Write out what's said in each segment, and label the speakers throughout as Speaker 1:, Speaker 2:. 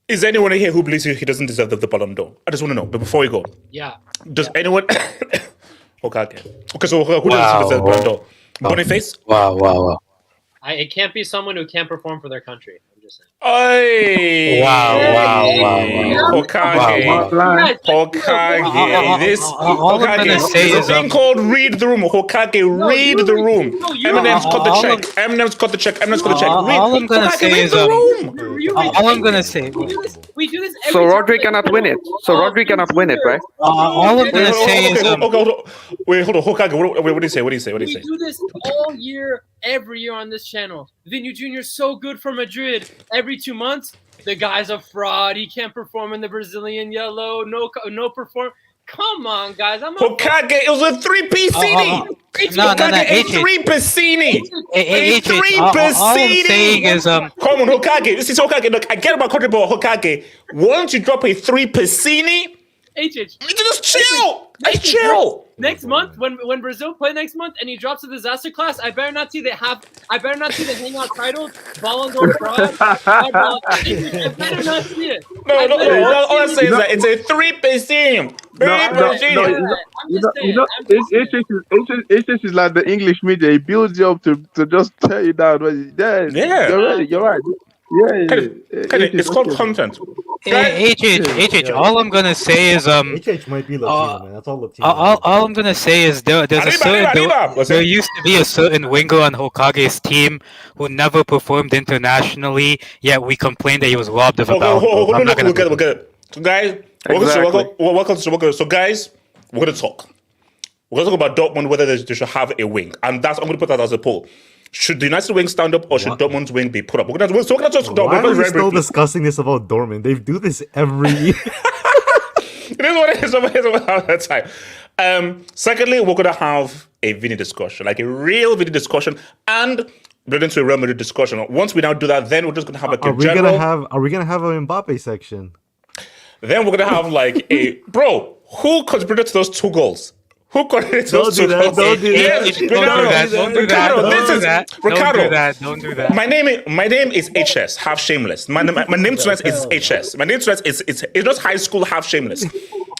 Speaker 1: Is there anyone here who believes he doesn't deserve the Ballon d'Or? I just want to know. But before we go, does anyone? Okay, so who doesn't deserve the Ballon d'Or? Boniface?
Speaker 2: Wow.
Speaker 3: It can't be someone who can't perform for their country. I'm just saying.
Speaker 1: Hey!
Speaker 2: Wow.
Speaker 1: Hokage. This Hokage. Thing called read the room. Hokage, read the room. Eminem's got the check. Eminem's got the check.
Speaker 2: All I'm gonna say is all I'm gonna say.
Speaker 3: We do this.
Speaker 4: So Rodri cannot win it. Right?
Speaker 2: All I'm gonna say is
Speaker 1: wait, hold on, Hokage. What do you say?
Speaker 3: We do this all year, every year on this channel. Vini Jr. is so good for Madrid. Every 2 months, the guy's a fraud. He can't perform in the Brazilian yellow. No perform. Come on, guys.
Speaker 1: Hokage, it was a 3 Piscini.
Speaker 2: No.
Speaker 1: A 3 Piscini.
Speaker 2: A 3 Piscini.
Speaker 1: Come on, Hokage. This is Hokage. Look, I get about country, but Hokage, once you drop a 3 Piscini, just chill. Chill.
Speaker 3: Next month, when Brazil play next month and he drops a disaster class, I better not see the Hangout titles, Ballon d'Or fraud. I better not see it.
Speaker 1: No. All I'm saying is that it's a 3 Piscini.
Speaker 5: It's like the English media. It builds you up to just tell you down. You're right.
Speaker 1: It's called content.
Speaker 2: HH, all I'm gonna say is
Speaker 6: HH might be Latino, man. That's all Latino.
Speaker 2: All I'm gonna say is there used to be a certain winger on Hokage's team who never performed internationally, yet we complained that he was robbed of a Ballon d'Or.
Speaker 1: We're good. So guys, welcome. So guys, we're gonna talk. We're gonna talk about Dortmund, whether they should have a wing, and I'm gonna put that as a poll. Should the United wing stand up or should Dortmund's wing be put up? We're gonna just
Speaker 6: Why are we still discussing this about Dortmund? They do this every year.
Speaker 1: It is what it is. All the time. Secondly, we're gonna have a Vini discussion, like a real Vini discussion, and build into a Real Madrid discussion. Once we now do that, then we're just gonna have like a general.
Speaker 6: Are we gonna have an Mbappe section?
Speaker 1: Then we're gonna have like a who contributed to those 2 goals? Who contributed to those 2 goals?
Speaker 2: Don't do that.
Speaker 1: My name is HS, half shameless. My name tonight is HS. My name tonight is it's not high school, half shameless.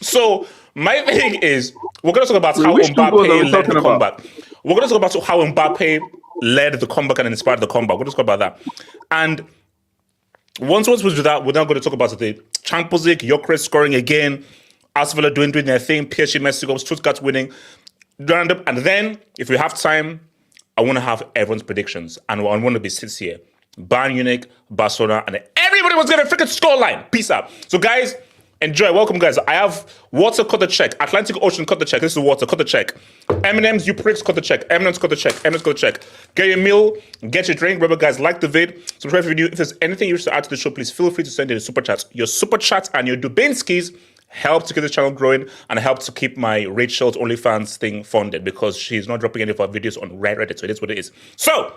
Speaker 1: So my thing is, we're gonna talk about how Mbappe led the comeback. We're going to talk about how Mbappe led the comeback and inspired the comeback. We're going to talk about that. And once we do that, we're now going to talk about the Champions League, Gyökeres scoring again, Aston Villa doing their thing, PSG, Mexico, Stuttgart winning, Round-Up. And then, if we have time, I want to have everyone's predictions. And I want to be sincere. Bayern Munich, Barcelona, and everybody was going to freaking scoreline. Peace out. So, guys, enjoy. Welcome, guys. I have Water, cut the check. Atlantic Ocean, cut the check. This is Water, cut the check. M&M's, you pricks, cut the check. M&M's, cut the check. M&M's, cut the check. Get your meal, get your drink. Remember, guys, like the vid. Subscribe if you're new. If there's anything you wish to add to the show, please feel free to send in a super chat. Your super chat and your Dubinskis help to keep the channel growing and help to keep my Rachel's OnlyFans thing funded because she's not dropping any of our videos on Reddit, so it is what it is. So,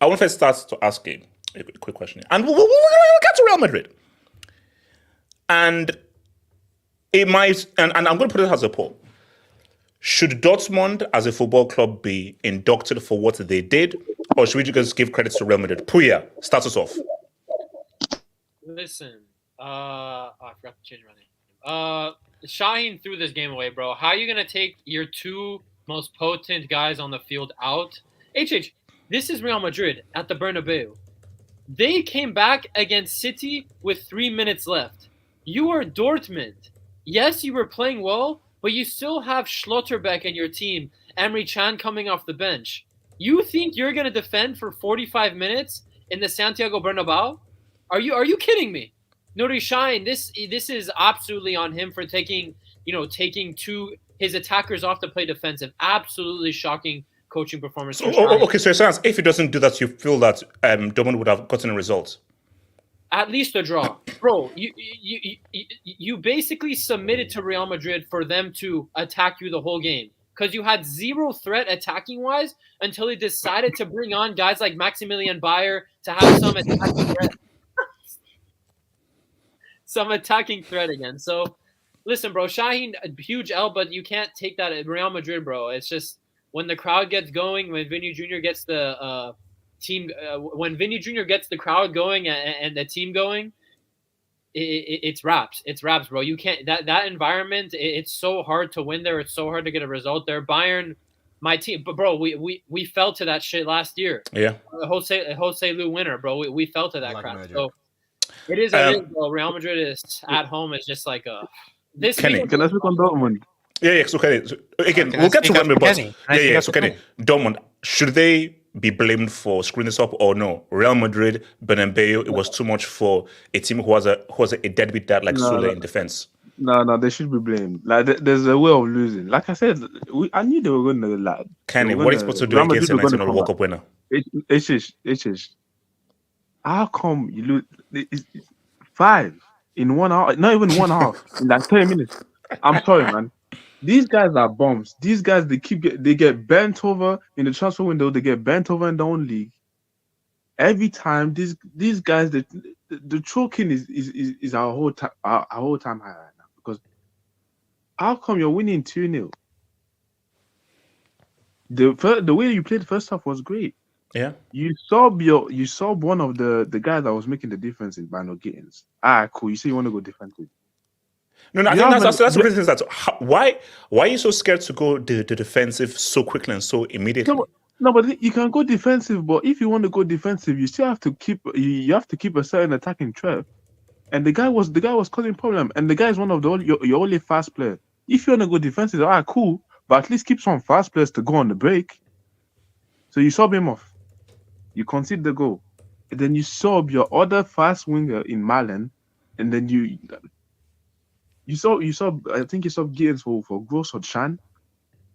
Speaker 1: I want to first start to ask you a quick question. And we'll get to Real Madrid. And it might, and I'm going to put it as a poll. Should Dortmund as a football club be inducted for what they did, or should we just give credit to Real Madrid? Puya, start us off.
Speaker 3: Listen, I forgot to change my name. Shaheen threw this game away, bro. How are you going to take your two most potent guys on the field out? This is Real Madrid at the Bernabeu. They came back against City with 3 minutes left. You are Dortmund. Yes, you were playing well, but you still have Schlotterbeck in your team, Emre Can coming off the bench. You think you're going to defend for 45 minutes in the Santiago Bernabeu? Are you kidding me? Nuri Shine, this is absolutely on him for taking his attackers off to play defensive. Absolutely shocking coaching performance.
Speaker 1: Okay, so it sounds if he doesn't do that, you feel that Dortmund would have gotten a result.
Speaker 3: At least a draw. Bro, you basically submitted to Real Madrid for them to attack you the whole game because you had zero threat attacking-wise until he decided to bring on guys like Maximilian Bayer to have some attacking threat. Some attacking threat again. So, listen, bro, Shaheen, a huge L, but you can't take that at Real Madrid, bro. It's just when the crowd gets going, when Vini Jr. gets the when Vini Jr. gets the crowd going and the team going, it's raps. It's raps, bro. You can't that environment. It's so hard to win there. It's so hard to get a result there. Bayern, my team, but bro, we fell to that shit last year.
Speaker 1: Yeah,
Speaker 3: Jose Lu winner, bro. We fell to that crap.
Speaker 7: Magic.
Speaker 3: So it is. Bro. Real Madrid is at home. It's just like this.
Speaker 1: Kenny,
Speaker 5: Can I speak on Dortmund?
Speaker 1: Yeah. So Kenny, again, we'll get to Real Madrid, but So Kenny, Dortmund, should they be blamed for screwing this up or no? Real Madrid, Bernabeu, it was too much for a team who has a deadbeat dad like Sule in defense.
Speaker 5: No, they should be blamed. Like, there's a way of losing. Like I said, I knew they were going to like.
Speaker 1: Kenny, what are you supposed to do against a 19-year-old World Cup winner?
Speaker 5: It's how come you lose 5 in 1 hour? Not even 1 hour in like 30 minutes. I'm sorry, man. These guys are bombs. These guys, they get bent over in the transfer window. They get bent over in their own league. Every time, these guys, the choking is our whole time high right now. Because how come you're winning 2-0? The way you played the first half was great.
Speaker 1: Yeah.
Speaker 5: You saw one of the guys that was making the difference in Bano Gittins. Cool. You say you want to go defensive.
Speaker 1: No, I think that's the reason. Why are you so scared to go the defensive so quickly and so immediately?
Speaker 5: No, but you can go defensive. But if you want to go defensive, you still have to keep a certain attacking threat. And the guy was causing problem. And the guy is one of your only fast player. If you want to go defensive, cool. But at least keep some fast players to go on the break. So you sub him off. You concede the goal. And then you sub your other fast winger in Malen. And then you saw. I think you saw Gittins for Gross or Chan,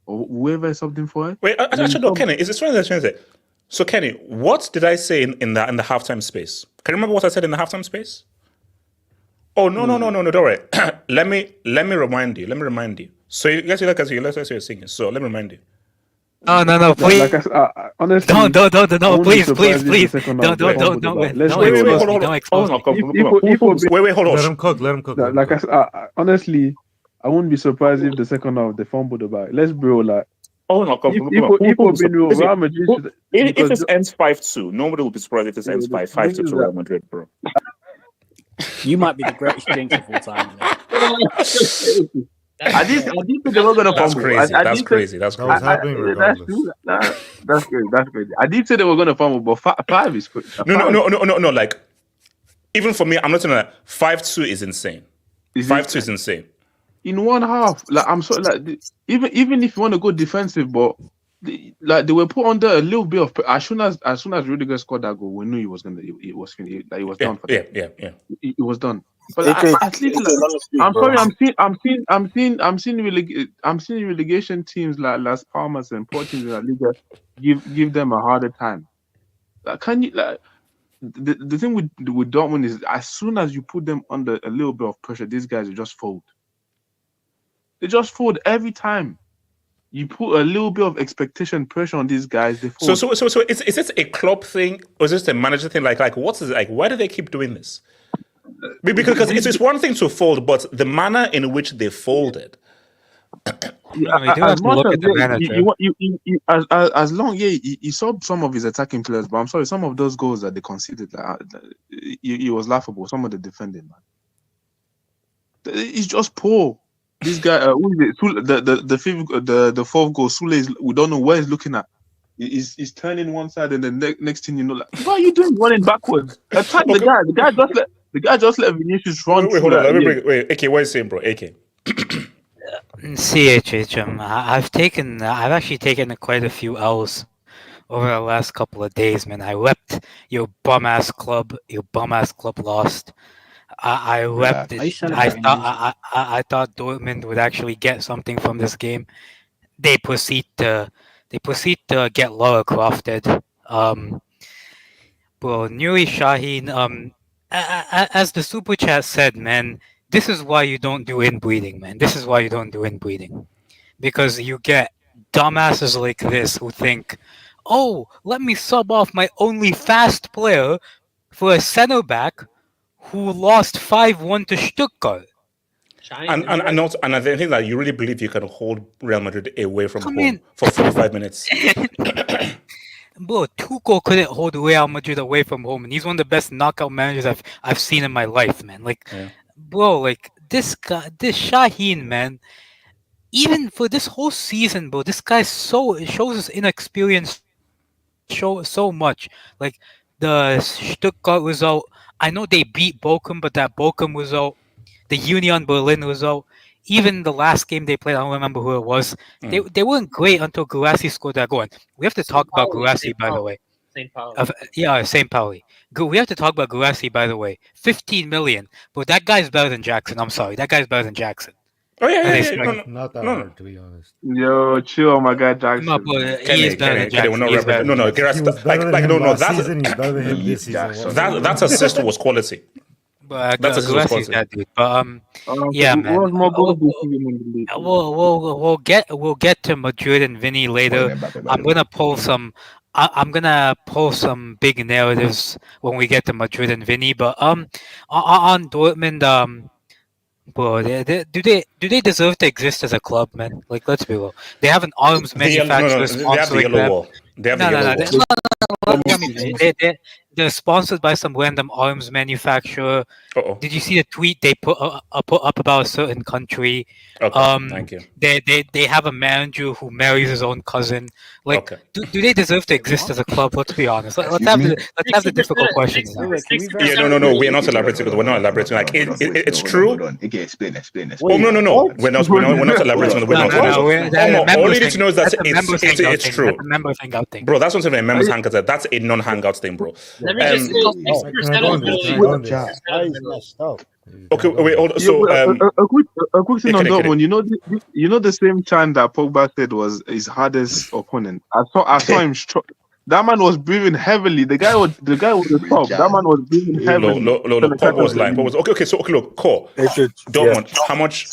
Speaker 5: or whoever is something for it.
Speaker 1: Wait, actually, no, Kenny. Is this one that's say? So, Kenny, what did I say in the halftime space? Can you remember what I said in the halftime space? Oh no, don't worry. let me remind you. So you guys, let's say you're singing. So let me remind you.
Speaker 2: No, please.
Speaker 5: Like honestly,
Speaker 2: no, please. Don't expose me.
Speaker 1: Wait, hold on.
Speaker 6: Let him cook.
Speaker 5: Like honestly, I wouldn't be surprised if the second half they fumbled about. Let's bro, like.
Speaker 1: If this ends 5-2, nobody will be surprised if this ends 5-2 to Real Madrid, bro.
Speaker 7: You might be the greatest jinx of all time. Man.
Speaker 5: I didn't think they were gonna
Speaker 1: That's
Speaker 5: fumble.
Speaker 1: crazy. That's crazy. That's
Speaker 6: That was
Speaker 1: crazy.
Speaker 6: happening
Speaker 5: That's
Speaker 6: regardless.
Speaker 5: true. That's crazy. That's crazy. I did say they were gonna fumble, but five is crazy.
Speaker 1: No. Like, even for me, I'm not saying that 5-2 is insane. 5-2 is insane.
Speaker 5: In one half, like I'm sorry, like even if you want to go defensive, but they were put under a little bit of as soon as Rudiger scored that goal, we knew he was done for them.
Speaker 1: Yeah.
Speaker 5: It was done. But at least I'm sorry, I'm seeing relegation teams like Las Palmas and Porto in La Liga give them a harder time. Like, can you like the thing with Dortmund is as soon as you put them under a little bit of pressure, these guys will just fold. They just fold every time. You put a little bit of expectation pressure on these guys, they fold.
Speaker 1: So is this a club thing or is this a manager thing? Like what is it like? Why do they keep doing this? Because it's one thing to fold, but the manner in which they folded.
Speaker 5: As long he saw some of his attacking players, but I'm sorry, some of those goals that they conceded, it was laughable. Some of the defending, man, it's just poor. This guy, who is it? The fourth goal, Sule, we don't know where he's looking at. He's turning one side, and the next thing you know, like, what are you doing running backwards? Attack the guy. The guy just let Vinicius run.
Speaker 1: Wait, hold on. Let me bring. Wait, AK, what are you saying, bro? AK.
Speaker 2: CHH, I've actually taken quite a few L's over the last couple of days, man. I wept. Your bum ass club lost. I wept. I thought Dortmund would actually get something from this game. They proceed to get Laura Crofted. Bro, Nuri Shaheen. As the super chat said, man, this is why you don't do inbreeding, man. This is why you don't do inbreeding, because you get dumbasses like this who think, oh, let me sub off my only fast player for a center back who lost 5-1 to Stuttgart.
Speaker 1: And I think that you really believe you can hold Real Madrid away from home for 45 minutes.
Speaker 2: Bro, Tuchel couldn't hold Real Madrid away from home, and he's one of the best knockout managers I've seen in my life, man. Like, bro, like this guy, this Shaheen, man. Even for this whole season, bro, this guy shows his inexperience so much. Like the Stuttgart result, I know they beat Bochum, but that Bochum result, the Union Berlin result, even the last game they played, I don't remember who it was. They weren't great until Gulassi scored that goal. And we have to talk about Gulassi, by the way.
Speaker 3: St. Pauli.
Speaker 2: St. Pauli. We have to talk about Gulassi, by the way. 15 million. But that guy's better than Jackson. I'm sorry. That guy's better than Jackson.
Speaker 1: Oh, yeah.
Speaker 6: Not that hard, to be honest.
Speaker 5: Yo, chill, my guy Jackson.
Speaker 2: No, but he is better than Jackson.
Speaker 1: That assist was quality.
Speaker 2: But that's that dude. But yeah, man. We'll get to Madrid and Vini later. I'm gonna pull some big narratives when we get to Madrid and Vini. But on Dortmund, bro, do they deserve to exist as a club, man? Like, let's be real. They have an arms manufacturer sponsoring them.
Speaker 1: They have the yellow wall.
Speaker 2: They're sponsored by some random arms manufacturer. Did you see the tweet they put up about a certain country?
Speaker 1: Thank you.
Speaker 2: They have a manager who marries his own cousin. Like, do they deserve to exist as a club? Let's be honest. Let's have the difficult questions now.
Speaker 1: No. We're not elaborating because we're not elaborating. Like it's true.
Speaker 7: Explain.
Speaker 1: Oh no. We're not elaborating. All you need to know is that it's true.
Speaker 2: That's a member hangout thing.
Speaker 1: Bro, that's not even a members hangout. That's a non-hangout thing, bro.
Speaker 3: Let me just say,
Speaker 1: okay, wait. Hold on. So,
Speaker 5: a quick thing on Dortmund. You know the same time that Pogba said was his hardest opponent. I saw him. That man was breathing heavily. The guy was the top. That man was breathing heavily.
Speaker 1: Pogba was lying. Okay. So look, Core. Dortmund. How much?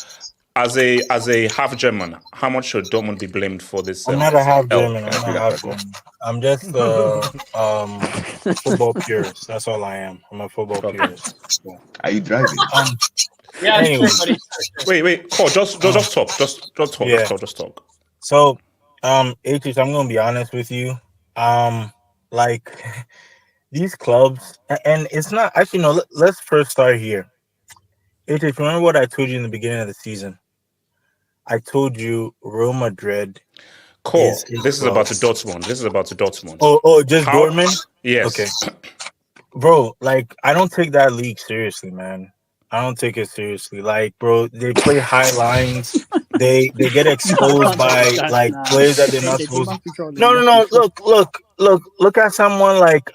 Speaker 1: As a half German, how much should Dortmund be blamed for this?
Speaker 8: I'm not a half German. I'm just football purist. That's all I am. I'm a football purist. So.
Speaker 7: Are you driving?
Speaker 3: Yeah.
Speaker 8: Anyway.
Speaker 1: Wait, Cole, just talk. Just talk.
Speaker 8: So, H, I'm gonna be honest with you. Like these clubs, and it's not actually. No, let's first start here. H, remember what I told you in the beginning of the season. I told you Real Madrid.
Speaker 1: Cool.
Speaker 8: Is
Speaker 1: This is about to Dortmund. This is about to Dortmund.
Speaker 8: Just
Speaker 1: How-
Speaker 8: Dortmund?
Speaker 1: Yes.
Speaker 8: Okay. Bro, like, I don't take that league seriously, man. I don't take it seriously. Like, bro, they play high lines. They get exposed by like players that they're not supposed to. No. Look at someone like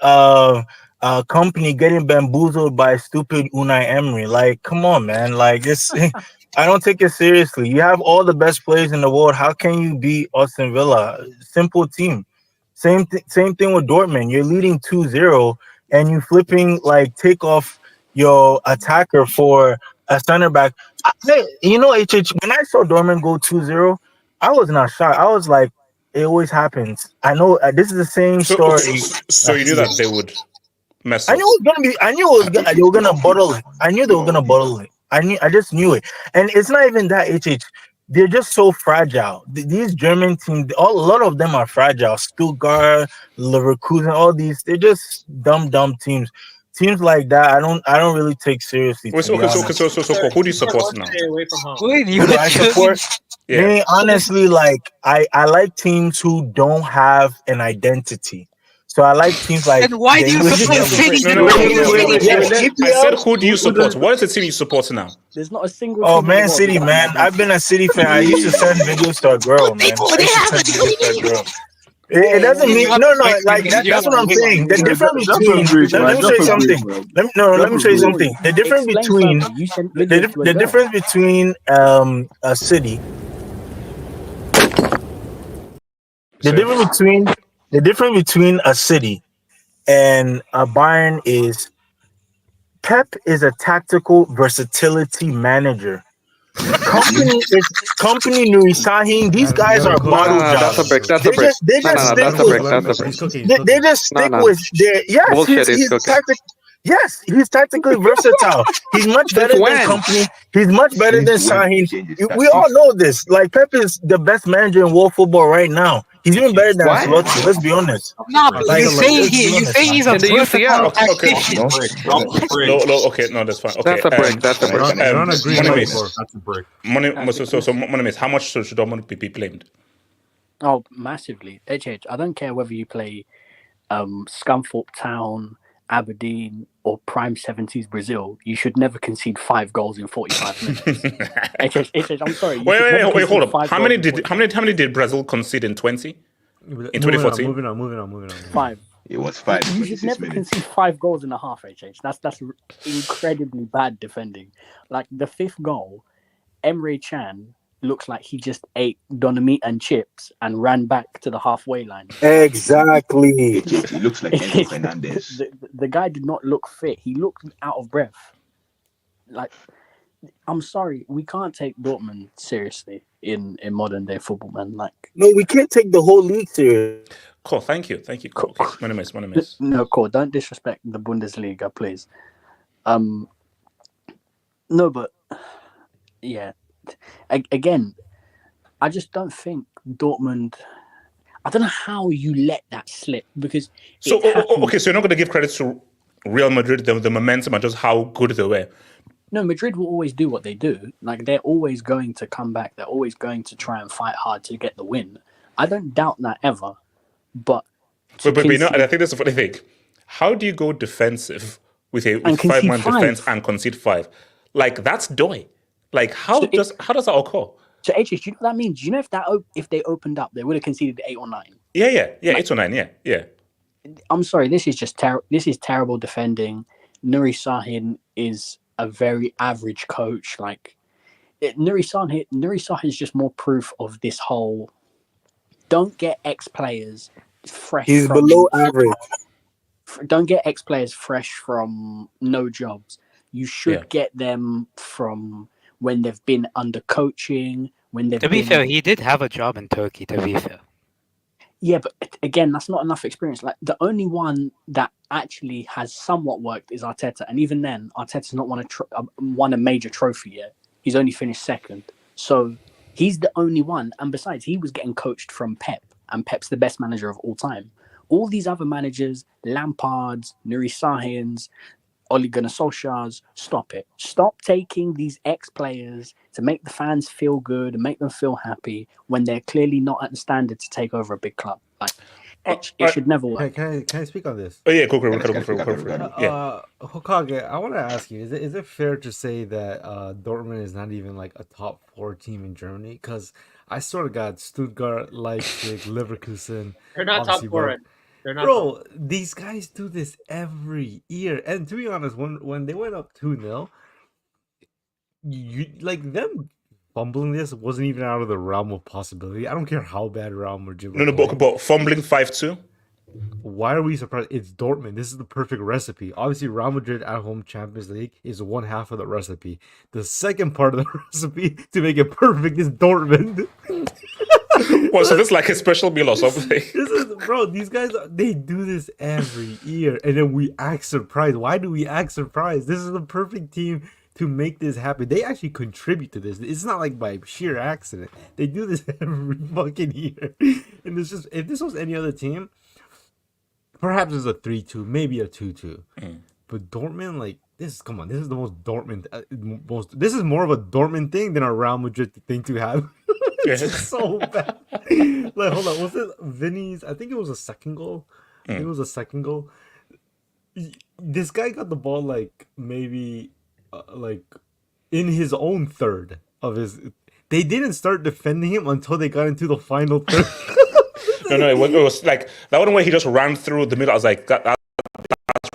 Speaker 8: company getting bamboozled by stupid Unai Emery. Like, come on, man. Like, this I don't take it seriously. You have all the best players in the world. How can you beat Aston Villa? Simple team. Same thing with Dortmund. You're leading 2-0 and you flipping like take off your attacker for a center back. Hey, you know, HH, when I saw Dortmund go 2-0, I was not shocked. I was like, it always happens. I know this is the same story.
Speaker 1: So you knew that they would mess
Speaker 8: I
Speaker 1: up.
Speaker 8: knew it was gonna be. I knew it was gonna. They were gonna bottle it. I knew they were gonna bottle it. I just knew it. And it's not even that. HH. They're just so fragile. These German teams, a lot of them are fragile. Stuttgart, Leverkusen, all these. They're just dumb teams. Teams like that, I don't really take seriously.
Speaker 1: Wait, so who do you support now?
Speaker 3: Stay away from home.
Speaker 2: Wait,
Speaker 8: Who do I support?
Speaker 1: Yeah.
Speaker 8: Me, honestly, like I like teams who don't have an identity. So I like teams like.
Speaker 2: And why do you support City?
Speaker 1: No.
Speaker 8: Wait.
Speaker 1: I said, who do you support? What is the team you support now?
Speaker 7: There's not a single.
Speaker 8: Oh, Man City, man. I've been a City fan. I used to send videos to a girl, man. It doesn't mean no. Like that's what I'm saying. The difference between let me show you something. Let me show you something. The difference between the difference between a city. The difference between a city and a Bayern is Pep is a tactical versatility manager. Company Nuri Sahin, these guys are bottle jobs.
Speaker 4: That's a brick. That's a brick.
Speaker 8: They just stick with their
Speaker 4: Bullshit,
Speaker 8: he's tactically versatile. He's much better than Company. He's much better than Sahin. We all know this. Like, Pep is the best manager in world football right now. He's even better than Ancelotti. Let's be honest.
Speaker 2: No, but you say he's a versatile tactician.
Speaker 1: No, that's fine. Okay,
Speaker 4: That's a brick. That's a brick.
Speaker 6: That's a brick.
Speaker 1: So Money, how much should Dortmund be blamed?
Speaker 7: Oh, massively. HH, I don't care whether you play Scunthorpe Town, Aberdeen, or Prime 70s Brazil. You should never concede 5 goals in 45 minutes. HH, I'm sorry.
Speaker 1: Wait, hold up. How many did Brazil concede in 20? In 2014?
Speaker 6: Moving on.
Speaker 7: 5.
Speaker 9: It was 5.
Speaker 7: You should never concede 5 goals in a half, HH. That's incredibly bad defending. Like, the 5th goal, Emre Can looks like he just ate doner meat and chips and ran back to the halfway line.
Speaker 8: Exactly.
Speaker 9: It looks like Enzo Fernandez.
Speaker 7: The guy did not look fit. He looked out of breath. Like, I'm sorry, we can't take Dortmund seriously in modern day football, man. Like,
Speaker 8: no, we can't take the whole league serious.
Speaker 1: Cool, thank you. Cool. Okay. Money miss.
Speaker 7: No, cool. Don't disrespect the Bundesliga, please. No, but yeah. Again, I just don't think Dortmund. I don't know how you let that slip because.
Speaker 1: So okay, so you're not going to give credit to Real Madrid, the momentum, and just how good they were.
Speaker 7: No, Madrid will always do what they do. Like, they're always going to come back. They're always going to try and fight hard to get the win. I don't doubt that ever. But
Speaker 1: you know, and I think that's the funny thing. How do you go defensive with a 5-man defense and concede 5? Like, that's doy. Like, how does that occur?
Speaker 7: So, HH, do you know what that means? Do you know if they opened up, they would have conceded 8 or 9?
Speaker 1: Yeah, 8 or 9, yeah.
Speaker 7: I'm sorry, this is just this is terrible defending. Nuri Sahin is a very average coach. Like, Nuri Sahin is just more proof of this whole. Don't get ex-players fresh.
Speaker 8: He's below average.
Speaker 7: Don't get ex-players fresh from no jobs. You should get them from when they've been under coaching. To
Speaker 2: be fair, he did have a job in Turkey. To be fair.
Speaker 7: Yeah, but again, that's not enough experience. Like, the only one that actually has somewhat worked is Arteta, and even then, Arteta's not won a major trophy yet. He's only finished 2nd, so he's the only one. And besides, he was getting coached from Pep, and Pep's the best manager of all time. All these other managers, Lampards, Nuri Sahins, Ole Gunnar Solskjaer's. Stop it. Stop taking these ex-players to make the fans feel good and make them feel happy when they're clearly not at the standard to take over a big club. Like, it should never work.
Speaker 6: Can I speak on this?
Speaker 1: Oh yeah, go for it.
Speaker 6: Hokage, I want to ask you: is it fair to say that Dortmund is not even like a top 4 team in Germany? Because I sort of got Stuttgart, Leipzig, Leverkusen.
Speaker 3: They're not top 4. They're not.
Speaker 6: Bro, these guys do this every year, and to be honest, when they went up 2-0, you like them. Fumbling this wasn't even out of the realm of possibility. I don't care how bad Real Madrid.
Speaker 1: No, but fumbling 5-2.
Speaker 6: Why are we surprised? It's Dortmund. This is the perfect recipe. Obviously, Real Madrid at home Champions League is one half of the recipe. The second part of the recipe to make it perfect is Dortmund.
Speaker 1: Well, so this is like a special meal or something.
Speaker 6: Bro, these guys, they do this every year, and then we act surprised. Why do we act surprised? This is the perfect team to make this happen. They actually contribute to this. It's not like by sheer accident. They do this every fucking year. And it's just, if this was any other team, perhaps it's a 3-2, maybe a 2-2. But Dortmund, like, this is the most Dortmund, this is more of a Dortmund thing than a Real Madrid thing to have. It's just so bad. Like, hold on, was it Vini's, I think it was a second goal. This guy got the ball, like, maybe... like in his own third of his, they didn't start defending him until they got into the final third.
Speaker 1: No, it was like that one where he just ran through the middle. I was like, that's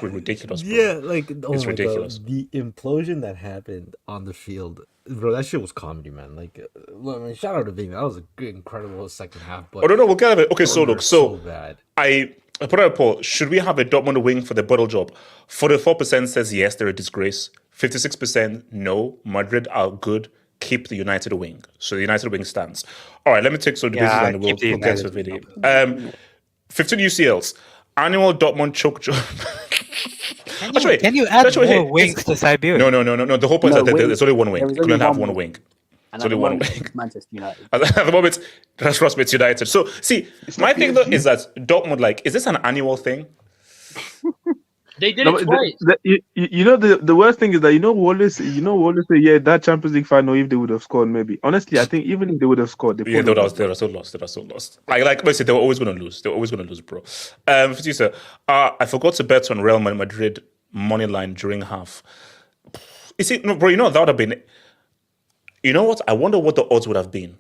Speaker 1: ridiculous, bro.
Speaker 6: Yeah, like
Speaker 1: it's ridiculous.
Speaker 6: God. The implosion that happened on the field, bro, that shit was comedy, man. Like, I mean, shout out to Vini. That was a good, incredible second half. But
Speaker 1: no, we'll get it. Okay, so look, so
Speaker 6: bad.
Speaker 1: I put out a poll. Should we have a Dortmund wing for the bottle job? 44% says yes, they're a disgrace. 56% no, Madrid are good. Keep the United wing. So the United wing stands. All right, let me take some of the business and we'll get to the video. 15 UCLs. Annual Dortmund choke job.
Speaker 2: Can you add more wings to Siberia?
Speaker 1: No. The whole point is that there's only one wing. You couldn't have one wing.
Speaker 7: And
Speaker 1: There's only one wing.
Speaker 7: Manchester United.
Speaker 1: At the moment, that's Ross United. So, see, my thing though is that Dortmund, like, is this an annual thing?
Speaker 3: They did it twice.
Speaker 5: You know the worst thing is that Wallace say that Champions League final, if they would have scored, maybe honestly I think even if they would have scored, they
Speaker 1: are so lost. Like basically they were always going to lose. They were always going to lose, bro. I forgot to bet on Real Madrid money line during half. You see, no, bro, that would have been. You know what? I wonder what the odds would have been.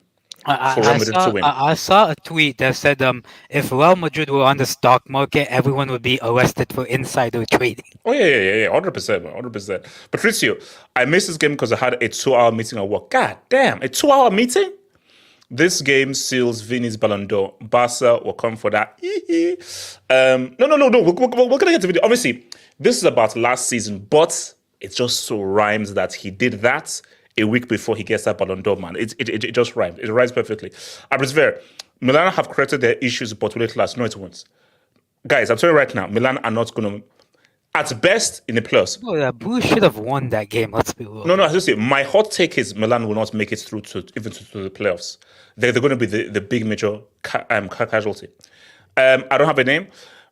Speaker 2: I saw a tweet that said if Real Madrid were on the stock market, everyone would be arrested for insider trading.
Speaker 1: Oh yeah, 100%. Patricio, I missed this game because I had a 2-hour meeting at work. God damn, a 2-hour meeting? This game seals Vini's Ballon d'Or. Barca will come for that. No. We're gonna get to the video. Obviously, this is about last season, but it just so rhymes that he did that a week before he gets that Ballon d'Or, man. It just rhymes. It rhymes perfectly. Abrisver, Milan have corrected their issues, but will it last? No, it won't. Guys, I'm telling you right now, Milan are not going to, at best, in the plus.
Speaker 2: Oh, Bruce should have won that game. Let's be real.
Speaker 1: No, I just say, my hot take is Milan will not make it through to the playoffs. They're going to be the big major casualty. I don't have a name.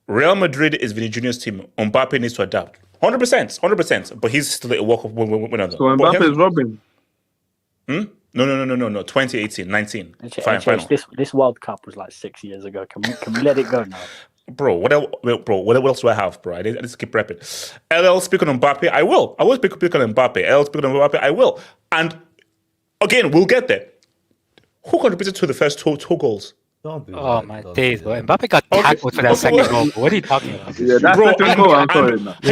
Speaker 1: Real Madrid is Vini Jr.'s team. Mbappe needs to adapt. 100%. But he's still a walk-off winner.
Speaker 5: So Mbappe is robbing.
Speaker 1: No. 2018, 19.
Speaker 7: Final. This World Cup was like 6 years ago. Can we let it go now?
Speaker 1: Bro, what else do I have, bro? I need to keep repping. LL speaking on Mbappe, I will. I will speak on Mbappe. LL speaking on Mbappe, I will. And again, we'll get there. Who contributed to the first two goals?
Speaker 6: Don't do
Speaker 2: oh
Speaker 6: that.
Speaker 2: my days, bro. Mbappe got tackled for that second goal. What are you talking about?
Speaker 5: Yeah, that's
Speaker 1: bro,
Speaker 5: he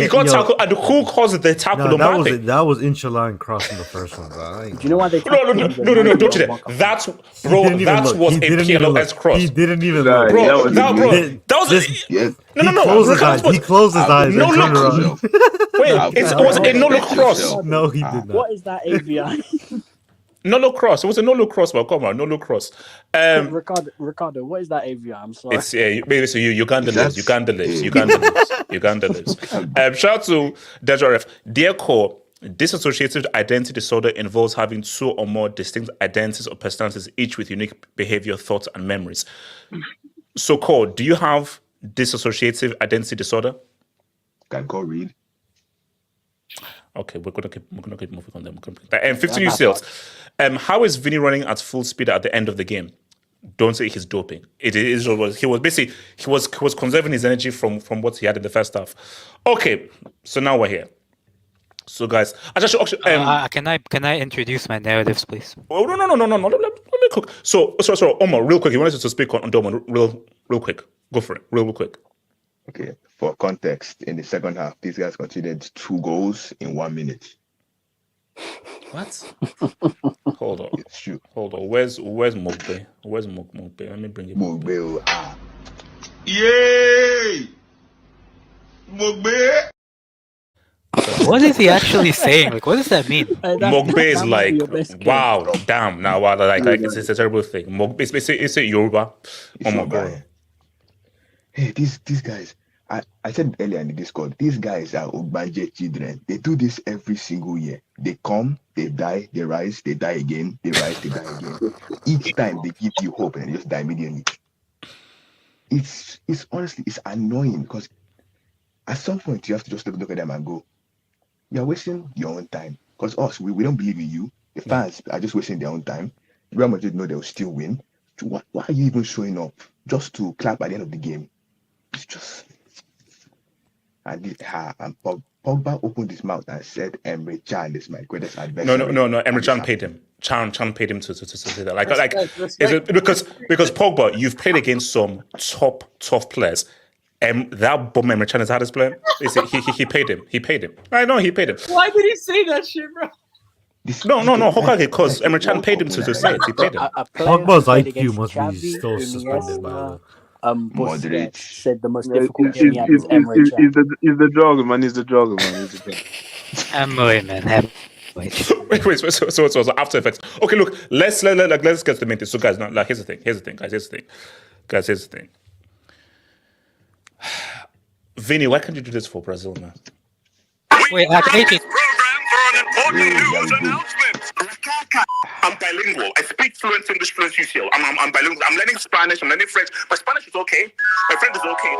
Speaker 1: got tackled, and who caused the tackle?
Speaker 6: No, that was Inshallah and crossing the first one, bro.
Speaker 7: Do you know why they?
Speaker 1: No, don't do that. That was a PLS cross.
Speaker 6: He didn't even look.
Speaker 1: Bro, that was
Speaker 6: He closed his eyes.
Speaker 1: No look. Wait, it was a no look cross.
Speaker 6: No, he did not.
Speaker 7: What is that AVI?
Speaker 1: No look cross. It was a no look cross, but come on, no look cross.
Speaker 7: Ricardo, what is that AVI? I'm sorry.
Speaker 1: It's Uganda lives. Shout out to Dejoref. Dear Core, dissociative identity disorder involves having 2 or more distinct identities or personalities, each with unique behavior, thoughts, and memories. So, Core, do you have dissociative identity disorder?
Speaker 9: Can go read.
Speaker 1: Okay, we're gonna keep moving on them. And 15 UCLs. How is Vini running at full speed at the end of the game? Don't say he's doping. He was conserving his energy from what he had in the first half. Okay, so now we're here. So guys,
Speaker 2: can I introduce my narratives, please?
Speaker 1: Oh no! Let me cook. So Omar, real quick, you wanted to speak on Dortmund real quick. Go for it, real quick.
Speaker 9: Okay, for context, in the second half, these guys conceded 2 goals in 1 minute.
Speaker 1: What? Hold on.
Speaker 9: It's true.
Speaker 1: Hold on. Where's Mbappe? Where's Mbappe? Let me bring him.
Speaker 9: Mbappe.
Speaker 10: Yay! Mbappe.
Speaker 2: What is he actually saying? Like, what does that mean?
Speaker 1: Mbappe is like, wow, damn. Now, like it's a terrible thing. Mbappe, it's a Yoruba. Oh my god.
Speaker 9: Hey, these guys. I said earlier in the Discord, these guys are Ogbanje children. They do this every single year. They come, they die, they rise, they die again, they rise, they die again. Each time they give you hope and they just die immediately. It's honestly, it's annoying because at some point you have to just look at them and go, you're wasting your own time. Because us, we don't believe in you. The fans are just wasting their own time. Real Madrid know they'll still win. Why are you even showing up just to clap at the end of the game? It's just... And Pogba opened his mouth and said, "Emre Can is my greatest adversary."
Speaker 1: No. Emre Can paid him. Can paid him to say that. Because Pogba, you've played against some top players. That bomb Emre Can is the hardest player. He paid him. He paid him. I know he paid him.
Speaker 3: Why did he say that shit, bro?
Speaker 1: No, Hokage, because Emre Can paid him to say it. He paid him.
Speaker 6: Pogba's IQ must be still suspended by the
Speaker 9: Modric
Speaker 7: said the most difficult game he had was Emre Can.
Speaker 5: He's the jogger, man. He's the jogger, man.
Speaker 2: Emre, man.
Speaker 1: Wait. So after effects. Okay, look. Let's get to the main thing. So guys, now here's the thing. Vini, why can't you do this for Brazil, man?
Speaker 2: Wait, AJ.
Speaker 11: I'm bilingual. I speak fluent English, fluent UCL. I'm bilingual. I'm learning Spanish. I'm learning French. My Spanish is okay. My French is okay.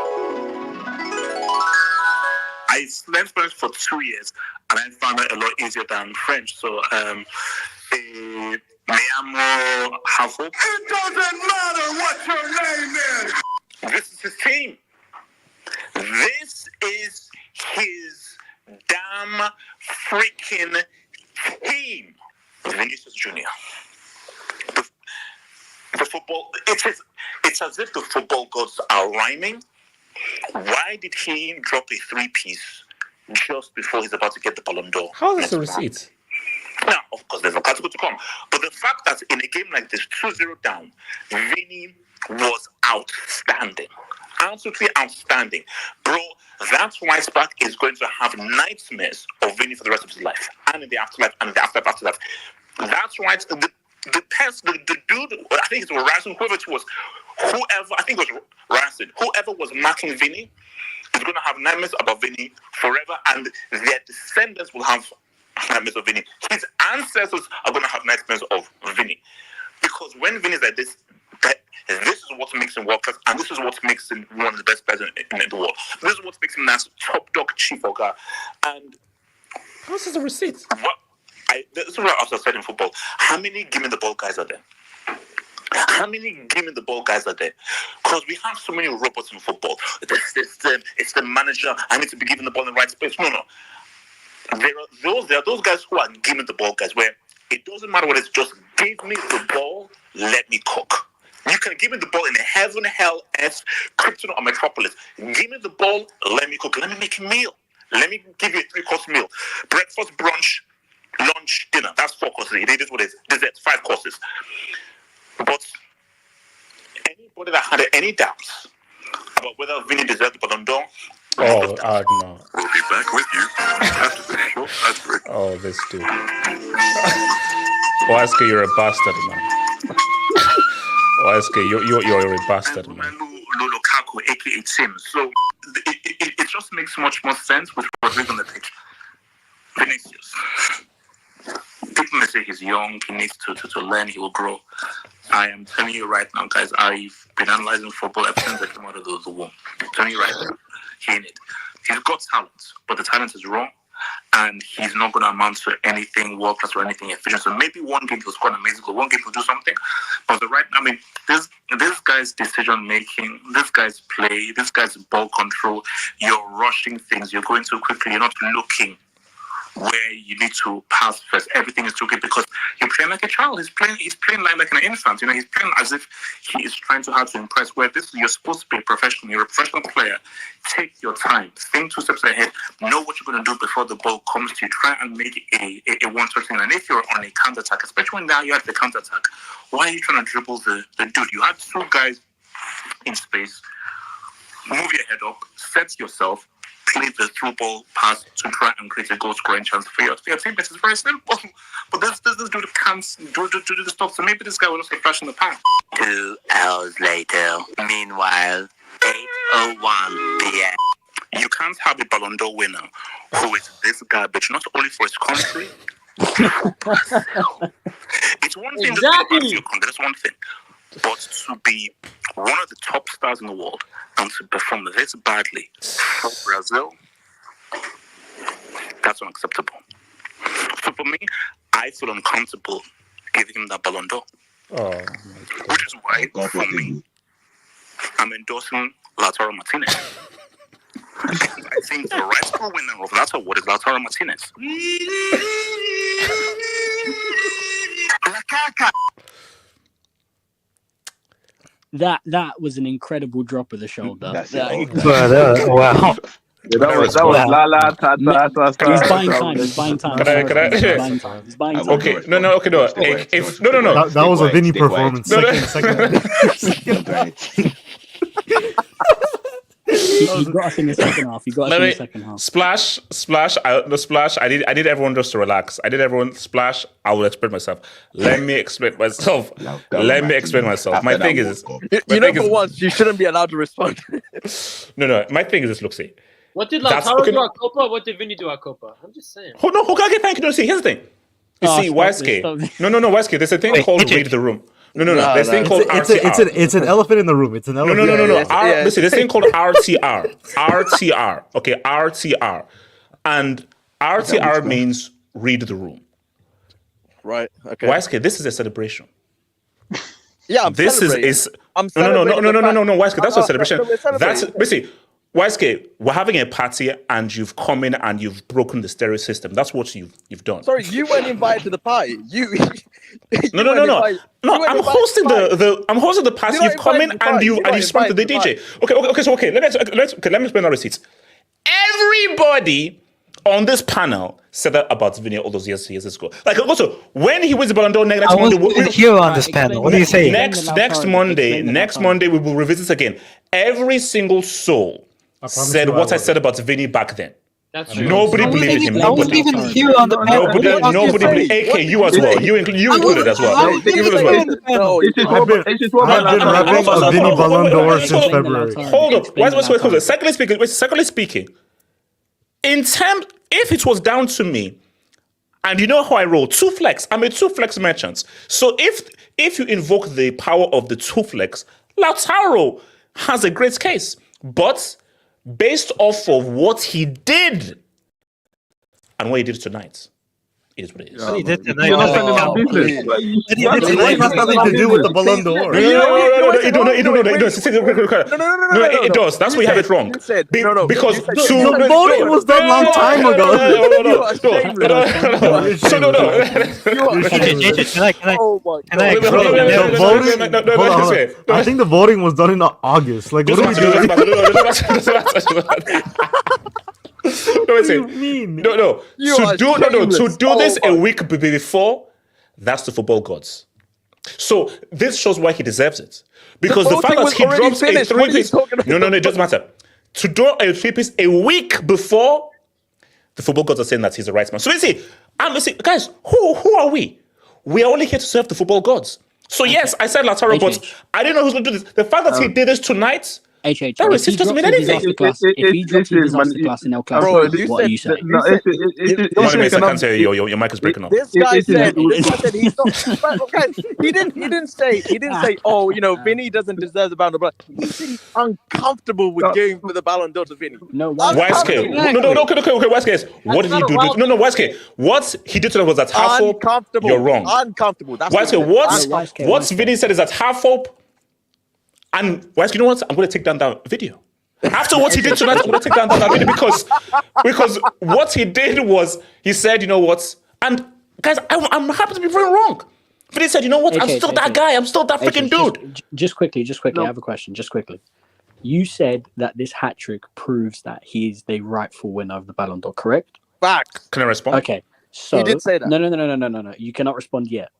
Speaker 11: I learned Spanish for 2 years, and I found it a lot easier than French. So, me llamo Hafo.
Speaker 10: It doesn't matter what your name is.
Speaker 11: This is his team. This is his damn freaking team. Vinicius Jr. The football, it's as if the football gods are rhyming. Why did he drop a 3-piece just before he's about to get the Ballon d'Or?
Speaker 1: How is this a receipt?
Speaker 11: Now, of course, there's a category to come. But the fact that in a game like this, 2-0 down, Vini was outstanding. Absolutely outstanding. Bro, that right back is going to have nightmares of Vini for the rest of his life. And in the afterlife, and in the afterlife after that. That's right. The dude, I think it was Ranson, whoever was marking Vini is going to have nightmares about Vini forever, and their descendants will have nightmares of Vini. His ancestors are going to have nightmares of Vini. Because when Vini is like this is what makes him world class, and this is what makes him one of the best players in the world. This is what makes him that top dog chief ogre. And
Speaker 1: how's this a receipt?
Speaker 11: This is what I also said in football. How many give me the ball guys are there? How many give me the ball guys are there? Because we have so many robots in football. It's the manager. I need to be given the ball in the right space. No. There are those guys who are giving the ball guys where it doesn't matter what it's just give me the ball, let me cook. You can give me the ball in heaven, hell, earth, Krypton, or Metropolis. Give me the ball, let me cook. Let me make a meal. Let me give you a 3-course meal. Breakfast, brunch, lunch, dinner. That's 4 courses. It is what it is. Dessert, 5 courses. But anybody that had any doubts about whether Vini deserved the Ballon d'Or,
Speaker 1: no.
Speaker 11: We'll be back with you after the short ad break.
Speaker 1: Oh, this dude. Oaske, you're a bastard, man. Oaske, you're a bastard, man.
Speaker 11: Lukaku, aka Tim. So it just makes much more sense with Rodrigo on the pitch. Vinicius. People may say he's young, he needs to learn, he will grow. I am telling you right now, guys, I've been analyzing football ever since I came out of the womb. I'm telling you right now, he's got talent, but the talent is wrong. and he's not going to amount to anything world class or anything efficient. So maybe one game he'll score an amazing goal, one game he'll do something. But this guy's decision making, this guy's play, this guy's ball control, you're rushing things, you're going too quickly, you're not looking where you need to pass first. Everything is too good because you're playing like a child. He's playing like an infant. He's playing as if he is trying to hard to impress. Where you're supposed to be a professional. You're a professional player. Take your time. Think 2 steps ahead. Know what you're going to do before the ball comes to you. Try and make a one-touch thing. And if you're on a counter-attack, especially when now you have the counter-attack, why are you trying to dribble the dude? You had 2 guys in space. Move your head up. Set yourself. Play the through ball pass to try and create a goal scoring chance for your teammates. It's very simple. But this dude can't do the stuff. So maybe this guy will just get flash in the pan. 2 hours later. Meanwhile, 8:01 p.m. You can't have a Ballon d'Or winner who is this garbage, not only for his country. It's one thing that's one thing. But to be one of the top stars in the world and to perform this badly for Brazil, that's unacceptable. So for me, I feel uncomfortable giving him that Ballon d'Or. Which is why, for me, I'm endorsing Lautaro Martinez. I think the rightful winner of that award is Lautaro Martinez.
Speaker 7: That was an incredible drop of the shoulder.
Speaker 5: That's
Speaker 7: That-
Speaker 2: Wow.
Speaker 4: That was la la ta ta ta ta.
Speaker 7: He's buying time. He's buying time.
Speaker 1: Can I-
Speaker 7: He's buying time. He's buying time.
Speaker 1: Okay, no. If no.
Speaker 6: That was a Vini
Speaker 9: Stay quiet.
Speaker 6: performance.
Speaker 1: No, no.
Speaker 6: Second.
Speaker 7: He got us in the second half. He got us in the second half.
Speaker 1: Splash. I need everyone just to relax. I need everyone splash. I will explain myself. Let me explain myself. My thing is,
Speaker 12: for once, you shouldn't be allowed to respond.
Speaker 1: no. My thing is this. Look, see.
Speaker 3: What did
Speaker 1: That's
Speaker 3: Lautaro
Speaker 1: okay.
Speaker 3: do at Copa? What did Vini do at Copa? I'm just saying.
Speaker 1: Who can't get thank you? No, see, here's the thing. You see,
Speaker 7: stop
Speaker 1: YSK.
Speaker 7: this.
Speaker 1: No, YSK. There's a thing
Speaker 2: Wait,
Speaker 1: called
Speaker 2: AJ.
Speaker 1: read the room. No. There's a thing called RTR.
Speaker 6: It's an elephant in the room. It's an elephant.
Speaker 1: No.
Speaker 12: Yeah.
Speaker 1: Listen, there's a thing called RTR. RTR. Okay, RTR. And RTR means read the room.
Speaker 12: Right. Okay.
Speaker 1: YSK, this is a celebration.
Speaker 12: Yeah, I'm
Speaker 1: This
Speaker 12: celebrating.
Speaker 1: is
Speaker 12: I'm
Speaker 1: no,
Speaker 12: celebrating the fact-
Speaker 1: YSK, that's not a celebration.
Speaker 12: we're
Speaker 1: That's
Speaker 12: celebrating.
Speaker 1: listen, YSK, we're having a party and you've come in and you've broken the stereo system. That's what you've done.
Speaker 12: Sorry, you weren't invited to the party.
Speaker 1: No. I'm hosting I'm hosting the party.
Speaker 12: You're not
Speaker 1: You've come in
Speaker 12: invited to the
Speaker 1: and
Speaker 12: party.
Speaker 1: you
Speaker 12: You're
Speaker 1: and
Speaker 12: not
Speaker 1: you spoke to the
Speaker 12: invited
Speaker 1: DJ. Okay. Let me explain the receipts. Everybody on this panel said that about Vini all those years ago. Like also when he wins the Ballon d'Or next
Speaker 2: I
Speaker 1: Monday,
Speaker 2: wasn't here on this panel. What are you saying?
Speaker 1: next Monday we will revisit again. Every single soul said
Speaker 6: you I
Speaker 1: what I
Speaker 6: will.
Speaker 1: said about Vini back then.
Speaker 3: That's true.
Speaker 1: Nobody believed in him.
Speaker 2: I wasn't even here on the panel.
Speaker 1: Nobody believed. AK, you as well. You included as well.
Speaker 2: I wasn't even here on the panel.
Speaker 6: I've been rapping a Vini Ballon d'Or since February.
Speaker 1: Hold up. Wait. Secondly speaking, in terms, if it was down to me, and you know how I roll, 2 flex. I'm a 2 flex merchant. So if you invoke the power of the 2 flex, Lautaro has a great case. But based off of what he did and what he did tonight, it is what it is.
Speaker 2: What he did tonight.
Speaker 5: You're not spending
Speaker 2: Oh,
Speaker 5: our business.
Speaker 6: It has nothing to do with the Ballon d'Or.
Speaker 1: It does. That's why you have it wrong. Because
Speaker 6: The voting was done a long time ago.
Speaker 12: Oh my
Speaker 2: Can I
Speaker 12: god.
Speaker 2: explain?
Speaker 6: The voting. Hold on. I think the voting was done in August. Like, what are we doing? What do you mean?
Speaker 1: No.
Speaker 12: You are
Speaker 1: To
Speaker 12: shameless.
Speaker 1: do this
Speaker 12: Oh
Speaker 1: a
Speaker 12: my-
Speaker 1: week before, that's the football gods. So this shows why he deserves it. Because the fact
Speaker 12: voting
Speaker 1: that
Speaker 12: was
Speaker 1: he
Speaker 12: already
Speaker 1: drops a
Speaker 12: finished. What are you
Speaker 1: 3-piece.
Speaker 12: talking about?
Speaker 1: No, it doesn't matter. To draw a 3-piece a week before, the football gods are saying that he's the right man. So guys, who are we? We are only here to serve the football gods. So yes, I said Lautaro, but I didn't know who's going to do this. The fact that he did this tonight
Speaker 7: HH,
Speaker 1: That
Speaker 7: if
Speaker 1: receipt
Speaker 7: he
Speaker 1: doesn't
Speaker 7: drops
Speaker 1: mean
Speaker 7: a
Speaker 1: anything.
Speaker 7: disaster class, if he drops a disaster class in El
Speaker 12: Bro,
Speaker 7: Clasico,
Speaker 12: you
Speaker 7: what are
Speaker 12: said
Speaker 7: you saying?
Speaker 5: No,
Speaker 1: Wait a minute, I can't hear you. Your mic is breaking up.
Speaker 12: This guy said
Speaker 5: it-
Speaker 12: he's not. But guys, he didn't say. Oh, Vini doesn't deserve the Ballon d'Or. He said he's uncomfortable with going for the Ballon d'Or to Vini.
Speaker 7: No, why?
Speaker 1: YSK. No, okay, YSK. What did he do? No, YSK. What he did to them was at half hope.
Speaker 12: Uncomfortable.
Speaker 1: You're wrong.
Speaker 12: Uncomfortable. That's
Speaker 1: YSK, what's Vini said is at half hope. And YSK, you know what? I'm going to take down that video. After what he did tonight, I'm going to take down that video because what he did was he said, you know what? And guys, I'm happy to be very wrong. But he said, you know what? I'm still that guy. I'm still that freaking dude.
Speaker 7: Just quickly, I have a question. Just quickly. You said that this hat trick proves that he's the rightful winner of the Ballon d'Or, correct?
Speaker 12: Facts.
Speaker 1: Can I respond?
Speaker 7: Okay. So
Speaker 12: He did say that.
Speaker 7: No. You cannot respond yet.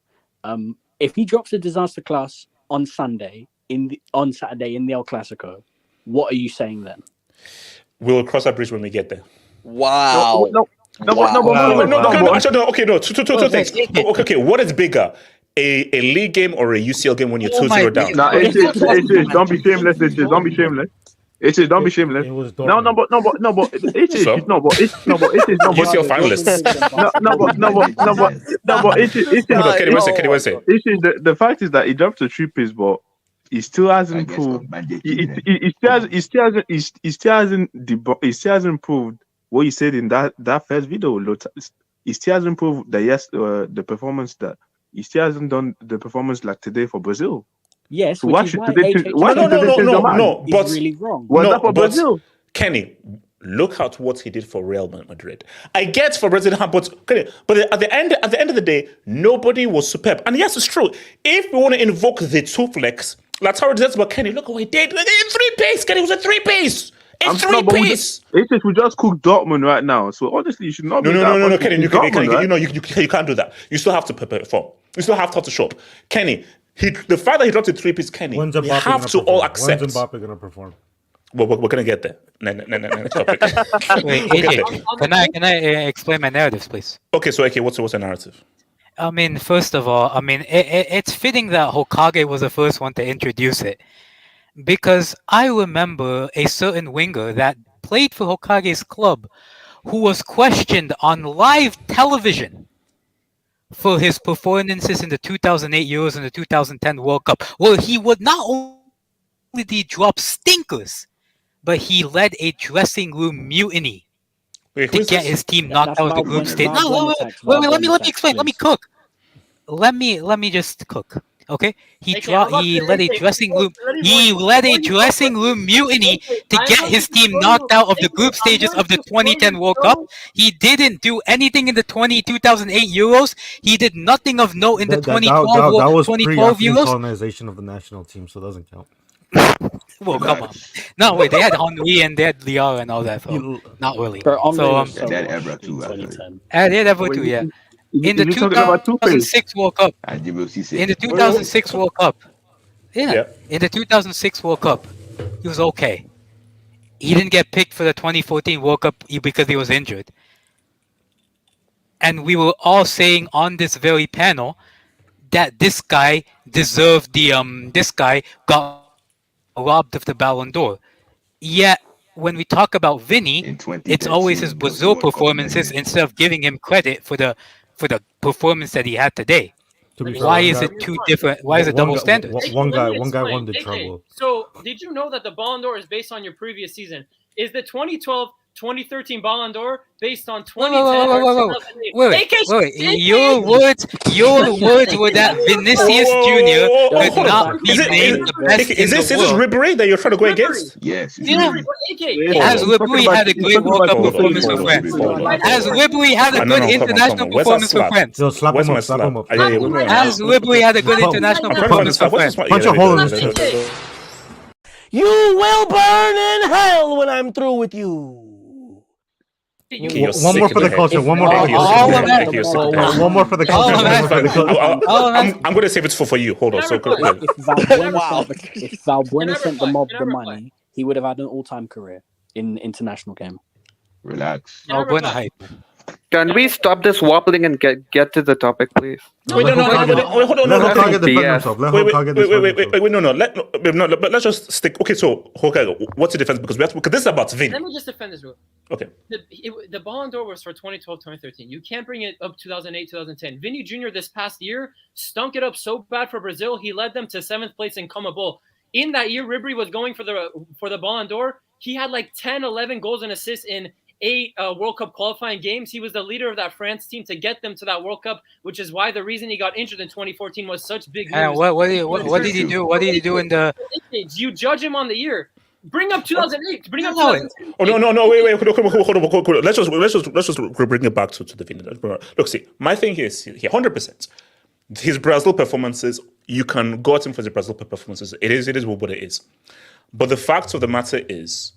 Speaker 7: If he drops a disaster class on Saturday in the El Clasico, what are you saying then?
Speaker 1: We'll cross that bridge when we get there.
Speaker 12: Wow.
Speaker 5: No. Okay, two things. Okay, what is bigger? A league game or a UCL game when you're 2-0 down?
Speaker 1: Nah,
Speaker 5: it is. Don't be shameless. Don't be shameless. Don't be shameless. No, but it is. No, but it is. No, but
Speaker 1: UCL finalists.
Speaker 5: The fact is that he dropped a 3-piece, but he still hasn't proved. He still hasn't proved what he said in that first video. He still hasn't proved that the performance that he still hasn't done the performance like today for Brazil.
Speaker 7: Yes,
Speaker 5: So
Speaker 7: which is why HH
Speaker 1: but
Speaker 7: is really wrong.
Speaker 5: Was that for Brazil?
Speaker 1: Kenny, look at what he did for Real Madrid. I get for Brazil, but at the end of the day, nobody was superb. And yes, it's true. If we want to invoke the two flex, that's how it is. But Kenny, look what he did. 3-piece. Kenny was a 3-piece. It's 3-piece.
Speaker 5: We just cooked Dortmund right now. So honestly, you should not.
Speaker 1: No, Kenny. You can't do that. You still have to perform. You still have to show up. Kenny, the fact that he dropped a 3-piece, Kenny, we have to all accept.
Speaker 6: When's Mbappe going to perform?
Speaker 1: Well, we're going to get there. No.
Speaker 2: Wait, AJ, can I explain my narratives, please?
Speaker 1: Okay, so what's the narrative?
Speaker 2: I mean, first of all, it's fitting that Hokage was the first one to introduce it. Because I remember a certain winger that played for Hokage's club who was questioned on live television for his performances in the 2008 Euros and the 2010 World Cup. Well, he would not only drop stinkers, but he led a dressing room mutiny to get his team knocked out of the group stage. No, wait, let me explain. Let me cook. Let me just cook. Okay, he led a dressing room mutiny to get his team knocked out of the group stages of the 2010 World Cup. He didn't do anything in the 2008 Euros. He did nothing of note in the 2012 Euros.
Speaker 6: Colonization of the national team, so it doesn't count.
Speaker 2: Well, come on. No, wait, they had Henry and they had Liara and all that. So not really. So
Speaker 9: they had Evra too.
Speaker 2: they had Evra too, yeah. In the 2006 World Cup. In the 2006 World Cup. Yeah. In the 2006 World Cup, he was okay. He didn't get picked for the 2014 World Cup because he was injured. And we were all saying on this very panel that this guy deserved this guy got robbed of the Ballon d'Or. Yet, when we talk about Vini, it's always his Brazil performances instead of giving him credit for the performance that he had today. Why is it two different? Why is it double standards?
Speaker 6: One guy won the treble.
Speaker 3: So, did you know that the Ballon d'Or is based on your previous season? Is the 2012-2013 Ballon d'Or based on 2010?
Speaker 2: Wait. Your words were that Vinicius Jr. could not be named the best in the world.
Speaker 1: Is this Ribéry that you're trying to go against?
Speaker 9: Yes.
Speaker 2: Has Ribéry had a great World Cup performance for France? Has Ribéry had a good international performance for France?
Speaker 6: Slap him up.
Speaker 2: Has Ribéry had a good international performance for France?
Speaker 6: Punch a hole in his chest.
Speaker 13: You will burn in hell when I'm through with you.
Speaker 6: One more for the culture. One more for the culture.
Speaker 1: I'm going to save it for you. Hold on. So
Speaker 7: if Valbuena sent the mob the money, he would have had an all-time career in international game.
Speaker 9: Relax.
Speaker 2: Valbuena hype.
Speaker 12: Can we stop this wobbling and get to the topic, please?
Speaker 1: Wait, no, hold on.
Speaker 6: Let Hokage defend
Speaker 12: Yes.
Speaker 6: himself. Let Hokage defend himself.
Speaker 1: Wait, no. Let's just stick. Okay, so Hokage, what's the defense? Because this is about Vini.
Speaker 3: Let me just defend this rule.
Speaker 1: Okay.
Speaker 3: The Ballon d'Or was for 2012, 2013. You can't bring it up 2008, 2010. Vini Jr. this past year stunk it up so bad for Brazil. He led them to 7th place in CONMEBOL. In that year, Ribéry was going for the Ballon d'Or. He had like 10, 11 goals and assists in 8 World Cup qualifying games. He was the leader of that France team to get them to that World Cup, which is why the reason he got injured in 2014 was such big news.
Speaker 2: And what did he do? What did he do in the?
Speaker 3: You judge him on the year. Bring up 2008. Bring up 2008.
Speaker 1: Oh no! Wait! Hold on. Let's just bring it back to the Vini. Look, see, my thing is here, 100%. His Brazil performances, you can go at him for the Brazil performances. It is what it is. But the fact of the matter is,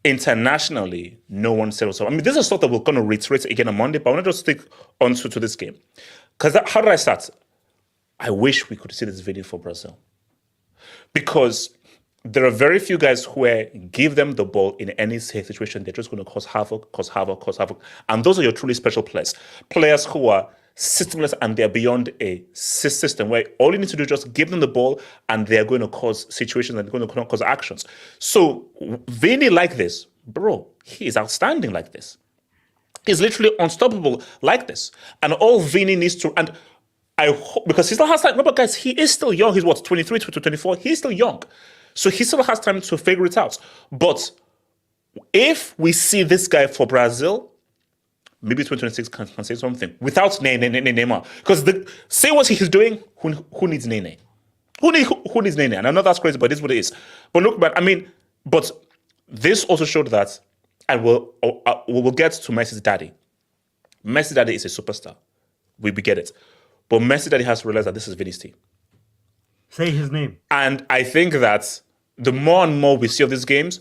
Speaker 1: internationally, no one said so. I mean, this is stuff that we're going to reiterate again on Monday, but I want to just stick on to this game. Because how did I start? I wish we could see this video for Brazil. Because there are very few guys who give them the ball in any situation, they're just going to cause havoc. And those are your truly special players. Players who are systemless and they're beyond a system where all you need to do is just give them the ball and they're going to cause situations and they're going to cause actions. So Vini like this, bro, he is outstanding like this. He's literally unstoppable like this. And all Vini needs to, and I hope, because he still has time, remember guys, he is still young. He's what, 23 to 24? He's still young. So he still has time to figure it out. But if we see this guy for Brazil, maybe 2026 can say something without Neymar. Because say what he's doing, who needs Nene? Who needs Nene? And I know that's crazy, but it is what it is. But look, but this also showed that, and we'll get to Messi's daddy. Messi's daddy is a superstar. We get it. But Messi daddy has to realize that this is Vini's team.
Speaker 6: Say his name. And
Speaker 1: I think that the more and more we see of these games,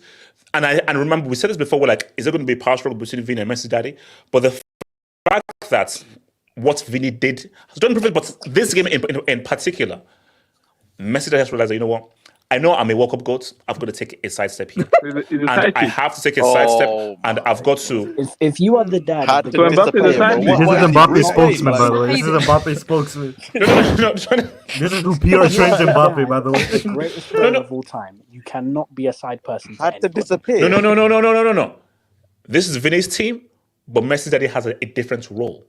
Speaker 1: and remember, we said this before, we're like, is there going to be a power struggle between Vini and Messi daddy? But the fact that what Vini did has done perfect, but this game in particular, Messi daddy has realized that, you know what? I know I'm a World Cup goat. I've got to take a sidestep here. And I have to take a sidestep, and I've got to.
Speaker 7: If you are the dad,
Speaker 6: this is Mbappe's spokesman, by the way. This is Mbappe's spokesman.
Speaker 1: No.
Speaker 6: This is who PR trains Mbappe, by the way.
Speaker 7: The greatest player of all time. You cannot be a side person.
Speaker 12: Had to disappear.
Speaker 1: No. This is Vini's team, but Messi daddy has a different role.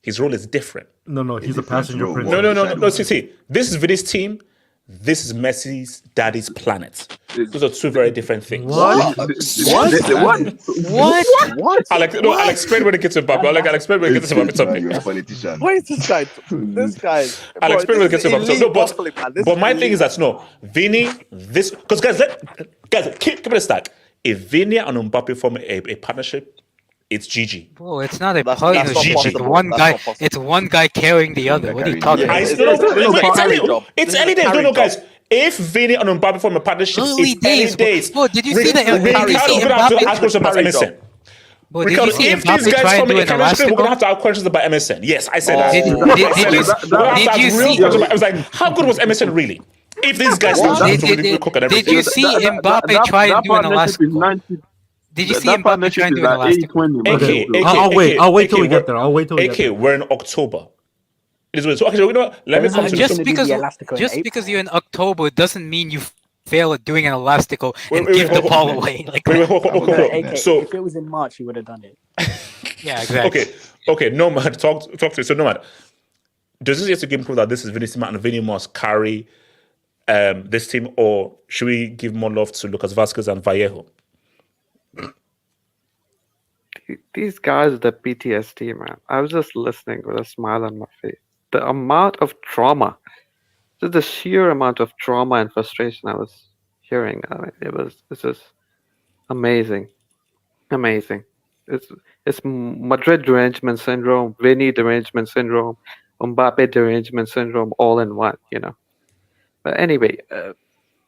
Speaker 1: His role is different.
Speaker 6: No, he's a passenger prince.
Speaker 1: No. See, this is Vini's team. This is Messi's daddy's planet. Those are two very different things.
Speaker 12: What?
Speaker 1: I'll explain when it gets to Mbappe. I'll explain when it gets to Mbappe.
Speaker 9: You're a politician.
Speaker 12: Wait, this guy.
Speaker 1: I'll explain when it gets to Mbappe. But my thing is that Vini, this because guys, keep it a stack. If Vini and Mbappe form a partnership, it's GG.
Speaker 2: Bro, it's not a partnership. It's one guy carrying the other. What are you talking about?
Speaker 1: It's any days. No, guys. If Vini and Mbappe form a partnership, it's any days.
Speaker 2: Bro, did you see that?
Speaker 1: MSN. Because if these guys form a chemistry, we're gonna have to have questions about MSN. Yes, I said that. Did you see? I was like, how good was MSN really? If these guys
Speaker 2: did you see Mbappe try and do an Elastico? Did you see Mbappe trying to do an Elastico?
Speaker 6: I'll wait till we get there.
Speaker 1: We're in October. It is so actually, you know, let me come to
Speaker 2: just because you're in October doesn't mean you fail at doing an Elastico and give the ball away.
Speaker 1: So
Speaker 7: if it was in March, he would have done it.
Speaker 2: Yeah, exactly.
Speaker 1: Okay. Nomad, talk to me. So Nomad, does this game prove that this is Vini's team and Vini must carry this team, or should we give more love to Lucas Vazquez and Vallejo?
Speaker 12: These guys, the PTSD, man. I was just listening with a smile on my face. The amount of trauma, just the sheer amount of trauma and frustration I was hearing. I mean, this is amazing. It's Madrid derangement syndrome, Vini derangement syndrome, Mbappe derangement syndrome, all in one. You know. But anyway,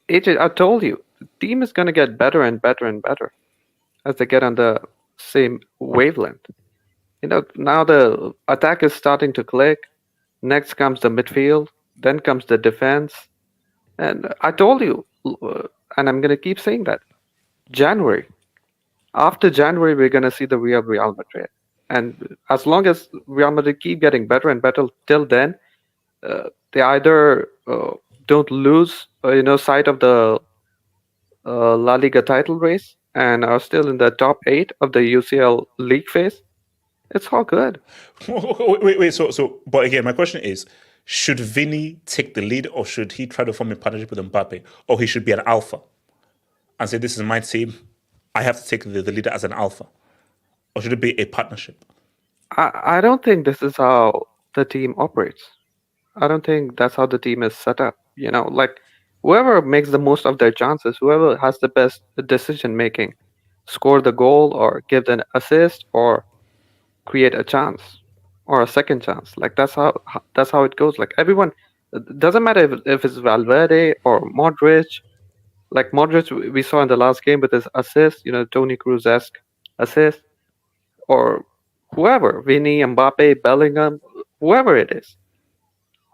Speaker 12: AJ, I told you, the team is gonna get better and better and better as they get on the same wavelength. You know, now the attack is starting to click. Next comes the midfield. Then comes the defense. And I told you, and I'm going to keep saying that, January. After January, we're going to see the Real Madrid. And as long as Real Madrid keep getting better and better till then, they either don't lose sight of the La Liga title race and are still in the top 8 of the UCL league phase. It's all good.
Speaker 1: Wait. But again, my question is: should Vini take the lead, or should he try to form a partnership with Mbappe, or he should be an alpha and say, "This is my team. I have to take the leader as an alpha," or should it be a partnership?
Speaker 12: I don't think this is how the team operates. I don't think that's how the team is set up. Like whoever makes the most of their chances, whoever has the best decision making, score the goal or give an assist or create a chance or a second chance. Like that's how it goes. Like everyone, it doesn't matter if it's Valverde or Modric. Like Modric, we saw in the last game with his assist, Toni Kroos-esque assist, or whoever, Vini, Mbappe, Bellingham, whoever it is,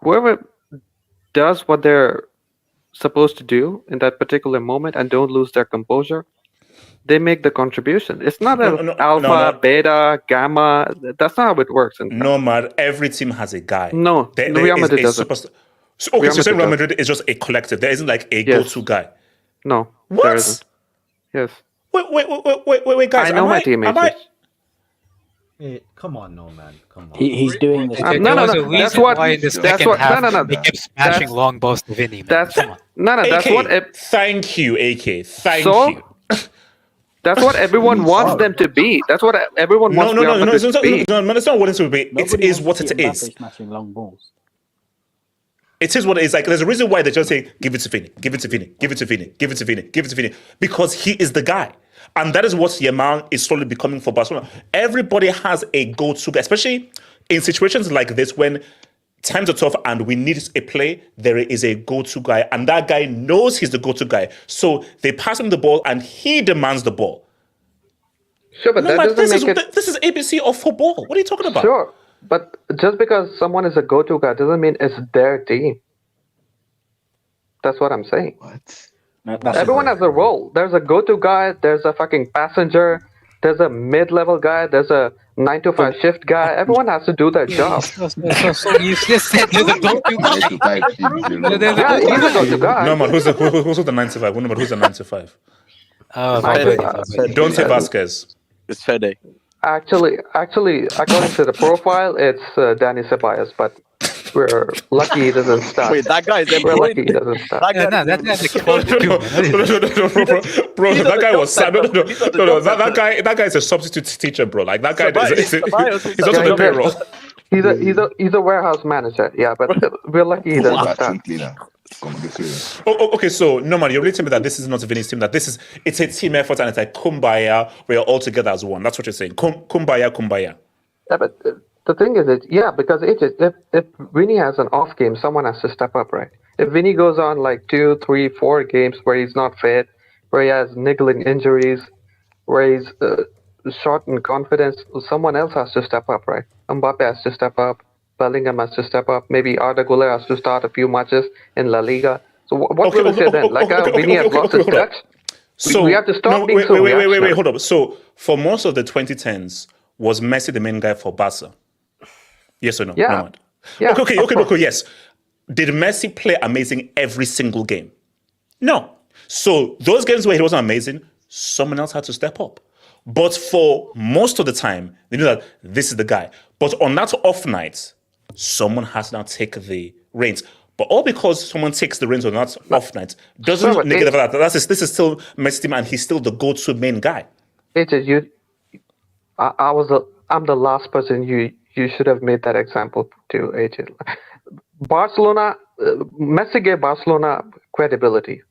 Speaker 12: whoever does what they're supposed to do in that particular moment and don't lose their composure, they make the contribution. It's not alpha, beta, gamma. That's not how it works.
Speaker 1: No, man. Every team has a guy.
Speaker 12: No, Real Madrid doesn't.
Speaker 1: So Real Madrid is just a collective. There isn't like a go-to guy.
Speaker 12: No,
Speaker 1: what?
Speaker 12: There isn't. Yes.
Speaker 1: Wait, guys.
Speaker 12: I know my teammates.
Speaker 6: Hey, come on, no man, come on.
Speaker 7: He's doing this.
Speaker 2: No. That's what. Why in the second half, they kept smashing long balls to Vini.
Speaker 12: That's
Speaker 2: come on.
Speaker 12: That's what.
Speaker 1: Thank you, AK. Thank you.
Speaker 12: That's what everyone wants them to be. That's what everyone wants to be.
Speaker 1: No, that's not what it is to be. It is what it is.
Speaker 7: Smashing long balls.
Speaker 1: It is what it is. Like, there's a reason why they just say, give it to Vini, give it to Vini, give it to Vini, give it to Vini, give it to Vini. Because he is the guy. And that is what Yamal is slowly becoming for Barcelona. Everybody has a go-to guy, especially in situations like this when times are tough and we need a play, there is a go-to guy. And that guy knows he's the go-to guy. So they pass him the ball and he demands the ball.
Speaker 12: Sure, but that doesn't make it...
Speaker 1: This is ABC of football. What are you talking about?
Speaker 12: Sure, but just because someone is a go-to guy doesn't mean it's their team. That's what I'm saying.
Speaker 9: What?
Speaker 12: Everyone has a role. There's a go-to guy. There's a fucking passenger. There's a mid-level guy. There's a 9-to-5 shift guy. Everyone has to do their job.
Speaker 2: So you just said there's a go-to guy.
Speaker 12: Yeah, he's a go-to guy.
Speaker 1: No, man, who's the 9-to-5? Who's the 9-to-5? Don't say Vasquez.
Speaker 14: It's Fede.
Speaker 12: Actually, according to the profile, it's Danny Ceballos, but we're lucky he doesn't start.
Speaker 14: Wait, that guy is
Speaker 12: We're lucky he doesn't start.
Speaker 2: That's a quality
Speaker 1: bro, that guy was sad. No, that guy is a substitute teacher, bro. Like that guy he's also the payroll.
Speaker 12: He's a warehouse manager, yeah, but we're lucky he doesn't start.
Speaker 1: Okay, so no man, you're really telling me that this is not a Vini's team, that it's a team effort and it's like kumbaya, we're all together as one. That's what you're saying. Kumbaya.
Speaker 12: Yeah, but the thing is, because if Vini has an off game, someone has to step up, right? If Vini goes on like 2, 3, 4 games where he's not fit, where he has niggling injuries, where he's short in confidence, someone else has to step up, right? Mbappe has to step up. Bellingham has to step up. Maybe Arda Güler has to start a few matches in La Liga. So what will we say then? Vini has lost his touch.
Speaker 1: So
Speaker 12: we have to stop being
Speaker 1: wait, hold up. So for most of the 2010s, was Messi the main guy for Barca? Yes or no?
Speaker 12: Yeah.
Speaker 1: No. Okay, yes. Did Messi play amazing every single game? No. So those games where he wasn't amazing, someone else had to step up. But for most of the time, they knew that this is the guy. But on that off night, someone has to now take the reins. But all because someone takes the reins on that off night doesn't negate the fact that this is still Messi's team and he's still the go-to main guy.
Speaker 12: AJ, I'm the last person you should have made that example to, AJ. Barcelona, Messi gave Barcelona credibility.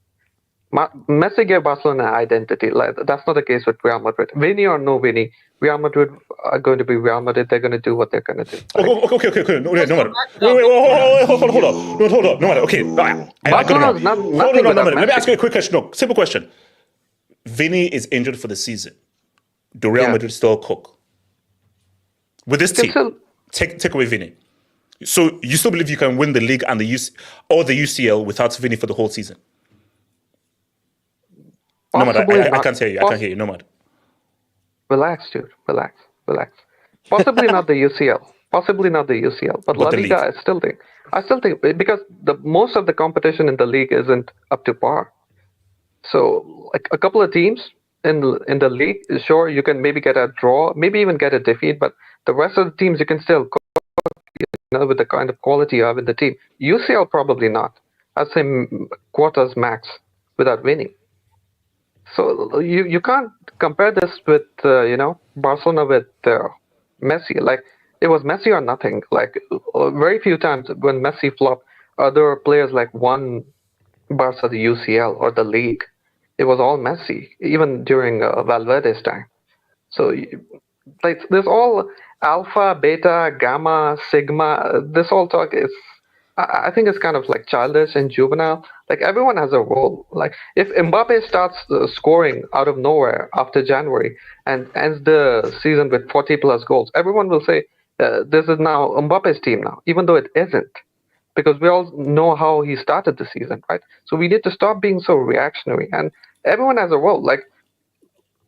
Speaker 12: Messi gave Barcelona identity. Like, that's not the case with Real Madrid. Vini or no Vini, Real Madrid are going to be Real Madrid. They're going to do what they're going to do.
Speaker 1: Okay. No matter. Wait, hold on. No matter. Okay.
Speaker 12: Barcelona's nothing.
Speaker 1: No. Let me ask you a quick question. No, simple question. Vini is injured for the season. Do Real Madrid still cook? With this team, take away Vini. So you still believe you can win the league and the UCL without Vini for the whole season? No matter, I can't hear you. I can't hear you. No matter.
Speaker 12: Relax, dude. Relax. Possibly not the UCL. Possibly not the UCL, but La
Speaker 1: the
Speaker 12: Liga,
Speaker 1: league.
Speaker 12: I still think because most of the competition in the league isn't up to par. So, like a couple of teams in the league, sure, you can maybe get a draw, maybe even get a defeat, but the rest of the teams you can still go, with the kind of quality you have in the team. UCL probably not. I'd say quarters max without winning. So you can't compare this with Barcelona with Messi. Like it was Messi or nothing. Like very few times when Messi flopped, other players like won Barca the UCL or the league. It was all Messi, even during Valverde's time. So like this all alpha, beta, gamma, sigma. This all talk is. I think it's kind of like childish and juvenile. Like everyone has a role. Like if Mbappe starts scoring out of nowhere after January and ends the season with 40 plus goals, everyone will say this is now Mbappe's team now, even though it isn't, because we all know how he started the season, right? So we need to stop being so reactionary. And everyone has a role. Like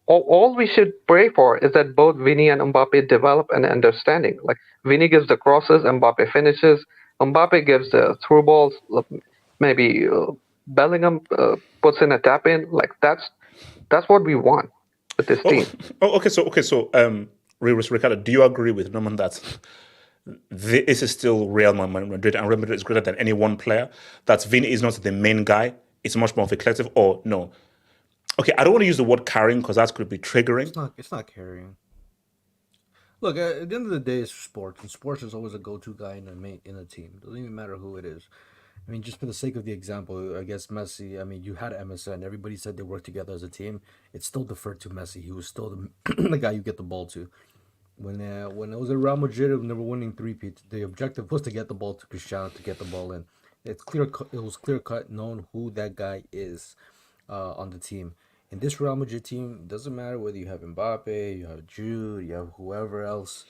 Speaker 12: all we should pray for is that both Vini and Mbappe develop an understanding. Like Vini gives the crosses, Mbappe finishes. Mbappe gives the through balls. Maybe Bellingham puts in a tap in. Like that's what we want with this team.
Speaker 1: So Ricardo, do you agree with Norman that this is still Real Madrid and Real Madrid is greater than any one player? That Vini is not the main guy. It's much more of a collective. Or no? Okay, I don't want to use the word carrying because that could be triggering.
Speaker 6: It's not carrying. Look, at the end of the day, it's sports, and sports is always a go-to guy in a team. Doesn't even matter who it is. I mean, just for the sake of the example, I guess Messi. I mean, you had MSN. Everybody said they worked together as a team. It still deferred to Messi. He was still the guy you get the ball to. When it was at Real Madrid, when they were winning three-peats, the objective was to get the ball to Cristiano, to get the ball in. It was clear cut, known who that guy is on the team. In this Real Madrid team, it doesn't matter whether you have Mbappe, you have Jude, you have whoever else.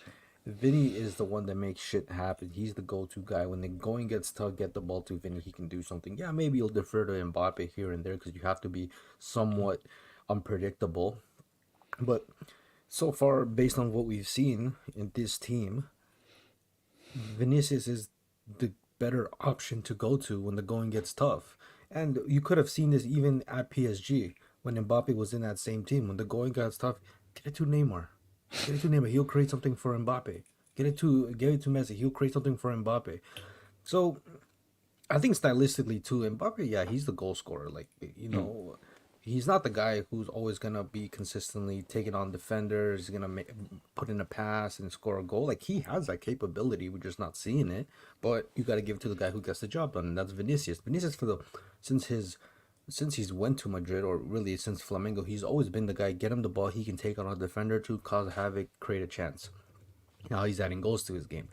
Speaker 6: Vini is the one that makes shit happen. He's the go-to guy. When the going gets tough, get the ball to Vini, he can do something. Yeah, maybe you'll defer to Mbappe here and there because you have to be somewhat unpredictable. But so far, based on what we've seen in this team, Vinicius is the better option to go to when the going gets tough. And you could have seen this even at PSG. When Mbappe was in that same team, when the going got tough, get it to Neymar. He'll create something for Mbappe. Get it to Messi. He'll create something for Mbappe. So I think stylistically too, Mbappe, yeah, he's the goal scorer. Like, he's not the guy who's always gonna be consistently taking on defenders. He's gonna put in a pass and score a goal. Like, he has that capability. We're just not seeing it. But you got to give it to the guy who gets the job done, and that's Vinicius. Vinicius since he's went to Madrid, or really since Flamengo, he's always been the guy. Get him the ball, he can take on a defender to cause havoc, create a chance. Now he's adding goals to his game.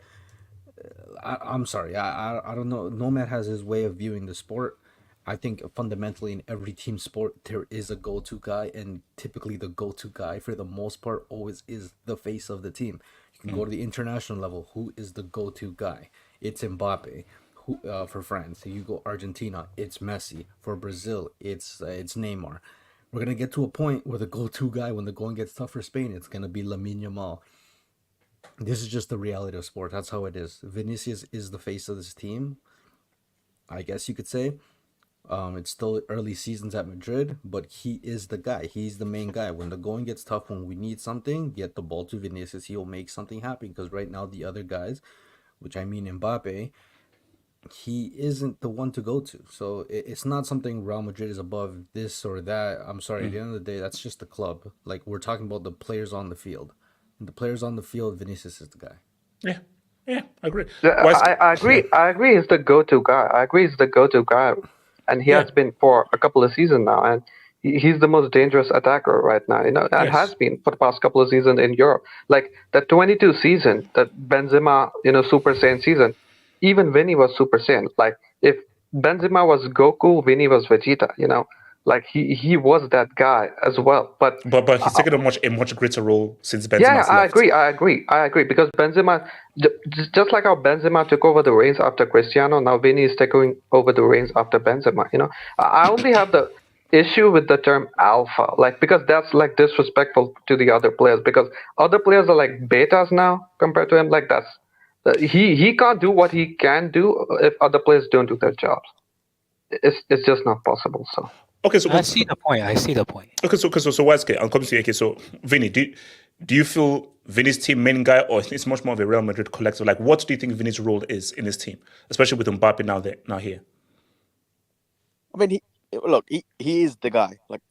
Speaker 6: I'm sorry, I don't know. Nomad has his way of viewing the sport. I think fundamentally in every team sport there is a go-to guy, and typically the go-to guy for the most part always is the face of the team. You can go to the international level. Who is the go-to guy? It's Mbappe. For France, you go Argentina, it's Messi. For Brazil, it's Neymar. We're gonna get to a point where the go-to guy, when the going gets tough for Spain, it's gonna be Lamine Yamal. This is just the reality of sport. That's how it is. Vinicius is the face of this team, I guess you could say. It's still early seasons at Madrid, but he is the guy. He's the main guy. When the going gets tough, when we need something, get the ball to Vinicius. He'll make something happen. Because right now, the other guys, which I mean Mbappe, he isn't the one to go to. So it's not something Real Madrid is above this or that. I'm sorry, at the end of the day, that's just the club. Like, we're talking about the players on the field. And the players on the field, Vinicius is the guy.
Speaker 1: Yeah, I agree.
Speaker 12: I agree he's the go-to guy. I agree he's the go-to guy. And he has been for a couple of seasons now. And he's the most dangerous attacker right now. And has been for the past couple of seasons in Europe. Like, the 22 season, that Benzema, Super Saiyan season, even Vini was Super Saiyan. Like, if Benzema was Goku, Vini was Vegeta, Like, he was that guy as well. But
Speaker 1: he's taken a much greater role since Benzema.
Speaker 12: Yeah, I agree. Because Benzema, just like how Benzema took over the reins after Cristiano, now Vini is taking over the reins after Benzema. I only have issue with the term alpha, like because that's like disrespectful to the other players, because other players are like betas now compared to him. Like that's he can't do what he can do if other players don't do their jobs. It's just not possible. So
Speaker 1: Okay, so
Speaker 2: I see the point.
Speaker 1: Okay, so Wesley, I'm coming to you. Okay, so Vini, do you feel Vini's team main guy, or it's much more of a Real Madrid collective? Like, what do you think Vini's role is in this team, especially with Mbappe now here?
Speaker 14: I mean, he is the guy. Like,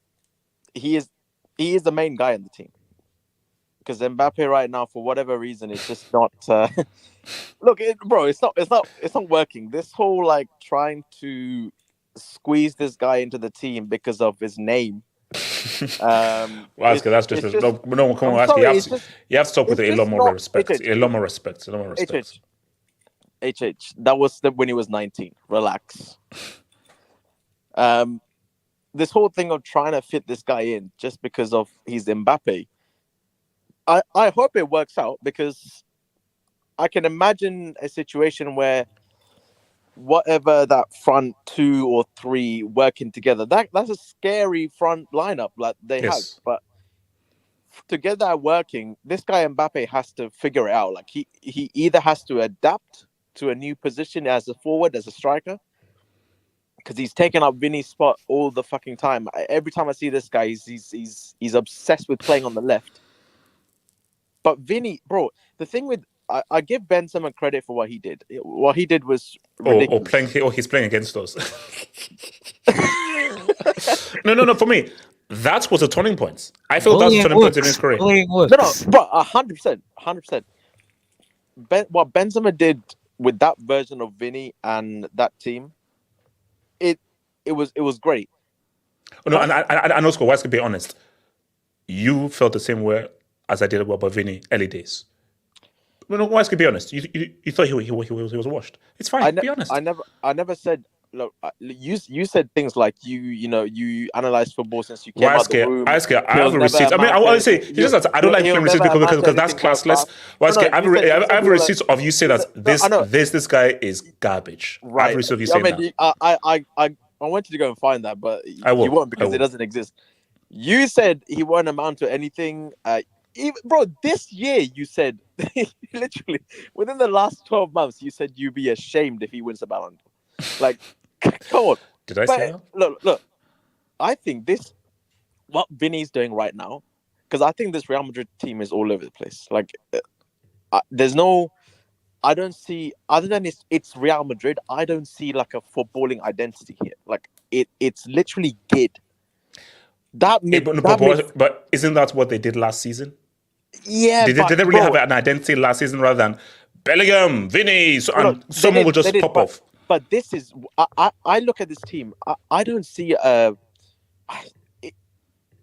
Speaker 14: he is the main guy in the team. Because Mbappe right now, for whatever reason, is just not. Look, it's not working. This whole like trying to squeeze this guy into the team because of his name.
Speaker 1: That's just no. Come on, Ask. You have to talk with a lot more respect. A lot more respect.
Speaker 14: HH. That was when he was 19. Relax. This whole thing of trying to fit this guy in just because of he's Mbappe. I hope it works out, because I can imagine a situation where whatever that front 2 or 3 working together, that's a scary front lineup like they have. But to get that working, this guy Mbappe has to figure it out. Like he either has to adapt to a new position as a forward, as a striker, because he's taken up Vini's spot all the fucking time. Every time I see this guy, he's obsessed with playing on the left. But Vini, bro, the thing with I give Benzema credit for what he did. What he did was ridiculous.
Speaker 1: He's playing against us. No. For me, that was a turning point. I feel that's a turning point in his career.
Speaker 14: No, bro, 100%. What Benzema did with that version of Vini and that team, it was great.
Speaker 1: No, and I know, Scott, to be honest, you felt the same way as I did about Vini early days. Why to be honest? You thought he was washed. It's fine. Be honest.
Speaker 14: I never said. Look, you said things like you analyze football since you came out the room.
Speaker 1: I have a receipt. I mean, I want to say it's just that I don't like claiming receipts because that's classless. I have a receipt of you say that this guy is garbage.
Speaker 14: Right.
Speaker 1: I have a receipt of you saying that.
Speaker 14: I wanted to go and find that, but you won't, because it doesn't exist. You said he won't amount to anything. Bro, this year you said, literally, within the last 12 months, you said you'd be ashamed if he wins the Ballon d'Or. Like, come on.
Speaker 1: Did I say that?
Speaker 14: Look, I think what Vini's doing right now, because I think this Real Madrid team is all over the place. Like, I don't see, other than it's Real Madrid, I don't see like a footballing identity here. Like, it's literally good.
Speaker 1: But isn't that what they did last season?
Speaker 14: Yeah,
Speaker 1: did they really have an identity last season rather than Bellingham, Vini, someone will just pop off?
Speaker 14: But this is, I look at this team, I don't see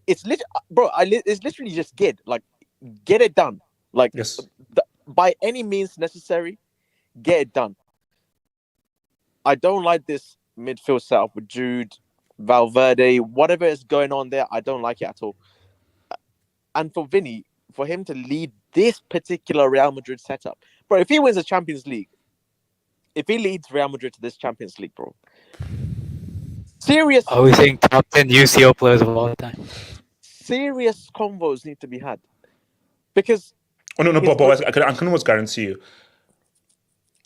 Speaker 14: it's literally just get it done. Like,
Speaker 1: yes.
Speaker 14: By any means necessary, get it done. I don't like this midfield setup with Jude, Valverde, whatever is going on there. I don't like it at all. And for Vini, for him to lead this particular Real Madrid setup, bro, if he wins the Champions League, if he leads Real Madrid to this Champions League, bro, serious.
Speaker 2: I was saying top 10 UCL players of all time.
Speaker 14: Serious convos need to be had, because.
Speaker 1: Oh no, but I can almost guarantee you,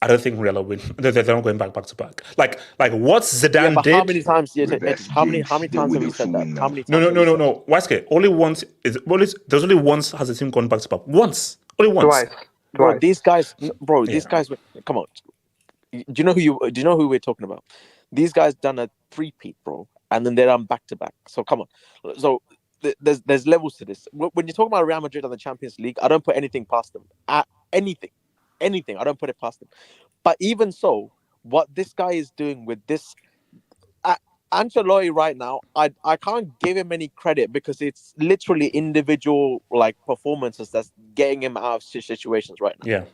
Speaker 1: I don't think Real will win. They're not going back to back. Like what Zidane did.
Speaker 14: How many times? How many times have we said that? How many times?
Speaker 1: No. Waske, only once. There's only once has the team gone back to back. Once, only once.
Speaker 12: Twice.
Speaker 14: Bro, these guys. These guys. Come on. Do you know who we're talking about? These guys done a three-peat, bro, and then they're done back to back. So come on. So there's levels to this. When you talk about Real Madrid and the Champions League, I don't put anything past them. Anything, I don't put it past them. But even so, what this guy is doing with this Ancelotti right now, I can't give him any credit, because it's literally individual performances that's getting him out of situations right now.
Speaker 1: Yeah,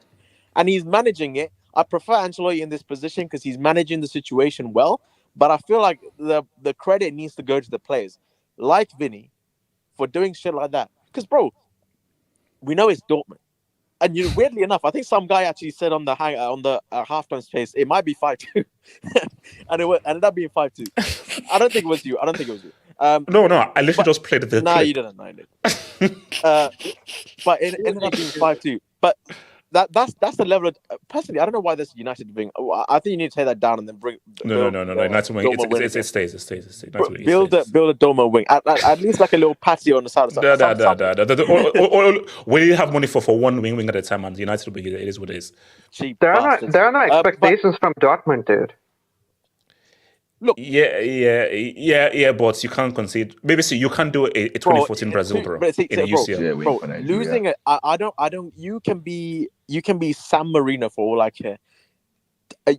Speaker 14: and he's managing it. I prefer Ancelotti in this position because he's managing the situation well. But I feel like the credit needs to go to the players, like Vini, for doing shit like that. Because, bro, we know it's Dortmund. And weirdly enough, I think some guy actually said on the halftime space, it might be 5-2. And it ended up being 5-2. I don't think it was you.
Speaker 1: No, I literally just played the
Speaker 14: Nah,
Speaker 1: clip.
Speaker 14: you didn't. No, you didn't. But it ended up being 5-2. But that's the level of personally. I don't know why this United wing. I think you need to take that down and then bring.
Speaker 1: No. United wing. It stays.
Speaker 14: Build a Dortmund wing. At least like a little patio on the side.
Speaker 1: We have money for one wing at a time, and United wing. It is what it is.
Speaker 14: Cheap.
Speaker 12: There are no expectations from Dortmund, dude.
Speaker 14: Look.
Speaker 1: Yeah, but you can't concede. Maybe see you can't do a 2014 Brazil, bro. In the UCL.
Speaker 14: Bro, losing it. I don't. You can be San Marino for all I care.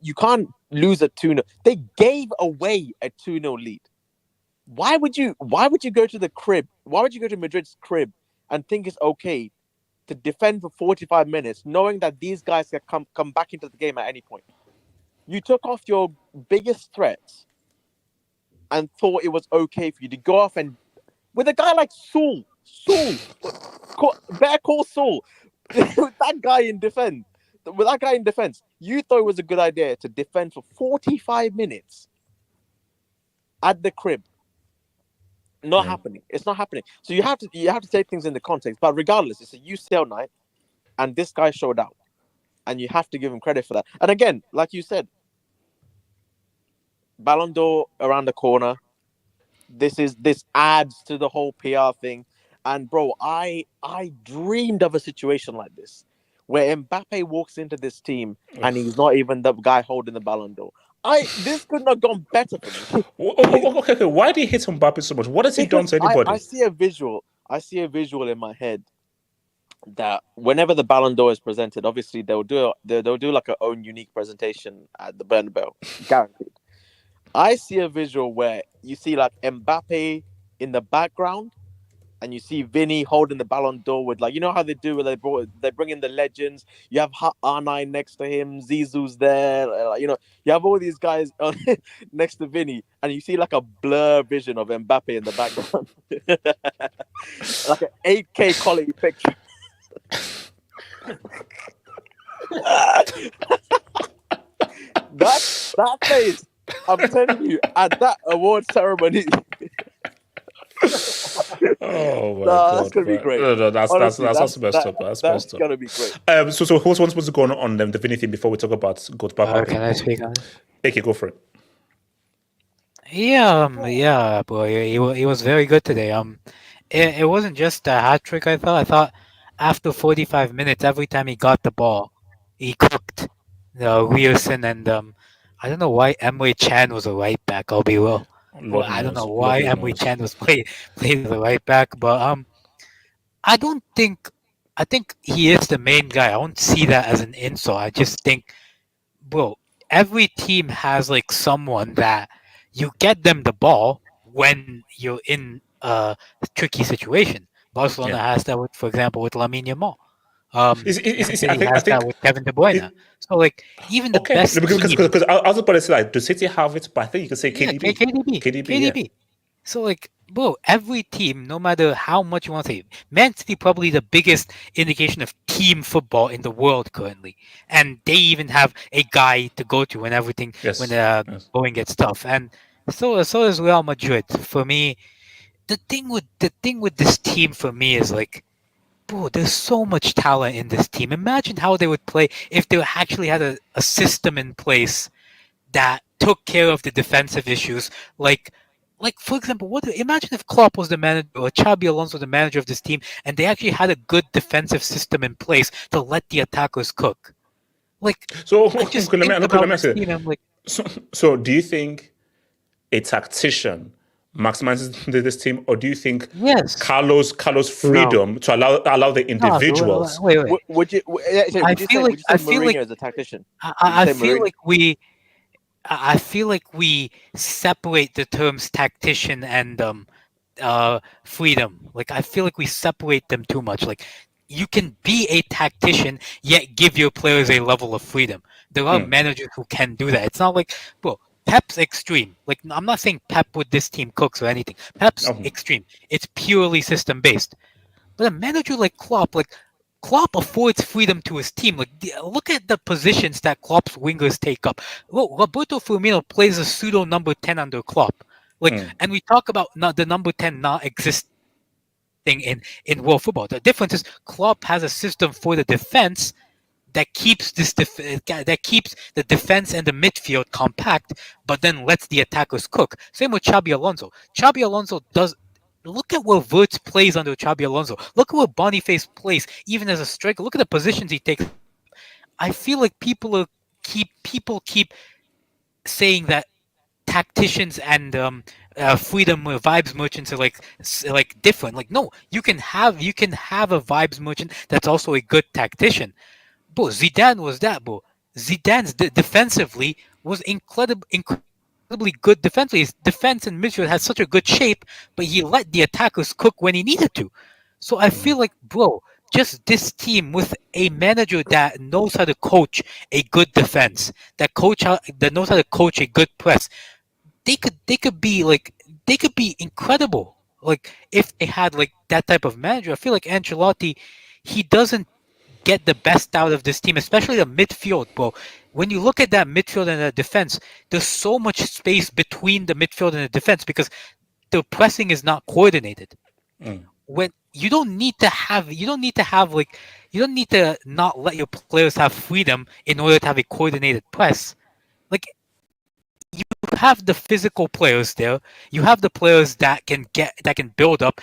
Speaker 14: You can't lose a 2-0. They gave away a 2-0 lead. Why would you go to the crib? Why would you go to Madrid's crib and think it's okay to defend for 45 minutes, knowing that these guys can come back into the game at any point? You took off your biggest threats and thought it was okay for you to go off and with a guy like Saul, better call Saul. With that guy in defense, you thought it was a good idea to defend for 45 minutes at the crib. Not happening. It's not happening. So you have to take things into context. But regardless, it's a UCL night, and this guy showed out, and you have to give him credit for that. And again, like you said, Ballon d'Or around the corner. This adds to the whole PR thing. And bro, I dreamed of a situation like this, where Mbappe walks into this team and he's not even the guy holding the Ballon d'Or. This could not have gone better for me.
Speaker 1: Okay. Why do you hate Mbappe so much? What has he done to anybody?
Speaker 14: I see a visual in my head that whenever the Ballon d'Or is presented, obviously they'll do like a own unique presentation at the Bernabeu, guaranteed. I see a visual where you see like Mbappe in the background, and you see Vini holding the Ballon d'Or with, like, you know how they do where they bring in the legends. You have R9 next to him, Zizou's there, you have all these guys next to Vini, and you see like a blur vision of Mbappe in the background, like an 8K quality picture. that face, I'm telling you, at that award ceremony.
Speaker 1: Oh my God!
Speaker 14: That's gonna be great.
Speaker 1: No, that's messed up.
Speaker 14: That's gonna be great.
Speaker 1: So who's supposed to go on the Vini thing before we talk about good Papa?
Speaker 2: Can I speak on it?
Speaker 1: Okay, go for it.
Speaker 2: Yeah, boy, he was very good today. It wasn't just a hat trick. I thought after 45 minutes, every time he got the ball, he cooked. Rierson and I don't know why Emre Can was a right back. I'll be real. Well, I don't know why Emre Can was played as a right back, but I think he is the main guy. I don't see that as an insult. I just think, bro, every team has like someone that you get them the ball when you're in a tricky situation. Barcelona has that, for example, with Lamine Yamal. I think that with Kevin De Bruyne. So like even the best
Speaker 1: because I was about to say, like, do City have it? But I think you could say KDB.
Speaker 2: KDB. Yeah. So like, bro, every team, no matter how much you want to say, Man City probably the biggest indication of team football in the world currently, and they even have a guy to go to when everything going gets tough. And so is Real Madrid. For me, the thing with this team for me is like, bro, there's so much talent in this team. Imagine how they would play if they actually had a system in place that took care of the defensive issues. Like for example, imagine if Klopp was the manager or Xabi Alonso the manager of this team, and they actually had a good defensive system in place to let the attackers cook. Like,
Speaker 1: so let me ask you. So do you think a tactician maximizes this team, or do you think Carlos' freedom to allow the individuals?
Speaker 2: Wait.
Speaker 14: Would you say Mourinho as a tactician?
Speaker 2: I feel like we separate the terms tactician and freedom. Like, I feel like we separate them too much. Like, you can be a tactician yet give your players a level of freedom. There are managers who can do that. It's not like, bro, Pep's extreme. Like, I'm not saying Pep with this team cooks or anything. Pep's extreme. It's purely system based. But a manager like Klopp affords freedom to his team. Like, look at the positions that Klopp's wingers take up. Look, Roberto Firmino plays a pseudo number 10 under Klopp. Like, and we talk about not the number 10 not existing in world football. The difference is Klopp has a system for the defense that keeps that keeps the defense and the midfield compact, but then lets the attackers cook. Same with Xabi Alonso. Xabi Alonso does. Look at where Wirtz plays under Xabi Alonso. Look at where Boniface plays, even as a striker. Look at the positions he takes. I feel like people keep saying that tacticians and freedom vibes merchants are like different. Like, no, you can have a vibes merchant that's also a good tactician. Bro, Zidane was that, bro. Zidane's defensively was incredibly good defensively. His defense and midfield had such a good shape, but he let the attackers cook when he needed to. So I feel like, bro, just this team with a manager that knows how to coach a good defense, that knows how to coach a good press, they could be incredible. Like, if they had like that type of manager. I feel like Ancelotti, he doesn't get the best out of this team, especially the midfield, bro. When you look at that midfield and the defense, there's so much space between the midfield and the defense because the pressing is not coordinated. When you don't need to not let your players have freedom in order to have a coordinated press. Like, you have the physical players there. You have the players that can build up.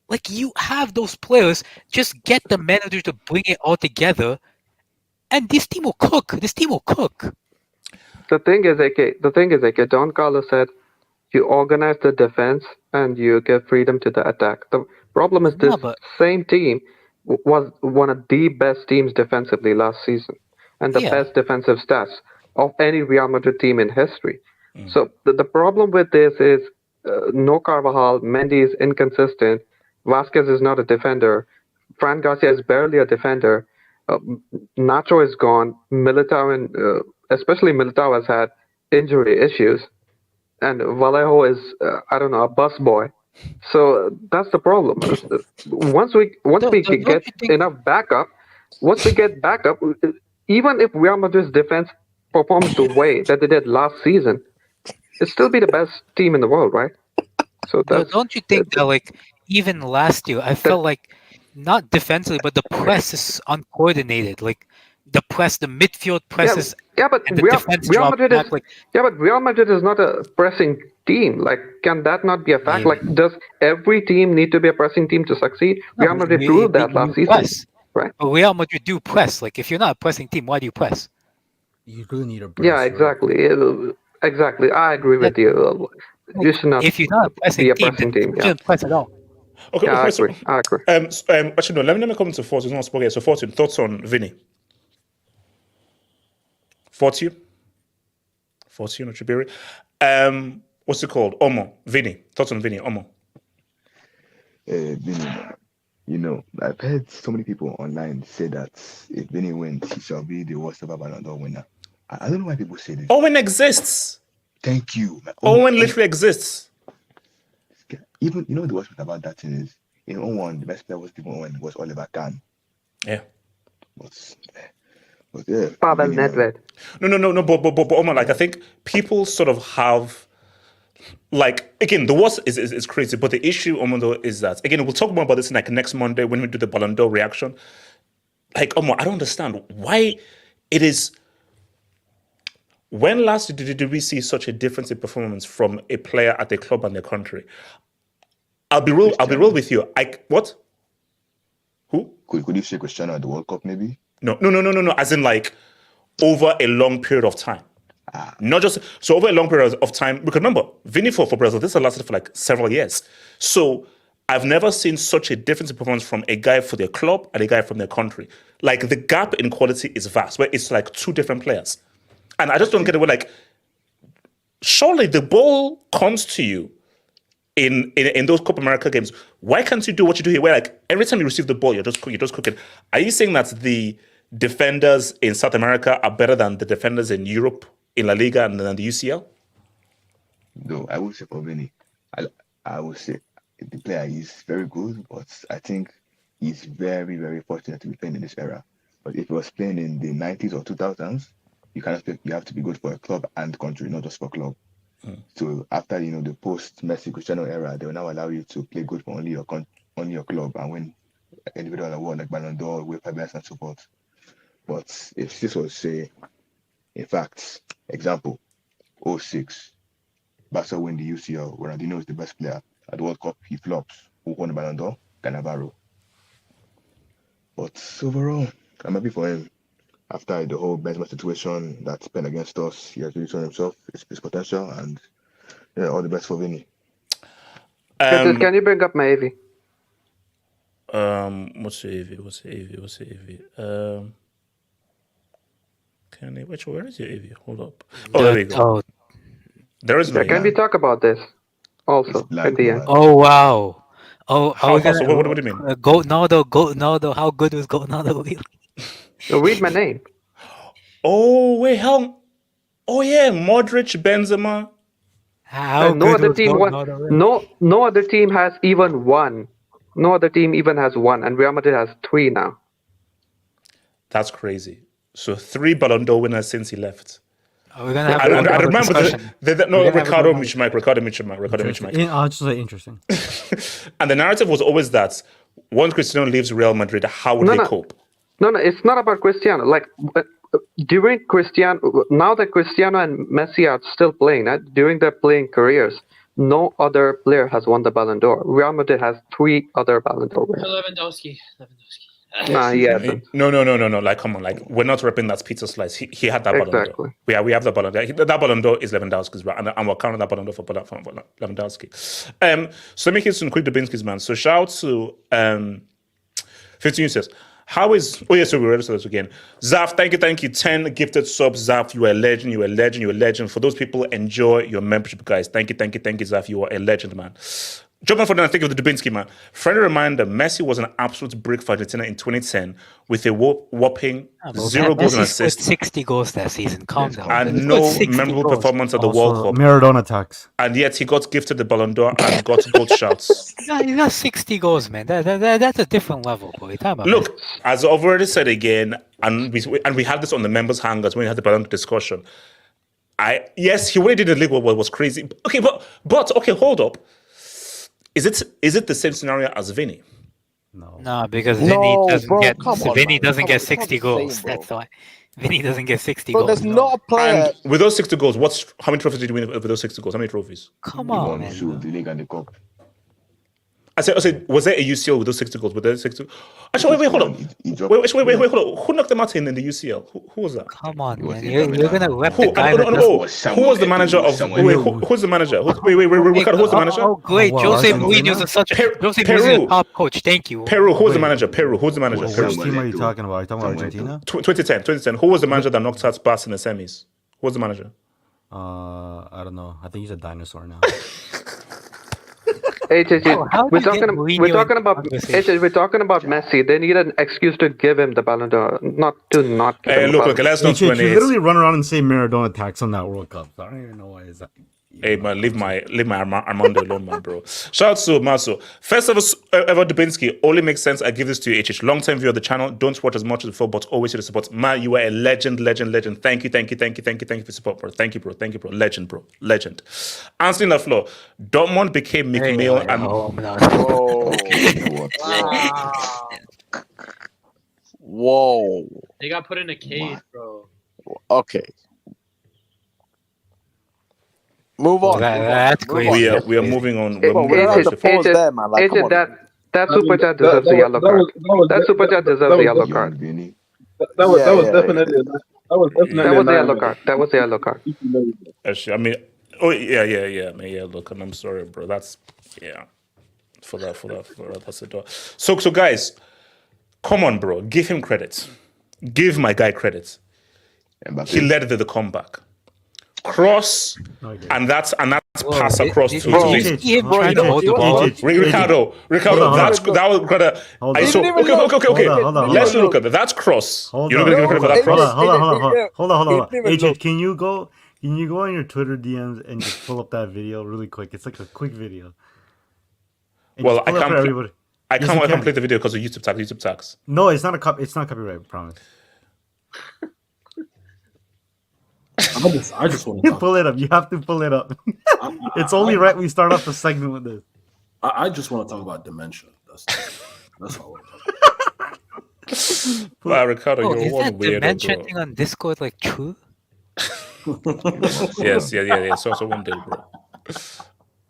Speaker 2: Like, you have those players. Just get the manager to bring it all together, and this team will cook.
Speaker 12: The thing is, AK, Don Carlos said, you organize the defense and you give freedom to the attack. The problem is this same team was one of the best teams defensively last season and the best defensive stats of any Real Madrid team in history. So the problem with this is no Carvajal, Mendy is inconsistent, Vasquez is not a defender, Fran Garcia is barely a defender, Nacho is gone, Militao and especially Militao has had injury issues, and Vallejo is a bus boy. So that's the problem. Once we get enough backup, even if Real Madrid's defense performs the way that they did last season, it'll still be the best team in the world, right? So
Speaker 2: don't you think that, like, even last year, I felt like not defensively, but the press is uncoordinated. Like, the midfield presses.
Speaker 12: But
Speaker 2: and the
Speaker 12: Real
Speaker 2: defense
Speaker 12: Madrid
Speaker 2: back,
Speaker 12: but Real Madrid is not a pressing team. Like, can that not be a fact? Like, does every team need to be a pressing team to succeed? Real Madrid proved that last season, right?
Speaker 2: But Real Madrid do press. Like, if you're not a pressing team, why do you press?
Speaker 6: You really need a press.
Speaker 12: Yeah, exactly. Exactly. I agree with you. You should not.
Speaker 2: If you're not a pressing team, you shouldn't press at all.
Speaker 1: Okay,
Speaker 12: I
Speaker 1: agree. Actually, no. Let me come to Fortune. Not spoken. So, Fortune, thoughts on Vini? Fortune or Chibiri? What's it called? Omo. Vini. Thoughts on Vini? Omo.
Speaker 9: Vini, I've heard so many people online say that if Vini wins, he shall be the worst ever Ballon d'Or winner. I don't know why people say this.
Speaker 1: Owen exists.
Speaker 9: Thank you.
Speaker 1: Owen literally exists.
Speaker 9: Even, the worst part about that thing is, in 01, the best player was Oliver Kahn.
Speaker 1: Yeah.
Speaker 9: But yeah.
Speaker 12: Pavel Nedved.
Speaker 1: No, but Omar, like, I think people sort of have, like, again, the worst is crazy, but the issue, Omar, though, is that, again, we'll talk more about this like next Monday when we do the Ballon d'Or reaction. Like, Omar, I don't understand why it is. When last did we see such a difference in performance from a player at a club and their country? I'll be real with you. What? Who?
Speaker 9: Could you say Cristiano at the World Cup, maybe?
Speaker 1: No. As in, like, over a long period of time. Not just so over a long period of time. Because remember, Vini for Brazil, this has lasted for like several years. So I've never seen such a difference in performance from a guy for their club and a guy from their country. Like, the gap in quality is vast, where it's like two different players. And I just don't get it. Like, surely the ball comes to you in those Copa America games. Why can't you do what you do here? Where, like, every time you receive the ball, you're just cooking. Are you saying that the defenders in South America are better than the defenders in Europe, in La Liga, and than the UCL?
Speaker 9: No, I would say for Vini. I would say the player is very good, but I think he's very, very fortunate to be playing in this era. But if he was playing in the 90s or 2000s, you have to be good for a club and country, not just for club. So after the post Messi Cristiano era, they will now allow you to play good for only your club and win individual award like Ballon d'Or, UEFA Best and so forth. But if this was say, in fact, example, 06, Barca win the UCL, Ronaldinho is the best player at the World Cup, he flops. Who won the Ballon d'Or? Cannavaro. But overall, I'm happy for him. After the whole Benzema situation that's been against us, he has really shown himself, his potential, and all the best for Vini.
Speaker 12: Can you bring up my AV?
Speaker 1: What's the AV? Where is your AV? Hold up. Oh, there we go. There is no.
Speaker 12: Can we talk about this also at the end?
Speaker 2: Oh wow. Oh,
Speaker 1: how so? What do you mean?
Speaker 2: Goatnado. How good was Goatnado?
Speaker 12: Read my name.
Speaker 1: Oh wait, how? Oh yeah, Modric, Benzema.
Speaker 12: No other team won. No other team has even one. No other team even has one, and Real Madrid has 3 now.
Speaker 1: That's crazy. So 3 Ballon d'Or winners since he left.
Speaker 2: We're gonna have
Speaker 1: I remember Ricardo Michimike.
Speaker 6: I'll just say interesting.
Speaker 1: And the narrative was always that once Cristiano leaves Real Madrid, how would they cope?
Speaker 12: No, it's not about Cristiano. Like during Cristiano, now that Cristiano and Messi are still playing, during their playing careers, no other player has won the Ballon d'Or. Real Madrid has 3 other Ballon d'Or winners.
Speaker 3: Lewandowski.
Speaker 12: Nah, he hasn't.
Speaker 1: No. Like, come on. Like, we're not repping that pizza slice. He had that Ballon d'Or. We have the Ballon d'Or. That Ballon d'Or is Lewandowski's, right? And we're counting that Ballon d'Or for Lewandowski. So let me hit some quick Dubinsky's, man. So shout out to 15 says, how is... Oh, yes, so we're ready to this again. Zaf, thank you. 10 gifted subs. Zaf, you are a legend. For those people, enjoy your membership, guys. Thank you, Zaf. You are a legend, man. Jumping for the think of the Dubinsky, man. Friendly reminder, Messi was an absolute brick for Argentina in 2010 with a whopping 0 goals and assists.
Speaker 2: 60 goals that season. Calm down.
Speaker 1: And no memorable performance at the World Cup.
Speaker 6: Maradona tax.
Speaker 1: And yet he got gifted the Ballon d'Or and got gold shouts.
Speaker 2: He got 60 goals, man. That's a different level, boy.
Speaker 1: Look, as I've already said again, and we had this on the members' hangouts when we had the Ballon d'Or discussion. Yes, he already did the league what was crazy. Okay, but hold up. Is it the same scenario as Vini?
Speaker 2: No, because Vini doesn't get 60 goals. That's why. Vini doesn't get 60 goals.
Speaker 14: There's not a player.
Speaker 1: And with those 60 goals, how many trophies did you win with those 60 goals? How many trophies?
Speaker 2: Come on,
Speaker 9: man. The Liga and the Cup.
Speaker 1: I said, was there a UCL with those 60 goals? Were there 60? Actually, wait, hold on. Wait, hold on. Who knocked them out in the UCL? Who was that?
Speaker 2: Come on, man. You're gonna rep the guy.
Speaker 1: Who was the manager of? Who's the manager? Wait, Ricardo, who's the manager?
Speaker 2: Oh, great. Jose Mourinho's a top coach. Thank you.
Speaker 1: Peru, who's the manager? Who's the manager?
Speaker 6: Which team are you talking about? Are you talking about Argentina?
Speaker 1: 2010. Who was the manager that knocked out Barca in the semis? Who was the manager?
Speaker 6: I don't know. I think he's a dinosaur now.
Speaker 12: We're talking about Messi. They need an excuse to give him the Ballon d'Or, not give him
Speaker 1: let's not
Speaker 6: you literally run around and say Maradona tax on that World Cup. I don't even know why is that.
Speaker 1: Hey man, leave my Armando alone, man, bro. Shout out to Maso. First ever Dubinsky. Only makes sense. I give this to you, HH. Long-time viewer of the channel. Don't watch as much as before, but always here to support. Man, you are a legend. Thank you for support, bro. Thank you, bro. Legend. Anthony Lafleur. Dortmund became Mick Mill and.
Speaker 14: Whoa.
Speaker 3: They got put in a cage, bro.
Speaker 14: Okay. Move on.
Speaker 2: That's crazy.
Speaker 1: We are moving on.
Speaker 12: That super chat deserves a yellow card. That super chat deserves a yellow card.
Speaker 5: That was definitely
Speaker 12: a yellow card.
Speaker 1: Actually, I mean, yeah. I mean, yeah. Look, and I'm sorry, bro. That's for that. That's it. So guys, come on, bro. Give him credit. Give my guy credit. He led the comeback. Cross and that's pass across to Ricardo. That was gonna. Okay. Let's look at that. That's cross. You're not gonna give credit for that cross.
Speaker 6: Hold on. AJ, can you go on your Twitter DMs and just pull up that video really quick? It's like a quick video.
Speaker 1: Well, I can't play the video because of YouTube tax.
Speaker 6: No, it's not copyright. I promise.
Speaker 15: I just want to talk.
Speaker 6: Pull it up. You have to pull it up. It's only right we start off the segment with this.
Speaker 15: I just want to talk about dementia. That's all.
Speaker 1: Wow, Ricardo,
Speaker 2: Oh,
Speaker 1: you're
Speaker 2: is
Speaker 1: one
Speaker 2: that
Speaker 1: weirdo,
Speaker 2: dementia
Speaker 1: bro.
Speaker 2: thing on Discord like true?
Speaker 1: Yes. So someone did, bro.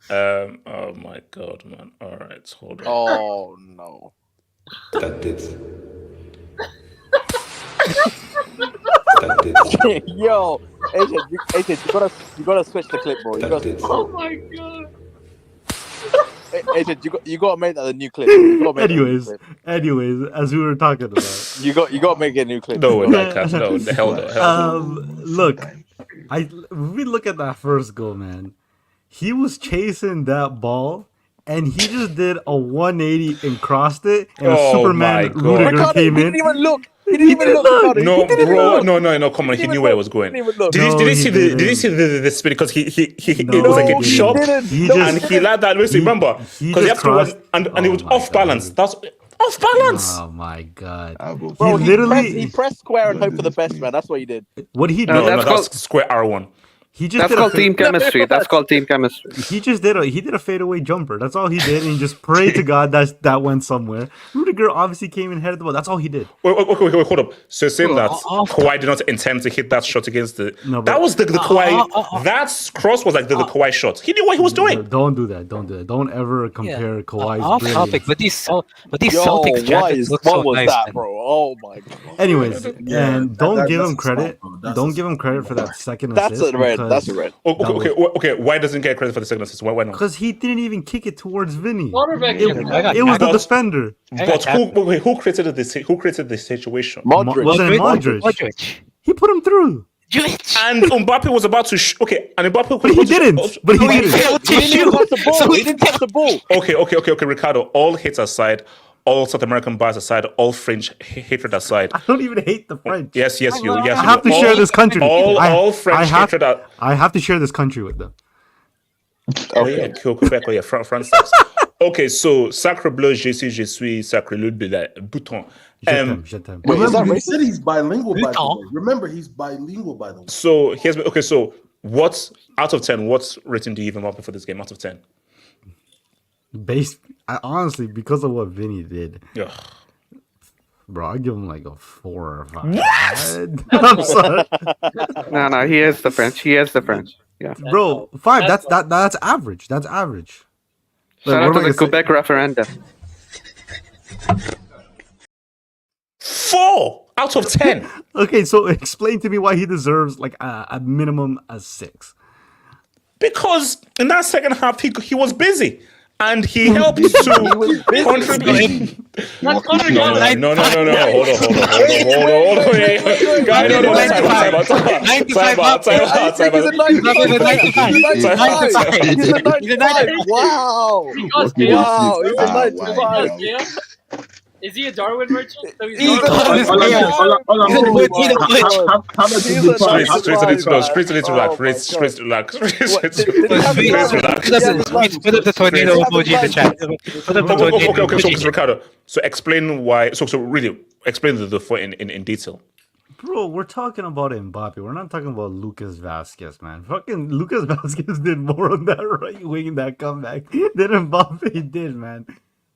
Speaker 1: Oh my god, man. All right, hold on.
Speaker 14: Oh no.
Speaker 10: That did.
Speaker 14: Yo, Agent, you gotta switch the clip, bro.
Speaker 3: Oh my god.
Speaker 14: Agent, you gotta make that a new clip. You gotta make that a new clip.
Speaker 6: Anyways, as we were talking about,
Speaker 14: You got to make a new clip.
Speaker 1: No, the hell.
Speaker 6: Look, we look at that first goal, man. He was chasing that ball, and he just did a 180 and crossed it, and a Superman Rudiger
Speaker 14: Ricardo,
Speaker 6: came
Speaker 14: he
Speaker 6: in.
Speaker 14: didn't even look. He didn't even look. Ricardo.
Speaker 1: No,
Speaker 14: He didn't
Speaker 1: bro,
Speaker 14: look.
Speaker 1: no, come on. He knew where it was going.
Speaker 14: Didn't even look.
Speaker 1: Did you see the speed? Because he it was like a shot, and he let that. Remember, because he had to run, and it was off balance. That's off balance.
Speaker 6: Oh my god!
Speaker 14: Bro,
Speaker 6: he
Speaker 14: pressed square and hope for the best, man. That's what he did.
Speaker 6: What he did?
Speaker 1: No, that's square R1.
Speaker 6: He just
Speaker 12: That's called team chemistry. That's called team chemistry.
Speaker 6: He just did a fadeaway jumper. That's all he did, and he just prayed to God that went somewhere. Rudiger obviously came in head of the ball. That's all he did.
Speaker 1: Wait, hold up. So you're saying that Kawhi did not intend to hit that shot against the... that was the Kawhi... That cross was like the Kawhi shot. He knew what he was doing.
Speaker 6: Don't do that. Don't ever compare Kawhi's
Speaker 2: Off
Speaker 6: brilliance.
Speaker 2: topic, but these Celtics jackets look so nice, man.
Speaker 14: bro? Oh my god.
Speaker 6: Anyways, and don't give him credit. Don't give him credit for that second assist.
Speaker 14: That's a red. That's a red.
Speaker 1: Okay. Why doesn't he get credit for the second assist? Why not?
Speaker 6: Because he didn't even kick it towards Vinny. It
Speaker 1: It
Speaker 6: was the defender.
Speaker 1: But who created the situation?
Speaker 6: Wasn't it Modric? He put him through.
Speaker 1: And Mbappe was about to and Mbappe
Speaker 6: But he didn't. But he didn't.
Speaker 14: He didn't touch the ball. He didn't touch the ball.
Speaker 1: Okay, Ricardo. All hits aside, all South American bias aside, all French hatred aside.
Speaker 6: I don't even hate the French.
Speaker 1: Yes, you.
Speaker 6: I have to share this country.
Speaker 1: All French hatred.
Speaker 6: I have to share this country with them.
Speaker 1: Quebec, France. Okay, so Sacre Bleu, je suis Sacre Bleu de la Bouton.
Speaker 6: Je t'aime.
Speaker 15: Remember, he said he's bilingual, by the way. Remember, he's bilingual, by the way.
Speaker 1: So so what out of 10? What rating do you give Mbappe for this game? Out of 10?
Speaker 6: Honestly, because of what Vinny did.
Speaker 1: Yeah.
Speaker 6: Bro, I give him like a 4 or 5.
Speaker 1: What?
Speaker 6: I'm sorry.
Speaker 12: No, he is the French. Yeah.
Speaker 6: Bro, 5. That's average. That's average.
Speaker 12: Shout out to the Quebec referendum.
Speaker 1: 4 out of 10.
Speaker 6: Okay, so explain to me why he deserves like a minimum a 6.
Speaker 1: Because in that second half, he was busy. And he helped to contribute. No. Hold on. Guy,
Speaker 14: Wow. He's a 95.
Speaker 3: Is he a Darwin merchant? So
Speaker 1: Straight to the relax.
Speaker 2: Put up the tornado emoji in the chat. Put up the tornado emoji.
Speaker 1: So Ricardo, so explain why. So really explain the 4 in detail.
Speaker 6: Bro, we're talking about Mbappe. We're not talking about Lucas Vasquez, man. Fucking Lucas Vasquez did more on that right wing in that comeback than Mbappe did, man.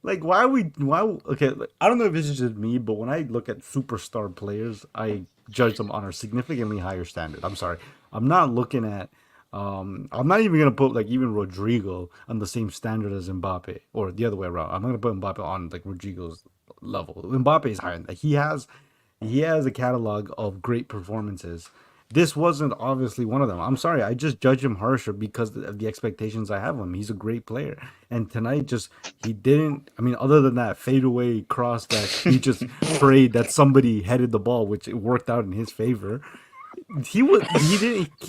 Speaker 6: Like, okay, I don't know if this is just me, but when I look at superstar players, I judge them on a significantly higher standard. I'm sorry. I'm not looking at, I'm not even going to put, like, even Rodrigo on the same standard as Mbappe, or the other way around. I'm not going to put Mbappe on, like, Rodrigo's level. Mbappe is higher than that. He has a catalog of great performances. This wasn't obviously one of them. I'm sorry. I just judge him harsher because of the expectations I have of him. He's a great player. And tonight, he didn't, I mean, other than that fadeaway cross that he just prayed that somebody headed the ball, which it worked out in his favor. He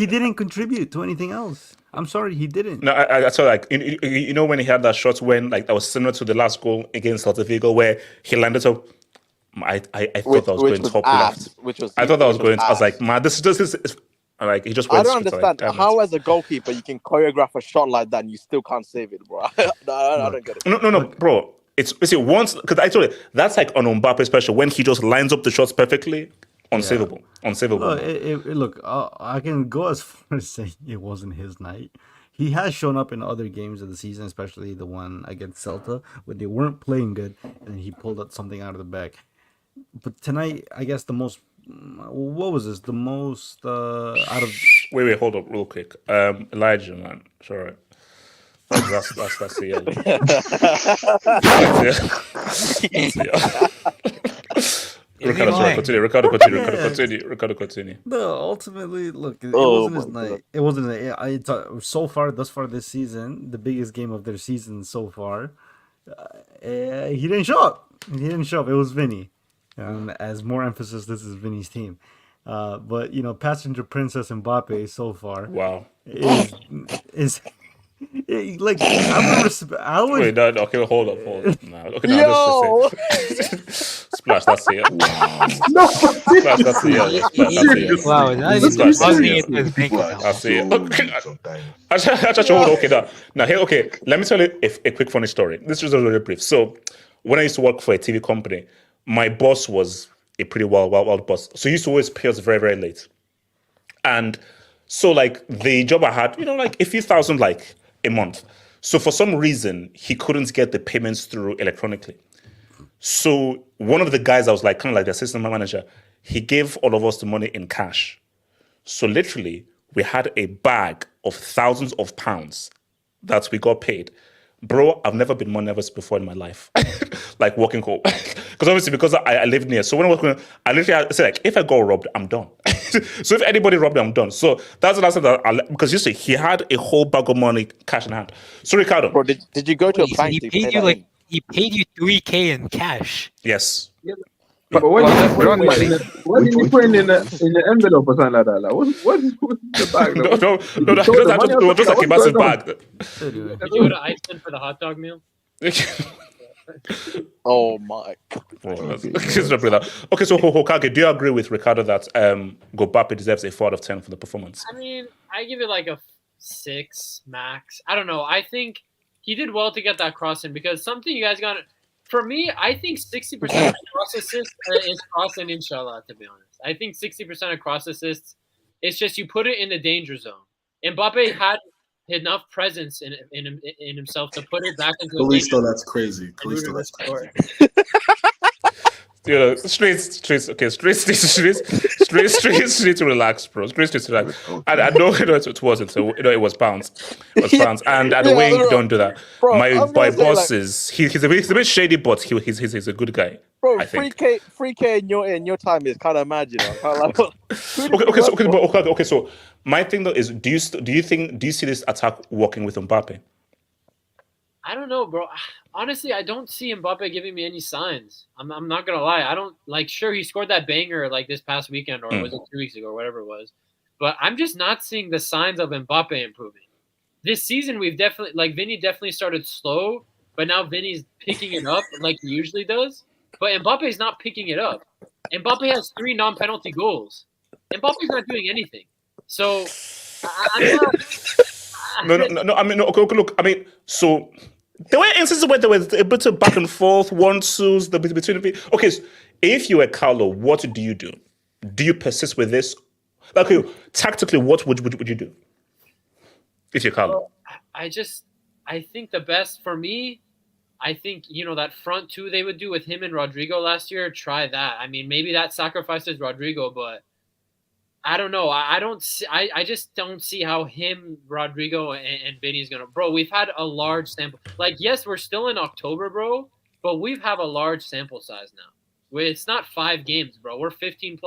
Speaker 6: didn't contribute to anything else. I'm sorry, he didn't.
Speaker 1: No, I saw like you know when he had that shot when like that was similar to the last goal against Celta Vigo where he landed up. I thought that was going top left. I thought that was going. I was like, man, this is like he just.
Speaker 14: I don't understand how, as a goalkeeper, you can choreograph a shot like that and you still can't save it, bro. I don't get it.
Speaker 1: No, bro. It's once because I told you that's like on Mbappe special when he just lines up the shots perfectly. Unsavable. Unsavable.
Speaker 6: Look, I can go as far as saying it wasn't his night. He has shown up in other games of the season, especially the one against Celta, where they weren't playing good, and he pulled out something out of the bag. But tonight, I guess the most... What was this? The most out of...
Speaker 1: Wait, hold up real quick. Elijah, man. Sorry. That's the yellow. Ricardo, continue.
Speaker 6: No, ultimately, look, it wasn't his night. It wasn't. Thus far this season, the biggest game of their season so far, he didn't show up. It was Vini. As more emphasis, this is Vini's team. But passenger princess Mbappe so far.
Speaker 1: Wow.
Speaker 6: Is like I would.
Speaker 1: Wait, no, okay, hold up. No, okay, no, Splash, that's it.
Speaker 15: No,
Speaker 1: Splash, that's it.
Speaker 2: Wow,
Speaker 1: that's it. Okay, now here, okay. Let me tell you a quick funny story. This is really brief. So, when I used to work for a TV company, my boss was a pretty wild boss. So he used to always pay us very, very late. And so, like, the job I had, like a few thousand, like, a month. So for some reason, he couldn't get the payments through electronically. So one of the guys, I was like, kind of like the assistant manager, he gave all of us the money in cash. So literally, we had a bag of thousands of pounds that we got paid. Bro, I've never been more nervous before in my life. Like walking home. Because I live near. So when I was going, I literally said, like, if I got robbed, I'm done. So if anybody robbed me, I'm done. So that's the last time that because you see, he had a whole bag of money, cash in hand. So Ricardo.
Speaker 14: Bro, did you go to a bank?
Speaker 2: He paid you $3,000 in cash.
Speaker 1: Yes.
Speaker 5: Yeah. But what did you put in the envelope or something like that? Like, what's the bag?
Speaker 1: No, just like a massive bag.
Speaker 3: Did you go to Iceland for the hot dog meal?
Speaker 14: Oh my God.
Speaker 1: Okay, so Hokage, do you agree with Ricardo that Mbappe deserves a 4 out of 10 for the performance?
Speaker 3: I mean, I give it like a 6 max. I don't know. I think he did well to get that cross in because something you guys got. For me, I think 60% of cross assists is cross and inshallah, to be honest. I think 60% of cross assists, it's just you put it in the danger zone. Mbappe had enough presence in himself to put it back into the danger zone.
Speaker 15: That's crazy. Callisto, that's crazy.
Speaker 1: Street to relax, bro. Street to relax. I know it wasn't. So it was pounds. It was pounds. And at the wing, don't do that.
Speaker 14: Bro,
Speaker 1: my boss is he's a bit shady, but he's a good guy.
Speaker 14: Bro,
Speaker 1: I think.
Speaker 14: 3K in your time is kind of mad,
Speaker 1: Okay. So my thing though is, do you see this attack working with Mbappe?
Speaker 3: I don't know, bro. Honestly, I don't see Mbappe giving me any signs. I'm not gonna lie. I don't sure he scored that banger like this past weekend, or was it 2 weeks ago, or whatever it was. But I'm just not seeing the signs of Mbappe improving. This season, we've definitely Vini definitely started slow, but now Vini's picking it up like he usually does. But Mbappe's not picking it up. Mbappe has 3 non-penalty goals. Mbappe's not doing anything. So I'm not.
Speaker 1: No. I mean, look. I mean, so there were instances where there was a bit of back and forth, 1-2s between the. Okay, so if you were Carlo, what do you do? Do you persist with this? Okay, tactically, what would you do if you're Carlo?
Speaker 3: I think the best for me. I think, that front 2 they would do with him and Rodrigo last year, try that. I mean, maybe that sacrifices Rodrigo, but I don't know. I just don't see how him, Rodrigo, and Vini's going to... Bro, we've had a large sample. Yes, we're still in October, bro, but we've have a large sample size now. It's not 5 games, bro. We're 15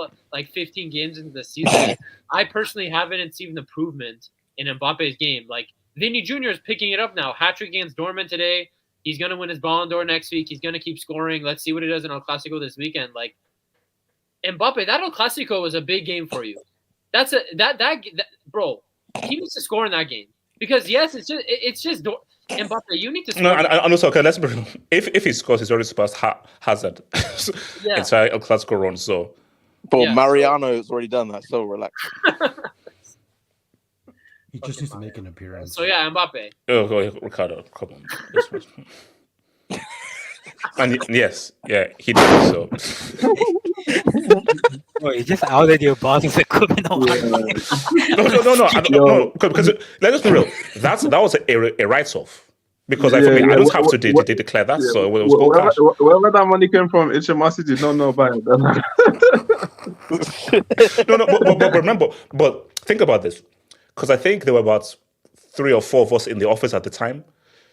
Speaker 3: games into the season. I personally haven't seen improvement in Mbappe's game. Vini Jr. is picking it up now. Hat-trick against Dortmund today. He's going to win his Ballon d'Or next week. He's going to keep scoring. Let's see what he does in El Clasico this weekend. Mbappe, that El Clasico was a big game for you. That's bro, he needs to score in that game. Because, yes, it's just Mbappe, you need to score.
Speaker 1: No, and also, okay, let's be real. If he scores, he's already surpassed Hazard. It's El Clasico run, so.
Speaker 14: But Mariano has already done that, so relax.
Speaker 6: He just needs to make an appearance.
Speaker 3: So yeah, Mbappe.
Speaker 1: Oh, Ricardo, come on. And yes, yeah, he did so.
Speaker 2: Bro, you just outed your boss as a criminal.
Speaker 1: No. Because let us be real. That was a write-off. Because for me, I don't have to declare that, so it was called cash.
Speaker 5: Wherever that money came from, HMRC did not know about it.
Speaker 1: But remember, think about this. Because I think there were about 3 or 4 of us in the office at the time.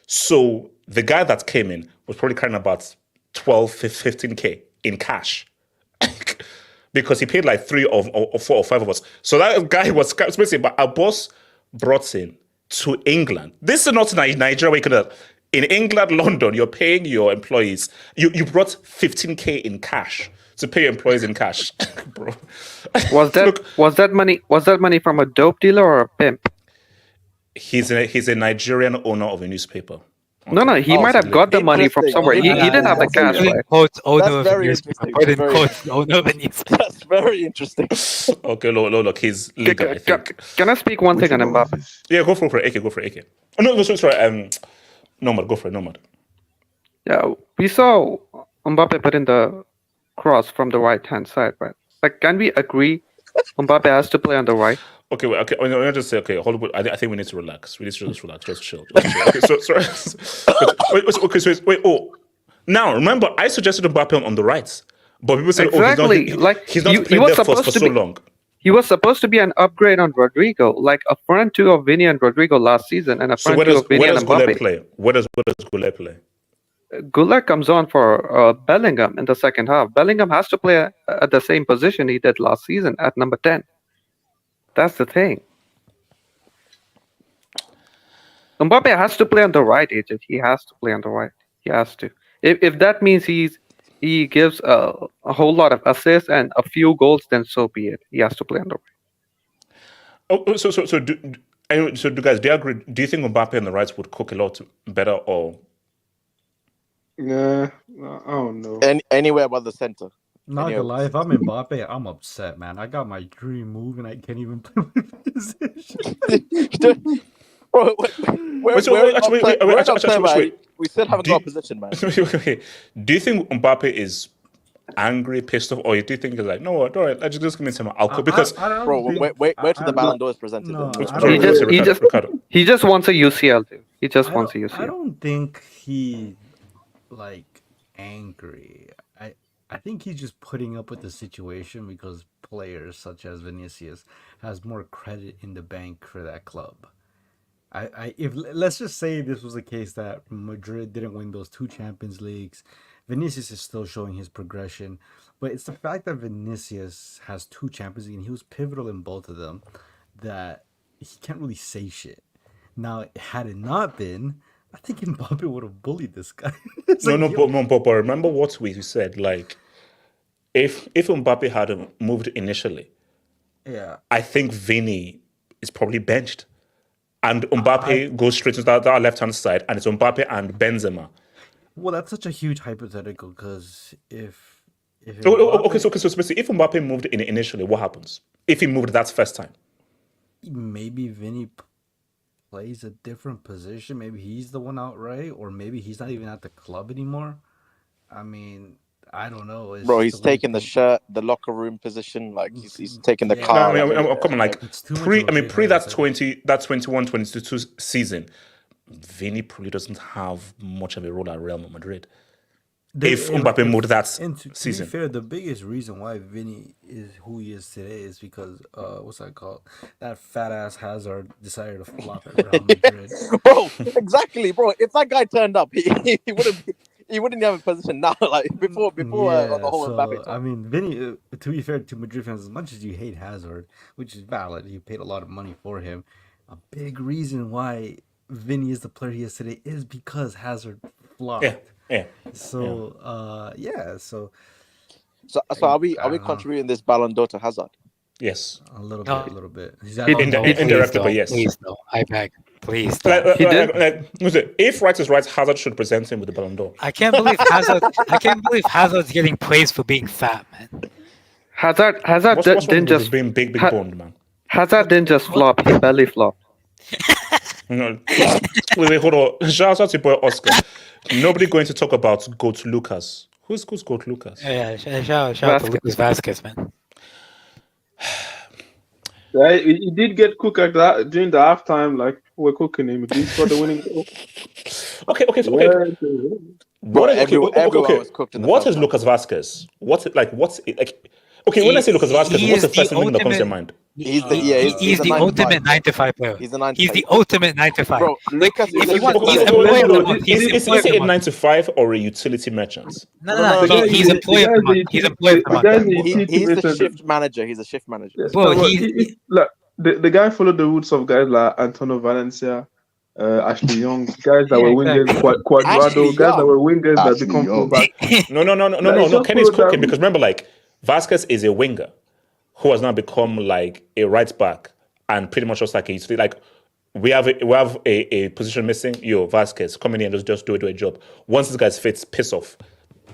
Speaker 1: So the guy that came in was probably carrying about 12, 15K in cash. Because he paid like 3 or 4 or 5 of us. So that guy was basically, but our boss brought in to England. This is not Nigeria where you could in England, London, you're paying your employees. You brought 15K in cash to pay your employees in cash, bro.
Speaker 12: Was that money from a dope dealer or a pimp?
Speaker 1: He's a Nigerian owner of a newspaper.
Speaker 12: No, he might have got the money from somewhere. He didn't have the cash, right?
Speaker 14: That's very interesting. That's very interesting.
Speaker 1: Okay, look, he's Liga, I think.
Speaker 12: Can I speak one thing on Mbappe?
Speaker 1: Yeah, go for it, AK. Go for it, AK. Oh, no, sorry. Nomad, go for it, Nomad.
Speaker 12: Yeah, we saw Mbappe put in the cross from the right-hand side, right? Like, can we agree Mbappe has to play on the right?
Speaker 1: Okay. I'm gonna just say, Hollywood. I think we need to relax. We need to just relax, just chill. Okay, so sorry. Wait. Oh, now remember, I suggested Mbappe on the right, but people said,
Speaker 12: exactly.
Speaker 1: he's not playing there for so long.
Speaker 12: He was supposed to be an upgrade on Rodrigo, like a front two of Vini and Rodrigo last season, and a front two of Vini and Mbappe.
Speaker 1: Where does Goulet play?
Speaker 12: Goulet comes on for Bellingham in the second half. Bellingham has to play at the same position he did last season at number 10. That's the thing. Mbappe has to play on the right, AJ. He has to play on the right. He has to. If that means he gives a whole lot of assists and a few goals, then so be it. He has to play on the right.
Speaker 1: Oh, so do guys, do you agree? Do you think Mbappe on the right would cook a lot better, or?
Speaker 5: Yeah, I don't know.
Speaker 14: Anywhere but the center.
Speaker 6: Not gonna lie, if I'm Mbappe, I'm upset, man. I got my dream move and I can't even play with position.
Speaker 14: Bro, we still haven't got a position, man.
Speaker 1: Okay. Do you think Mbappe is angry, pissed off, or do you think he's like, no, all right, let's just give me some alcohol? Because
Speaker 14: wait till the Ballon d'Or is presented.
Speaker 12: He just wants a UCL, dude. He just wants a UCL.
Speaker 6: I don't think he angry. I think he's just putting up with the situation because players such as Vinicius has more credit in the bank for that club. If let's just say this was a case that Madrid didn't win those 2 Champions Leagues, Vinicius is still showing his progression, but it's the fact that Vinicius has 2 Champions Leagues and he was pivotal in both of them that he can't really say shit. Now, had it not been, I think Mbappe would have bullied this guy.
Speaker 1: But remember what we said, like, if Mbappe had moved initially, I think Vini is probably benched. And Mbappe goes straight to that left-hand side, and it's Mbappe and Benzema.
Speaker 6: Well, that's such a huge hypothetical, because if
Speaker 1: Mbappe... So basically, if Mbappe moved in initially, what happens? If he moved that first time?
Speaker 6: Maybe Vini plays a different position. Maybe he's the one outright, or maybe he's not even at the club anymore. I mean, I don't know.
Speaker 14: Bro, he's taking the shirt, the locker room position, like he's taking the car.
Speaker 1: Come on, like pre that 21-22 season, Vini probably doesn't have much of a role at Real Madrid. If Mbappe moved that season.
Speaker 6: To be fair, the biggest reason why Vini is who he is today is because what's that called? That fat ass Hazard decided to flop at Real Madrid.
Speaker 14: Bro, exactly, bro. If that guy turned up, he wouldn't have a position now. Like before the whole Mbappe talk.
Speaker 6: I mean, Vini. To be fair to Madrid fans, as much as you hate Hazard, which is valid, you paid a lot of money for him. A big reason why Vini is the player he is today is because Hazard flopped.
Speaker 1: Yeah.
Speaker 6: So
Speaker 14: are we contributing this Ballon d'Or to Hazard?
Speaker 1: Yes.
Speaker 6: A little bit.
Speaker 1: Indirectly, but yes.
Speaker 2: Please, no. I beg. Please.
Speaker 1: If right is right, Hazard should present him with the Ballon d'Or.
Speaker 2: I can't believe Hazard's getting praised for being fat, man.
Speaker 12: Hazard didn't just
Speaker 1: being big boned, man.
Speaker 12: Hazard didn't just flop, he belly flopped.
Speaker 1: No. Wait, hold on. Shout out to boy Oscar. Nobody going to talk about Goat Lucas. Who's Goat Lucas?
Speaker 2: Yeah, shout out to Lucas Vasquez, man.
Speaker 5: Yeah, he did get cooked at that during the halftime. Like we're cooking him. He scored the winning goal.
Speaker 1: Okay.
Speaker 14: Bro, everyone was cooked in the
Speaker 1: What
Speaker 14: first
Speaker 1: is
Speaker 14: half.
Speaker 1: Lucas Vasquez? What's it like? Okay, when I say Lucas Vasquez, what's the first thing that comes to your mind?
Speaker 14: He's
Speaker 2: the ultimate 9-to-5 player.
Speaker 14: He's the 9
Speaker 2: He's the ultimate 9-to-5.
Speaker 14: Bro, Lucas
Speaker 2: if
Speaker 14: is
Speaker 2: you want,
Speaker 14: okay,
Speaker 2: he's
Speaker 14: okay,
Speaker 2: employee of the month.
Speaker 1: Is it a 9 to 5 or a utility merchant?
Speaker 2: No. He's employee of the month. He's employee of the month.
Speaker 14: He's the shift manager. He's a shift manager.
Speaker 5: Yes,
Speaker 2: Bro,
Speaker 5: like the guy followed the roots of guys like Antonio Valencia, Ashley Young, guys that were wingers, Quadrado, guys that were wingers that become fullback.
Speaker 1: No. Kenny's cooking because remember, like Vasquez is a winger who has now become like a right back and pretty much just like a like we have a position missing. Yo, Vasquez coming in and just do a job. Once this guy's fits, piss off.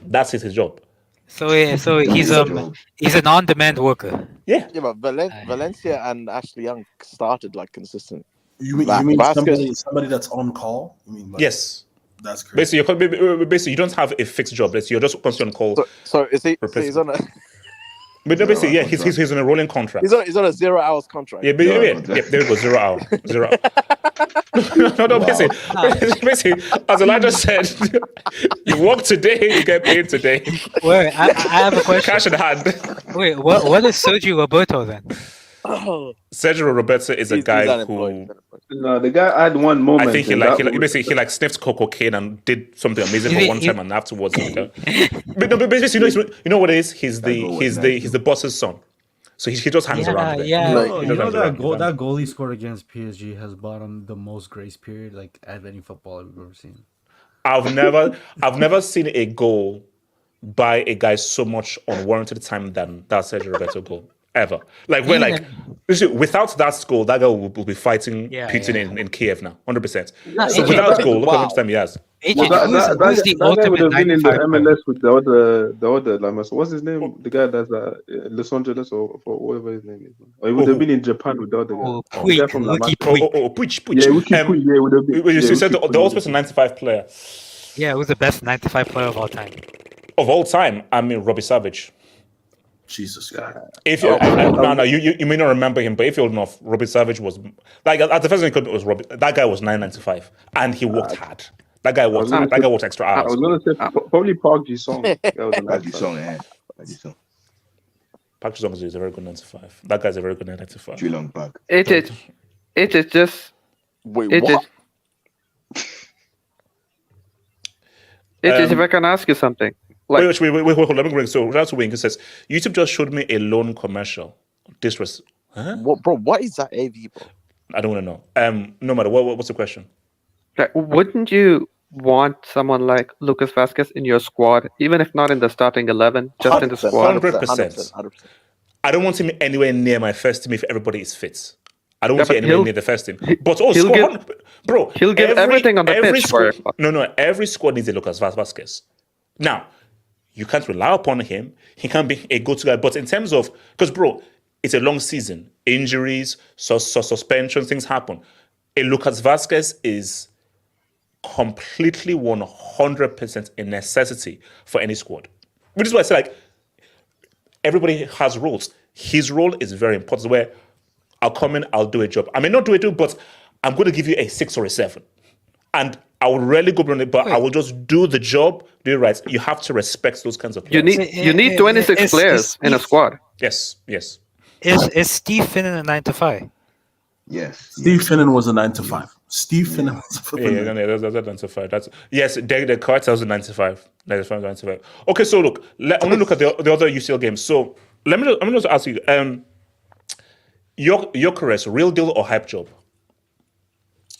Speaker 1: That's his job.
Speaker 2: So he's an on-demand worker.
Speaker 1: Yeah.
Speaker 14: Yeah, but Valencia and Ashley Young started like consistent.
Speaker 15: You mean somebody that's on call? You mean
Speaker 1: yes.
Speaker 15: That's crazy.
Speaker 1: Basically, you don't have a fixed job. You're just constantly on call.
Speaker 14: So is he? So he's on a.
Speaker 1: But no, basically, yeah, he's on a rolling contract.
Speaker 14: He's on a 0 hours contract.
Speaker 1: Yeah, there we go, 0 hour. No, basically, as Elijah said, you work today, you get paid today.
Speaker 2: Wait, I have a question.
Speaker 1: Cash in hand.
Speaker 2: Wait, what is Sergio Roberto then?
Speaker 1: Sergio Roberto is a guy who.
Speaker 5: No, the guy had one moment.
Speaker 1: I think he sniffed cocaine and did something amazing for one time, and afterwards, but basically, you know what it is? He's the boss's son, so he just hangs around. There.
Speaker 6: Yeah, you know that goal he scored against PSG has bought him the most grace period like at any footballer we've ever seen.
Speaker 1: I've never seen a goal by a guy so much unwarranted time than that Sergio Roberto goal. Ever. Like, we're like, without that goal, that guy will be fighting Putin in Kiev now, 100%. So without goal, look how much time he has.
Speaker 5: That guy would have been in the MLS with the other like, what's his name? The guy that's Los Angeles or whatever his name is. Or he would have been in Japan with the other guy.
Speaker 1: Puig.
Speaker 5: Yeah, would have been.
Speaker 1: You said the ultimate 95 player.
Speaker 2: Yeah, it was the best 95 player of all time.
Speaker 1: Of all time, I mean Robbie Savage.
Speaker 15: Jesus God.
Speaker 1: If you you may not remember him, but if you're old enough, Robbie Savage was like at the first thing it was Robbie. That guy was 9.95, and he worked hard. That guy worked hard. That guy worked extra hours.
Speaker 5: I was gonna say probably Park Ji-sung.
Speaker 9: Park Ji-sung, yeah.
Speaker 1: Park Ji-sung is a very good 95. That guy's a very good 95.
Speaker 9: Geelong Park.
Speaker 12: It is just.
Speaker 14: Wait,
Speaker 12: what? If I can ask you something.
Speaker 1: Wait, hold on. Let me bring. So, that's Wing who says, YouTube just showed me a loan commercial. This was. Huh?
Speaker 14: What, bro? What is that AV, bro?
Speaker 1: I don't want to know. No matter what's the question?
Speaker 12: Like, wouldn't you want someone like Lucas Vasquez in your squad, even if not in the starting 11, just in the squad?
Speaker 1: 100%. I don't want him anywhere near my first team if everybody is fit. I don't want him anywhere near the first team. But
Speaker 12: he'll give everything on the pitch for it.
Speaker 1: No. Every squad needs a Lucas Vasquez. Now, you can't rely upon him. He can't be a go-to guy. But in terms of, because it's a long season, injuries, suspensions, things happen. A Lucas Vasquez is completely 100% a necessity for any squad. Which is why I say, like, everybody has roles. His role is very important. Where I'll come in, I'll do a job. I may not do it, but I'm going to give you a 6 or a 7. And I would rarely go beyond it, but I will just do the job, do it right. You have to respect those kinds of players.
Speaker 12: You need 26 players in a squad.
Speaker 1: Yes.
Speaker 2: Is Steve Finnan a 9-to-5?
Speaker 9: Yes.
Speaker 15: Steve Finnan was a 9-to-5. Steve Finnan was a
Speaker 1: flipping. That's 9-to-5. Yes, the Carter was a 9-to-5. 95. Okay, so look, I'm going to look at the other UCL games. So I'm going to just ask you, Gyökeres, real deal or hype job?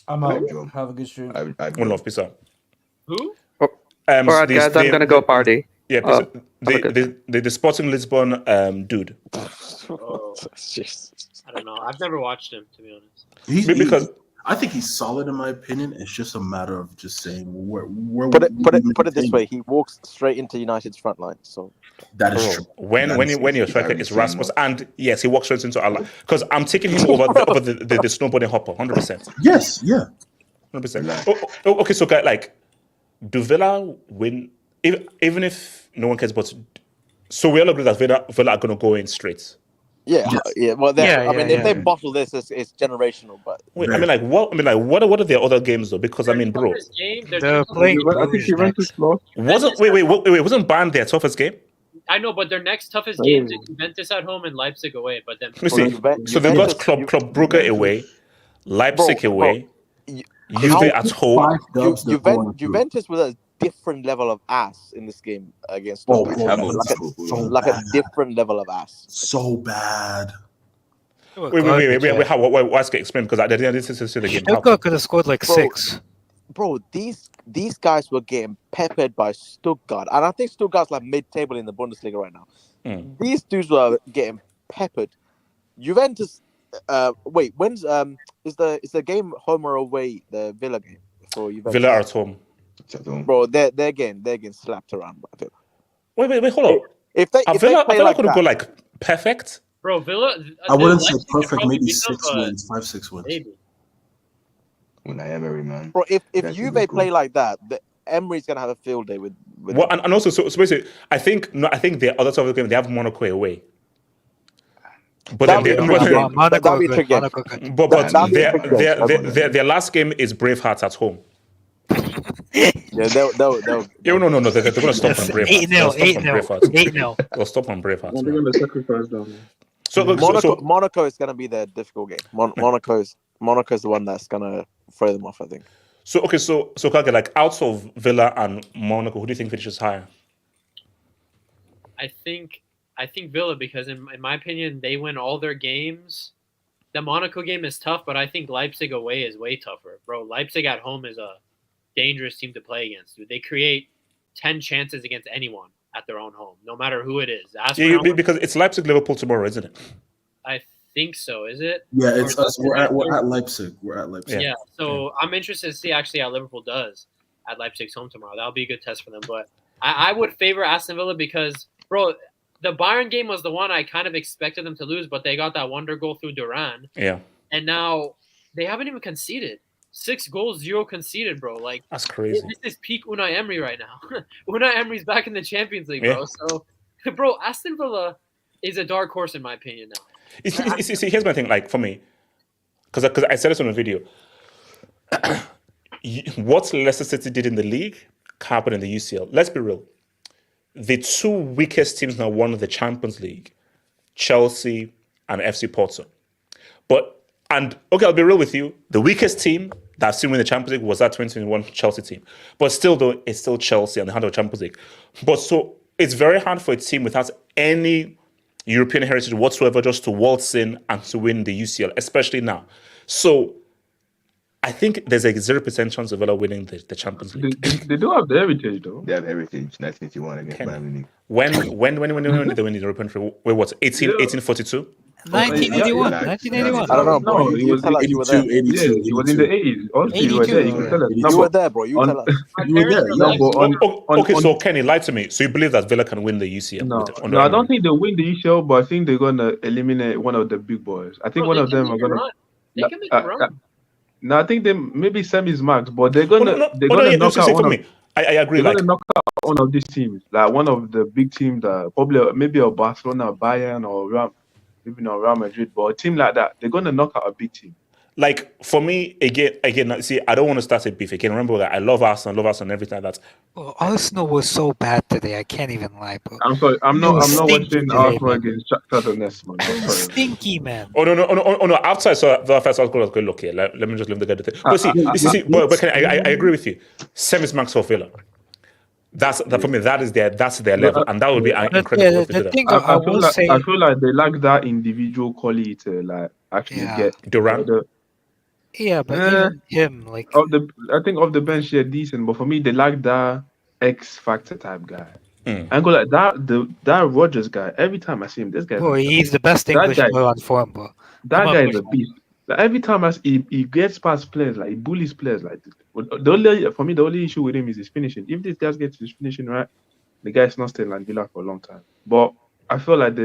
Speaker 6: I'm out. Have a good stream.
Speaker 1: One love, peace out.
Speaker 3: Who?
Speaker 12: All right, guys, I'm gonna go party.
Speaker 1: Yeah, the Sporting Lisbon dude.
Speaker 3: Oh, I don't know. I've never watched him, to be honest.
Speaker 1: Because
Speaker 15: I think he's solid in my opinion. It's just a matter of just saying where
Speaker 14: put it this way: he walks straight into United's front line. So
Speaker 15: that is true.
Speaker 1: When your striker is Rasmus, and yes, he walks straight into our line because I'm taking him over the snowboarding hopper, 100%.
Speaker 15: Yes, yeah,
Speaker 1: 100%. Okay, so guy, like, do Villa win? Even if no one cares, but so we all agree that Villa are going to go in straight.
Speaker 14: Yeah,
Speaker 15: Yes.
Speaker 14: yeah. Well, I mean, if they bottle this, it's generational. But
Speaker 1: wait, I mean, like what? I mean, like what are their other games though? Because I mean, bro,
Speaker 2: They're playing
Speaker 5: I think Juventus lost.
Speaker 1: wasn't wasn't Bayern their toughest game?
Speaker 3: I know, but their next toughest games is Juventus at home and Leipzig away. But then
Speaker 1: Let me see. So they've got Club Brugge away, Leipzig away, Juve at home.
Speaker 14: Juventus with a different level of ass in this game against Stuttgart. Like a different level of ass.
Speaker 15: So bad.
Speaker 1: Wait, what's get explained? Because I didn't see the game.
Speaker 2: Stuttgart could have scored like 6.
Speaker 14: Bro, these guys were getting peppered by Stuttgart, and I think Stuttgart's like mid-table in the Bundesliga right now. These dudes were getting peppered. Juventus. Wait, when's is the game home or away? The Villa game for Juventus.
Speaker 1: Villa at home.
Speaker 14: Bro, they're getting slapped around by Villa.
Speaker 1: Wait, hold on.
Speaker 14: If they
Speaker 1: Villa
Speaker 14: play like
Speaker 1: could
Speaker 14: that,
Speaker 1: go like perfect.
Speaker 3: Bro, Villa.
Speaker 15: I wouldn't say perfect.
Speaker 3: probably
Speaker 15: Maybe
Speaker 3: beat
Speaker 15: 6
Speaker 3: them,
Speaker 15: wins, 5-6 wins.
Speaker 3: Maybe.
Speaker 9: When I Emery, man.
Speaker 14: bro, if Juve play like that, Emery's gonna have a field day with
Speaker 1: well, and also so basically, I think the other side of the game they have Monaco away. But their last game is Bravehearts at home.
Speaker 14: Yeah, they'll
Speaker 1: no, they're going to stop on Bravehearts.
Speaker 2: 8-0.
Speaker 1: They'll stop on Bravehearts.
Speaker 5: They're going to sacrifice them.
Speaker 14: Monaco is going to be the difficult game. Monaco's the one that's going to throw them off, I think.
Speaker 1: So Kage, like out of Villa and Monaco, who do you think finishes higher?
Speaker 3: I think Villa, because in my opinion, they win all their games. The Monaco game is tough, but I think Leipzig away is way tougher. Bro, Leipzig at home is a dangerous team to play against. Dude. They create 10 chances against anyone at their own home, no matter who it is.
Speaker 1: Because it's Leipzig-Liverpool tomorrow, isn't it?
Speaker 3: I think so. Is it?
Speaker 15: Yeah, it's us. We're at Leipzig. We're at Leipzig.
Speaker 3: Yeah. So I'm interested to see actually how Liverpool does at Leipzig's home tomorrow. That'll be a good test for them. But I would favor Aston Villa because, bro, the Bayern game was the one I kind of expected them to lose, but they got that wonder goal through Duran.
Speaker 1: Yeah.
Speaker 3: And now they haven't even conceded. 6 goals, 0 conceded, bro. Like,
Speaker 1: that's crazy.
Speaker 3: This is peak Unai Emery right now. Unai Emery's back in the Champions League, bro. Yeah. So, bro, Aston Villa is a dark horse in my opinion now.
Speaker 1: See, here's my thing. Like for me, because I said this on a video. What Leicester City did in the league can't happen in the UCL. Let's be real. The 2 weakest teams now won the Champions League, Chelsea and FC Porto. I'll be real with you. The weakest team that I've seen win the Champions League was that 2021 Chelsea team. But still, though, it's still Chelsea and they handle the Champions League. But so it's very hard for a team without any European heritage whatsoever just to waltz in and to win the UCL, especially now. So I think there's a 0% chance of Villa winning the Champions League.
Speaker 5: They do have the heritage, though.
Speaker 9: They have heritage. 1981 against Bayern Munich.
Speaker 1: When did they win the European trophy? Wait, what? 1842?
Speaker 2: 1981. 1981.
Speaker 14: I don't know, bro.
Speaker 5: No, you tell us you were there. 82, yeah, he was in the 80s. Also, you were there. You can tell us.
Speaker 14: You were there, bro. You tell us.
Speaker 15: You were there.
Speaker 1: Okay, so Kenny, lie to me. So you believe that Villa can win the UCL?
Speaker 5: No, I don't think they'll win the UCL, but I think they're going to eliminate one of the big boys. I think one of them are going to...
Speaker 3: They can make a run.
Speaker 5: No, I think they maybe Semi's max, but they're gonna knock out one of.
Speaker 1: I agree.
Speaker 5: They're gonna knock out one of these teams, like one of the big teams that probably maybe a Barcelona, Bayern, or Real Madrid, but a team like that, they're gonna knock out a big team.
Speaker 1: Like for me, again, see, I don't want to start a beef. Again, remember that I love Arsenal, and everything like that.
Speaker 2: Oh, Arsenal was so bad today. I can't even lie, bro.
Speaker 5: I'm sorry. I'm not watching Arsenal against Shakhtar Donetsk, man.
Speaker 2: Stinky, man.
Speaker 1: Oh no! After I saw the first goal, I was going, okay, let me just leave the guy. But but I agree with you. Semis max for Villa. For me. That's their level, and that would be incredible.
Speaker 5: I feel like they lack that individual quality to like actually get
Speaker 1: Durant.
Speaker 2: Yeah, but even him, like
Speaker 5: I think off the bench, they're decent, but for me, they lack that X factor type guy. I go like that Rodgers guy. Every time I see him, this guy.
Speaker 2: Bro, he's the best English player on form, bro.
Speaker 5: That guy is a beast. Like, every time he gets past players, like he bullies players. Like the only issue with him is his finishing. If this guy gets his finishing right, the guy's not staying like Villa for a long time. But I feel like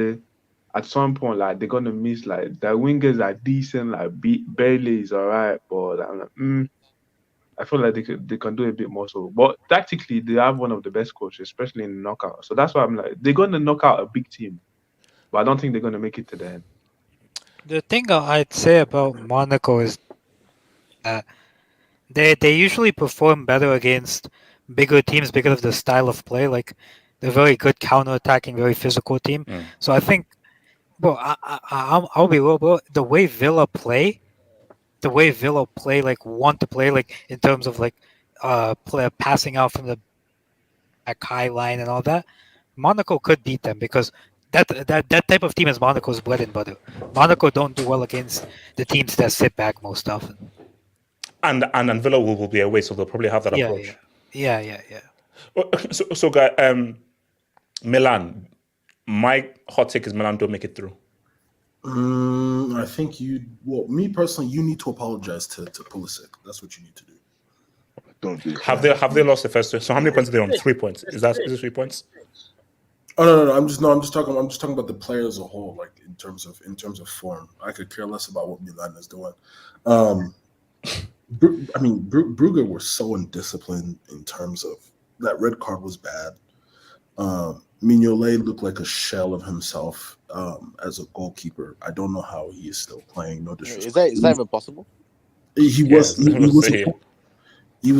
Speaker 5: at some point, like they're gonna miss like the wingers are decent. Like Bailey is alright, but I'm like, I feel like they can do a bit more. So, but tactically, they have one of the best coaches, especially in the knockout. So that's why I'm like they're gonna knock out a big team, but I don't think they're gonna make it to the end.
Speaker 2: The thing I'd say about Monaco is that they usually perform better against bigger teams because of the style of play. Like they're very good counter-attacking, very physical team. So I think, bro, I'll be real, bro. The way Villa play, like want to play, like in terms of like passing out from the back high line and all that, Monaco could beat them because that type of team is Monaco's bread and butter. Monaco don't do well against the teams that sit back most often.
Speaker 1: And Villa will be away, so they'll probably have that approach.
Speaker 2: Yeah.
Speaker 1: So guy, Milan. My hot take is Milan don't make it through.
Speaker 15: I think me personally, you need to apologize to Pulisic. That's what you need to do.
Speaker 9: Don't do.
Speaker 1: Have they lost the first two? So how many points are they on? 3 points. Is it 3 points?
Speaker 15: Oh no! I'm just talking about the player as a whole, like in terms of form. I could care less about what Milan is doing. Brugge were so undisciplined in terms of that red card was bad. Mignolet looked like a shell of himself as a goalkeeper. I don't know how he is still playing. No disrespect.
Speaker 14: Is that even possible?
Speaker 15: He was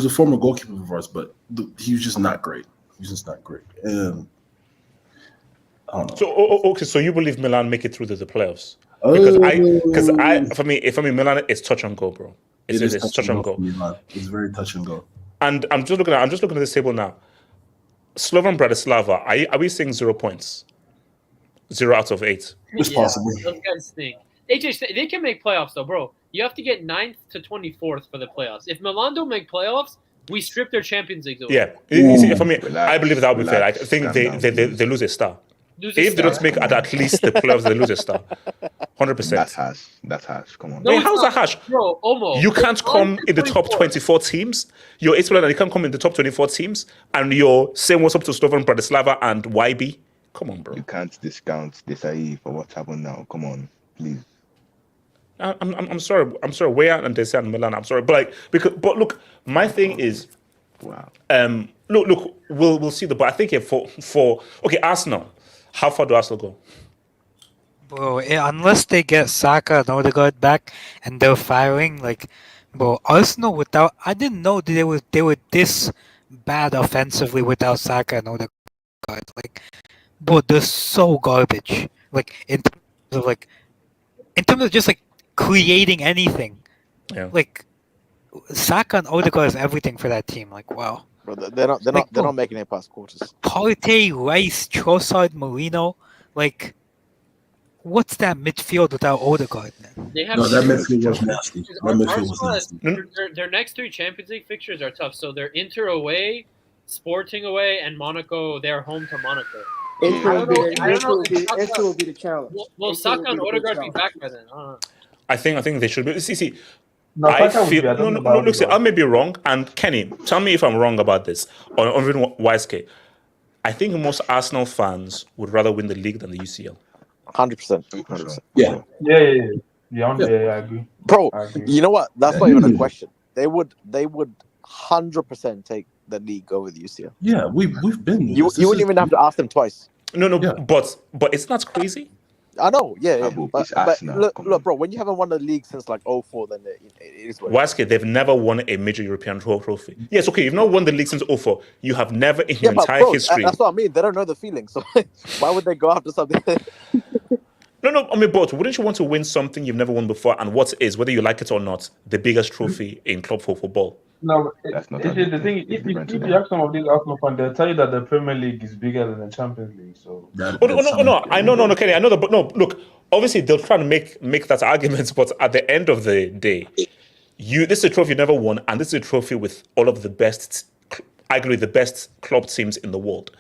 Speaker 15: a former goalkeeper of ours, but he was just not great. He was just not great. And I don't know.
Speaker 1: So okay, so you believe Milan make it through to the playoffs? Because for me, Milan, it's touch and go, bro. It's touch and go.
Speaker 15: It's very touch and go.
Speaker 1: And I'm just looking at this table now. Slovan Bratislava, are we seeing 0 points? 0 out of 8.
Speaker 15: It's possible.
Speaker 3: Those guys stink. They can make playoffs though, bro. You have to get 9th to 24th for the playoffs. If Milan don't make playoffs, we strip their Champions League away.
Speaker 1: Yeah. You see, for me, I believe that would be fair. I think they lose a star. If they don't make at least the playoffs, they lose a star. 100%.
Speaker 9: That's harsh. Come on.
Speaker 1: No, how's that harsh?
Speaker 3: Bro, almost.
Speaker 1: You can't come in the top 24 teams. You're 8th and you can't come in the top 24 teams, and you're saying what's up to Slovan Bratislava and YB. Come on, bro.
Speaker 9: You can't discount Desai for what's happened now. Come on, please.
Speaker 1: I'm sorry. I'm sorry. Where and Desai and Milan. I'm sorry, but look, my thing is,
Speaker 9: wow.
Speaker 1: Look. We'll see but I think for Arsenal. How far do Arsenal go?
Speaker 2: Bro, unless they get Saka and Odegaard back and they're firing, Arsenal without... I didn't know they were this bad offensively without Saka and Odegaard. Bro, they're so garbage. In terms of just creating anything.
Speaker 1: Yeah.
Speaker 2: Saka and Odegaard is everything for that team. Wow.
Speaker 14: Bro, they're not making it past quarters.
Speaker 2: Partey, Rice, Trossard, Marino, what's that midfield without Odegaard, man?
Speaker 15: That midfield was nasty.
Speaker 3: Their next 3 Champions League fixtures are tough. So they're Inter away, Sporting away, and Monaco. They're home to Monaco.
Speaker 16: Inter will be the challenge.
Speaker 3: Will Saka and Odegaard be back by then?
Speaker 1: I think they should be. See.
Speaker 17: No,
Speaker 1: look, I may be wrong, and Kenny, tell me if I'm wrong about this, or even YSK. I think most Arsenal fans would rather win the league than the UCL.
Speaker 14: 100%.
Speaker 17: Yeah, I agree.
Speaker 14: Bro, you know what? That's not even a question. They would 100% take the league over the UCL.
Speaker 15: Yeah, we've been.
Speaker 14: You wouldn't even have to ask them twice.
Speaker 1: No, but it's not crazy.
Speaker 14: I know, yeah. But look, bro, when you haven't won the league since 04, then it is what
Speaker 1: YSK, they've never won a major European trophy. Yes, okay, you've not won the league since 04. You have never in your entire history.
Speaker 14: That's what I mean. They don't know the feeling, so why would they go after something?
Speaker 1: No, I mean, but wouldn't you want to win something you've never won before, and what is, whether you like it or not, the biggest trophy in club football?
Speaker 17: No, the thing. If you ask some of these Arsenal fans, they'll tell you that the Premier League is bigger than the Champions League. So
Speaker 1: I know, Kenny, I know that, but no, look, obviously they'll try to make that argument, but at the end of the day, this is a trophy you never won, and this is a trophy with all of the best, arguably the best club teams in the world.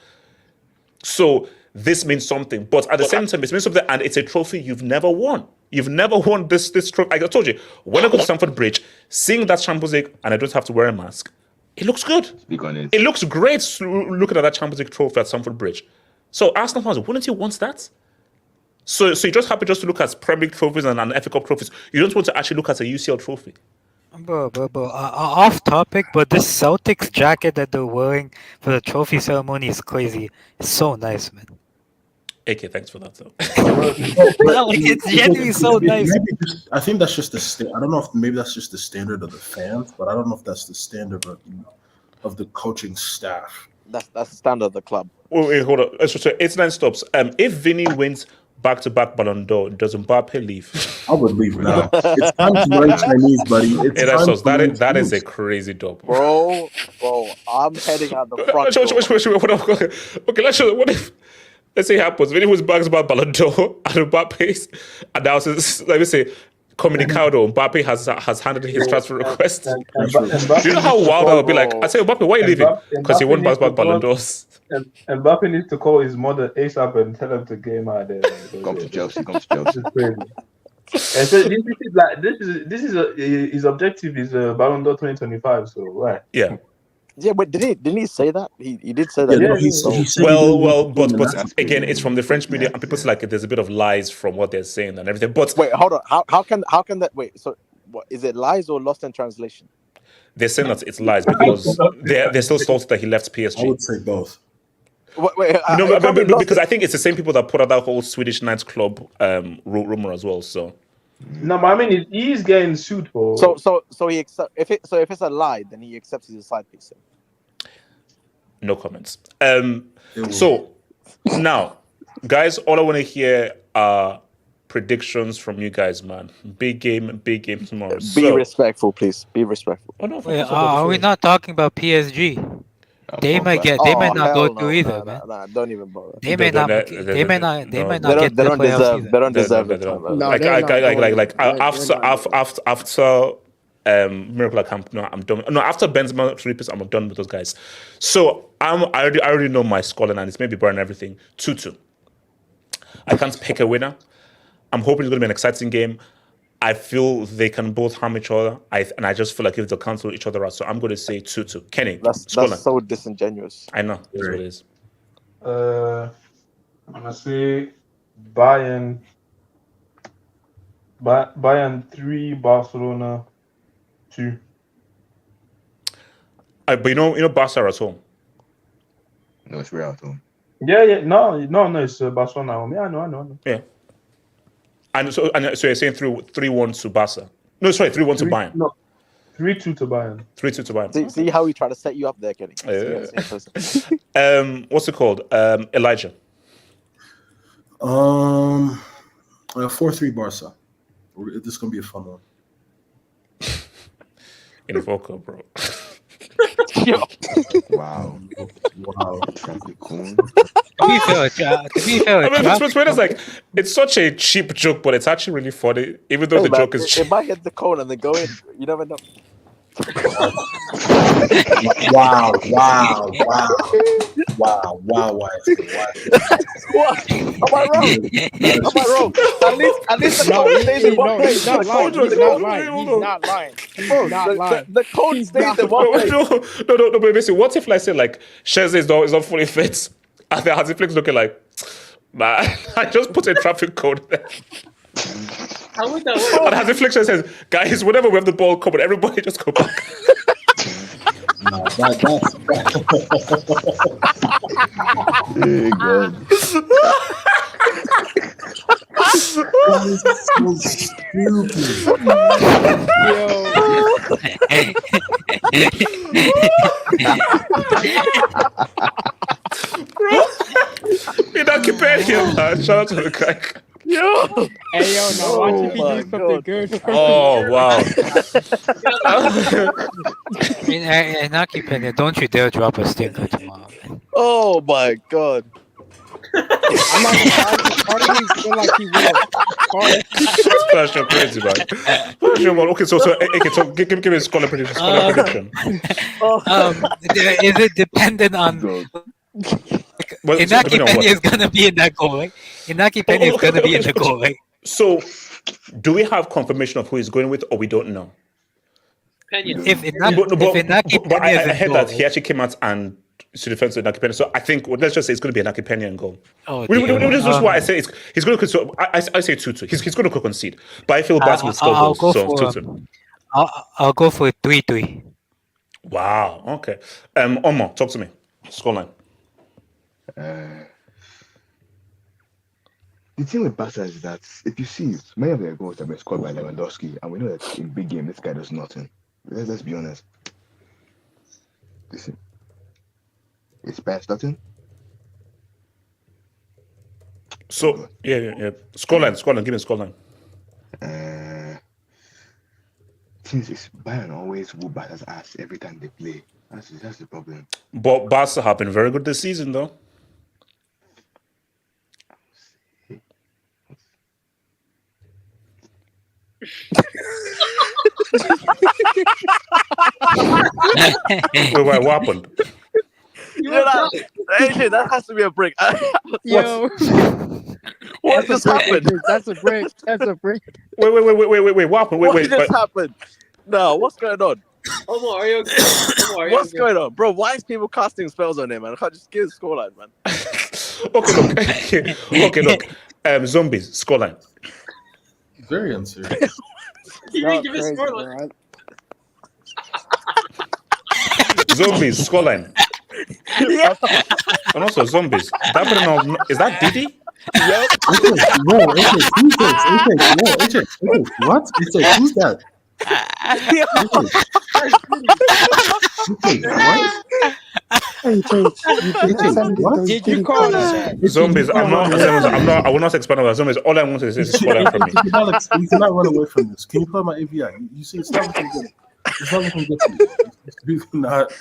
Speaker 1: So this means something, but at the same time, it means something, and it's a trophy you've never won. You've never won this trophy. Like I told you, when I go to Stamford Bridge, seeing that Champions League, and I don't have to wear a mask, it looks good. It looks great looking at that Champions League trophy at Stamford Bridge. So Arsenal fans, wouldn't you want that? So you're just happy just to look at Premier League trophies and FA Cup trophies. You don't want to actually look at a UCL trophy.
Speaker 2: Bro. Off topic, but this Celtics jacket that they're wearing for the trophy ceremony is crazy. It's so nice, man.
Speaker 1: AK, thanks for that. Though.
Speaker 2: It's genuinely so nice.
Speaker 15: I think that's just the I don't know if maybe that's just the standard of the fans, but I don't know if that's the standard of the coaching staff.
Speaker 14: That's the standard of the club.
Speaker 1: Wait, hold on. So 89 stops. If Vini wins back-to-back Ballon d'Or, does Mbappe leave?
Speaker 15: I would leave now. It's time to learn Chinese, buddy.
Speaker 1: That is a crazy dub.
Speaker 14: Bro, I'm heading out the front door.
Speaker 1: Okay, let's show. What if, let's say it happens, Vini wins back-to-back Ballon d'Or, and Mbappe announces, let me say, Comunicado, Mbappe has handed his transfer request. Do you know how wild that would be? Like, I say, Mbappe, why are you leaving? Because he won back-to-back Ballon d'Ors.
Speaker 17: Mbappe needs to call his mother ASAP and tell him to get him out there.
Speaker 9: Come to Chelsea.
Speaker 17: This is crazy. And so this is his objective is Ballon d'Or 2025. So right.
Speaker 1: Yeah.
Speaker 14: Yeah, but didn't he say that? He did say that.
Speaker 15: Yeah, he said
Speaker 1: but again, it's from the French media, and people say like there's a bit of lies from what they're saying and everything. But
Speaker 14: wait, hold on. How can that wait? So what is it? Lies or lost in translation?
Speaker 1: They're saying that it's lies because they're still salty that he left PSG.
Speaker 15: I would say both.
Speaker 1: Because I think it's the same people that put out that whole Swedish nightclub rumor as well. So
Speaker 17: no, but I mean he's getting sued for.
Speaker 14: So he accept if it's a lie, then he accepts he's a side piece.
Speaker 1: No comments. So now, guys, all I want to hear are predictions from you guys, man. Big game tomorrow.
Speaker 14: Be respectful, please. Be respectful.
Speaker 1: Oh, no,
Speaker 2: Wait, are we not talking about PSG? They might not go through either, man.
Speaker 14: Nah, don't even bother.
Speaker 2: They may not get the playoffs either.
Speaker 14: They don't deserve the time.
Speaker 1: After Miracle Camp, no, I'm done. No, after Benzema 3-piece, I'm done with those guys. So I already know my scoreline, and it's maybe burn everything. 2-2. I can't pick a winner. I'm hoping it's going to be an exciting game. I feel they can both harm each other, and I just feel like if they'll cancel each other out. So I'm going to say 2-2. Kenny,
Speaker 14: that's so disingenuous.
Speaker 1: I know. That's what it is.
Speaker 17: I'm going to say Bayern 3, Barcelona 2.
Speaker 1: But you know Barca are at home.
Speaker 9: No, it's Real at home.
Speaker 17: Yeah. No, it's Barcelona at home. Yeah, I know.
Speaker 1: Yeah. And so you're saying 3-1 to Barca? No, sorry, 3-1 to Bayern.
Speaker 17: No, 3-2 to Bayern.
Speaker 1: 3-2 to Bayern.
Speaker 14: See how he tried to set you up there, Kenny.
Speaker 1: What's it called? Elijah.
Speaker 15: 4-3 Barca. This is gonna be a fun one.
Speaker 1: In a vocal, bro.
Speaker 9: Wow.
Speaker 2: To be fair,
Speaker 1: Twitter's like, it's such a cheap joke, but it's actually really funny, even though the joke is cheap.
Speaker 14: It might hit the cone and then go in. You never know.
Speaker 15: Wow.
Speaker 14: What? Am I wrong? At least the cone stays in one place.
Speaker 16: He's not lying.
Speaker 14: The cone stays in one place.
Speaker 1: No, but basically, what if, like, say, like, Sheze is not fully fit, and then Hansi looking like, man, I just put a traffic code there.
Speaker 3: How would that work?
Speaker 1: And Hansi Flick says, guys, whenever we have the ball coming, everybody just go back.
Speaker 15: That's
Speaker 9: Hey, God.
Speaker 15: that is so stupid.
Speaker 1: You're not comparing him, man. Shout out to the guy.
Speaker 16: Yo! Hey, now watch if he do something good.
Speaker 1: Oh, wow.
Speaker 2: Inaki Pena, don't you dare drop a stinker tomorrow.
Speaker 14: Oh, my God.
Speaker 16: I'm not gonna argue. Part of me feel like he will.
Speaker 1: That's so crazy, man. Okay, so give me a score prediction.
Speaker 2: Is it dependent on... Inaki Pena is going to be in that goal, right? Inaki Pena is going to be in the goal, right?
Speaker 1: So, do we have confirmation of who he's going with, or we don't know?
Speaker 2: If Inaki Pena is
Speaker 1: I heard
Speaker 2: in
Speaker 1: that
Speaker 2: goal,
Speaker 1: he actually came out and to defend Inaki Pena. So I think let's just say it's going to be Inaki Pena in goal.
Speaker 2: Oh,
Speaker 1: this is why I say he's going to. So I say 2-2. He's going to concede, but I feel Barca will score goals. So 2-2.
Speaker 2: I'll go for 3-3.
Speaker 1: Wow. Okay. Omar, talk to me. Scoreline.
Speaker 9: The thing with Barca is that if you see, many of their goals have been scored by Lewandowski, and we know that in big game, this guy does nothing. Let's be honest. Listen, it's Bayern starting.
Speaker 1: So yeah. Scoreline. Give me a scoreline.
Speaker 9: Things is Bayern always whoop Barca's ass every time they play. That's the problem.
Speaker 1: But Barca have been very good this season, though. Wait, what happened?
Speaker 14: AJ, that has to be a break.
Speaker 16: Yo.
Speaker 14: What just happened?
Speaker 16: That's a break. That's a break.
Speaker 1: Wait, what happened?
Speaker 14: What just happened? No, what's going on?
Speaker 3: Omo, are you okay?
Speaker 14: What's going on? Bro, why is people casting spells on him, man? I can't just give a scoreline, man.
Speaker 1: Okay, look. Zombies, scoreline.
Speaker 15: Very unserious.
Speaker 3: You didn't give a scoreline.
Speaker 1: Zombies, scoreline.
Speaker 14: Yeah.
Speaker 1: And also zombies. Is that Didi?
Speaker 15: Yep. What? Who's that?
Speaker 16: Did you call that?
Speaker 1: Zombies. I will not expand on that. Zombies. All I want to say is scoreline from me.
Speaker 15: You cannot run away from this. Can you play my AVI? You see, it's not looking good. It's not looking good for you. It's really not.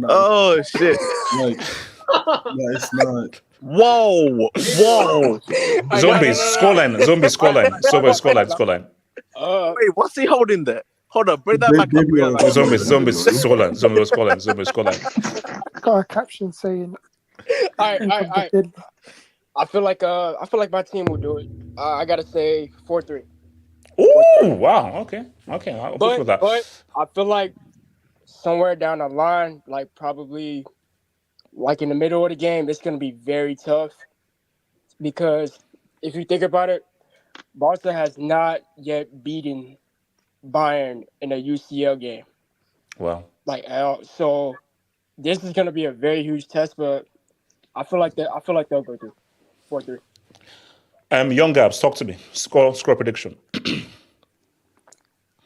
Speaker 14: Oh shit!
Speaker 15: Like, yeah, it's not.
Speaker 14: Whoa!
Speaker 1: Zombies. Scoreline.
Speaker 14: Wait, what's he holding there? Hold on, bring that back up.
Speaker 1: Zombies. Scoreline.
Speaker 18: Got a caption saying,
Speaker 16: All right. I feel like my team will do it. I gotta say 4-3.
Speaker 1: Ooh, wow. Okay. I'll go for that.
Speaker 16: But I feel like somewhere down the line, like probably like in the middle of the game, it's gonna be very tough because if you think about it, Barca has not yet beaten Bayern in a UCL game.
Speaker 1: Wow.
Speaker 16: So this is gonna be a very huge test, but I feel like they'll go through 4-3.
Speaker 1: Young Gabs, talk to me. Score prediction.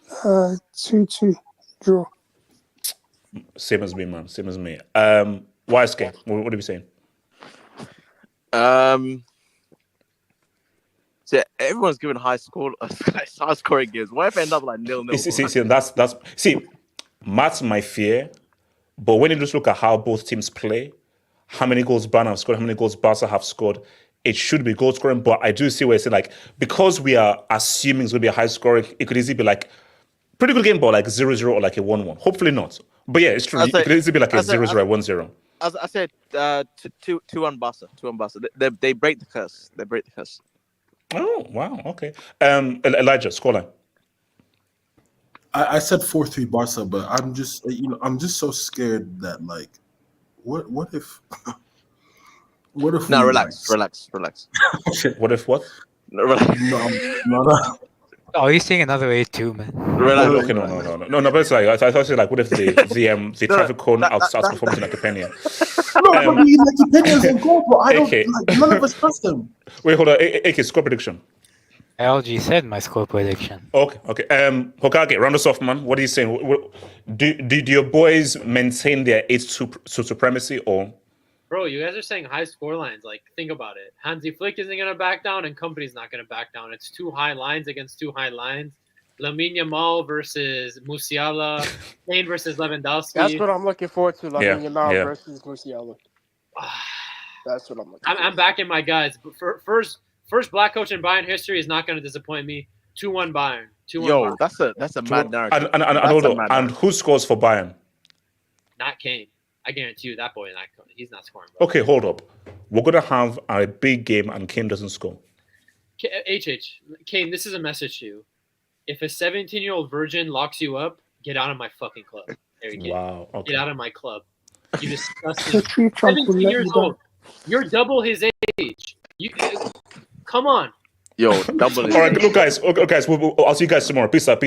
Speaker 18: 2-2 draw.
Speaker 1: Same as me, man. YSK, what are we saying?
Speaker 14: So everyone's giving high scoring games. What if I end up like 0-0?
Speaker 1: See, Matt's my fear, but when you just look at how both teams play, how many goals Bayern have scored, how many goals Barca have scored, it should be goal scoring. But I do see where it's like, because we are assuming it's going to be a high scoring, it could easily be like pretty good game, but like 0-0 or like a 1-1. Hopefully not. But yeah, it's true. It could easily be like a 0-0 or 1-0.
Speaker 14: As I said, 2-1 Barca. 2-1 Barca. They break the curse.
Speaker 1: Oh wow, okay. Elijah, scoreline.
Speaker 15: I said 4-3 Barca, but I'm just so scared that like, what if? What if?
Speaker 14: No, relax.
Speaker 1: What if what?
Speaker 14: No, relax.
Speaker 15: No.
Speaker 2: Oh, he's saying another 8-2, man.
Speaker 1: Relax. Okay, no. But it's like I thought like, what if the traffic cone outside performing like a penny?
Speaker 15: No, but he like the pennies and goal, but I don't. Like, none of us trust them.
Speaker 1: Wait, hold on. AK, score prediction.
Speaker 2: LG said my score prediction.
Speaker 1: Okay. Hokage, round us off, man. What are you saying? Do your boys maintain their 8-2 supremacy or?
Speaker 3: Bro, you guys are saying high score lines. Like, think about it. Hansi Flick isn't going to back down, and Company's not going to back down. It's two high lines against two high lines. Lamine Yamal versus Musiala. Kane versus Lewandowski.
Speaker 16: That's what I'm looking forward to. Lamine Yamal versus Musiala. That's what I'm looking forward to.
Speaker 3: I'm backing my guys. But first black coach in Bayern history is not going to disappoint me. 2-1 Bayern. 2-1
Speaker 14: Yo,
Speaker 3: Bayern.
Speaker 14: that's a mad narrative.
Speaker 1: And who scores for Bayern?
Speaker 3: Not Kane. I guarantee you that boy, he's not scoring. Bro.
Speaker 1: Okay, hold up. We're going to have a big game and Kane doesn't score.
Speaker 3: Kane, this is a message to you. If a 17-year-old virgin locks you up, get out of my fucking club. There you go.
Speaker 1: Wow. Okay.
Speaker 3: Get out of my club. You disgusting. 17 years old. You're double his age. Come on.
Speaker 14: Yo, double his
Speaker 1: age. All right,
Speaker 14: age.
Speaker 1: look, guys. Okay, guys. I'll see you guys tomorrow. Peace out.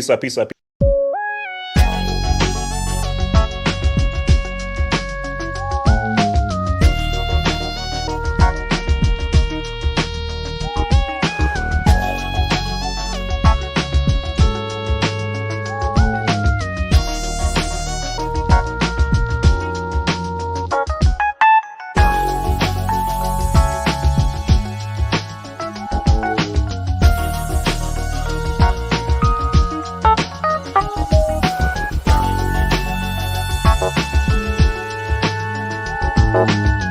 Speaker 10: Bye.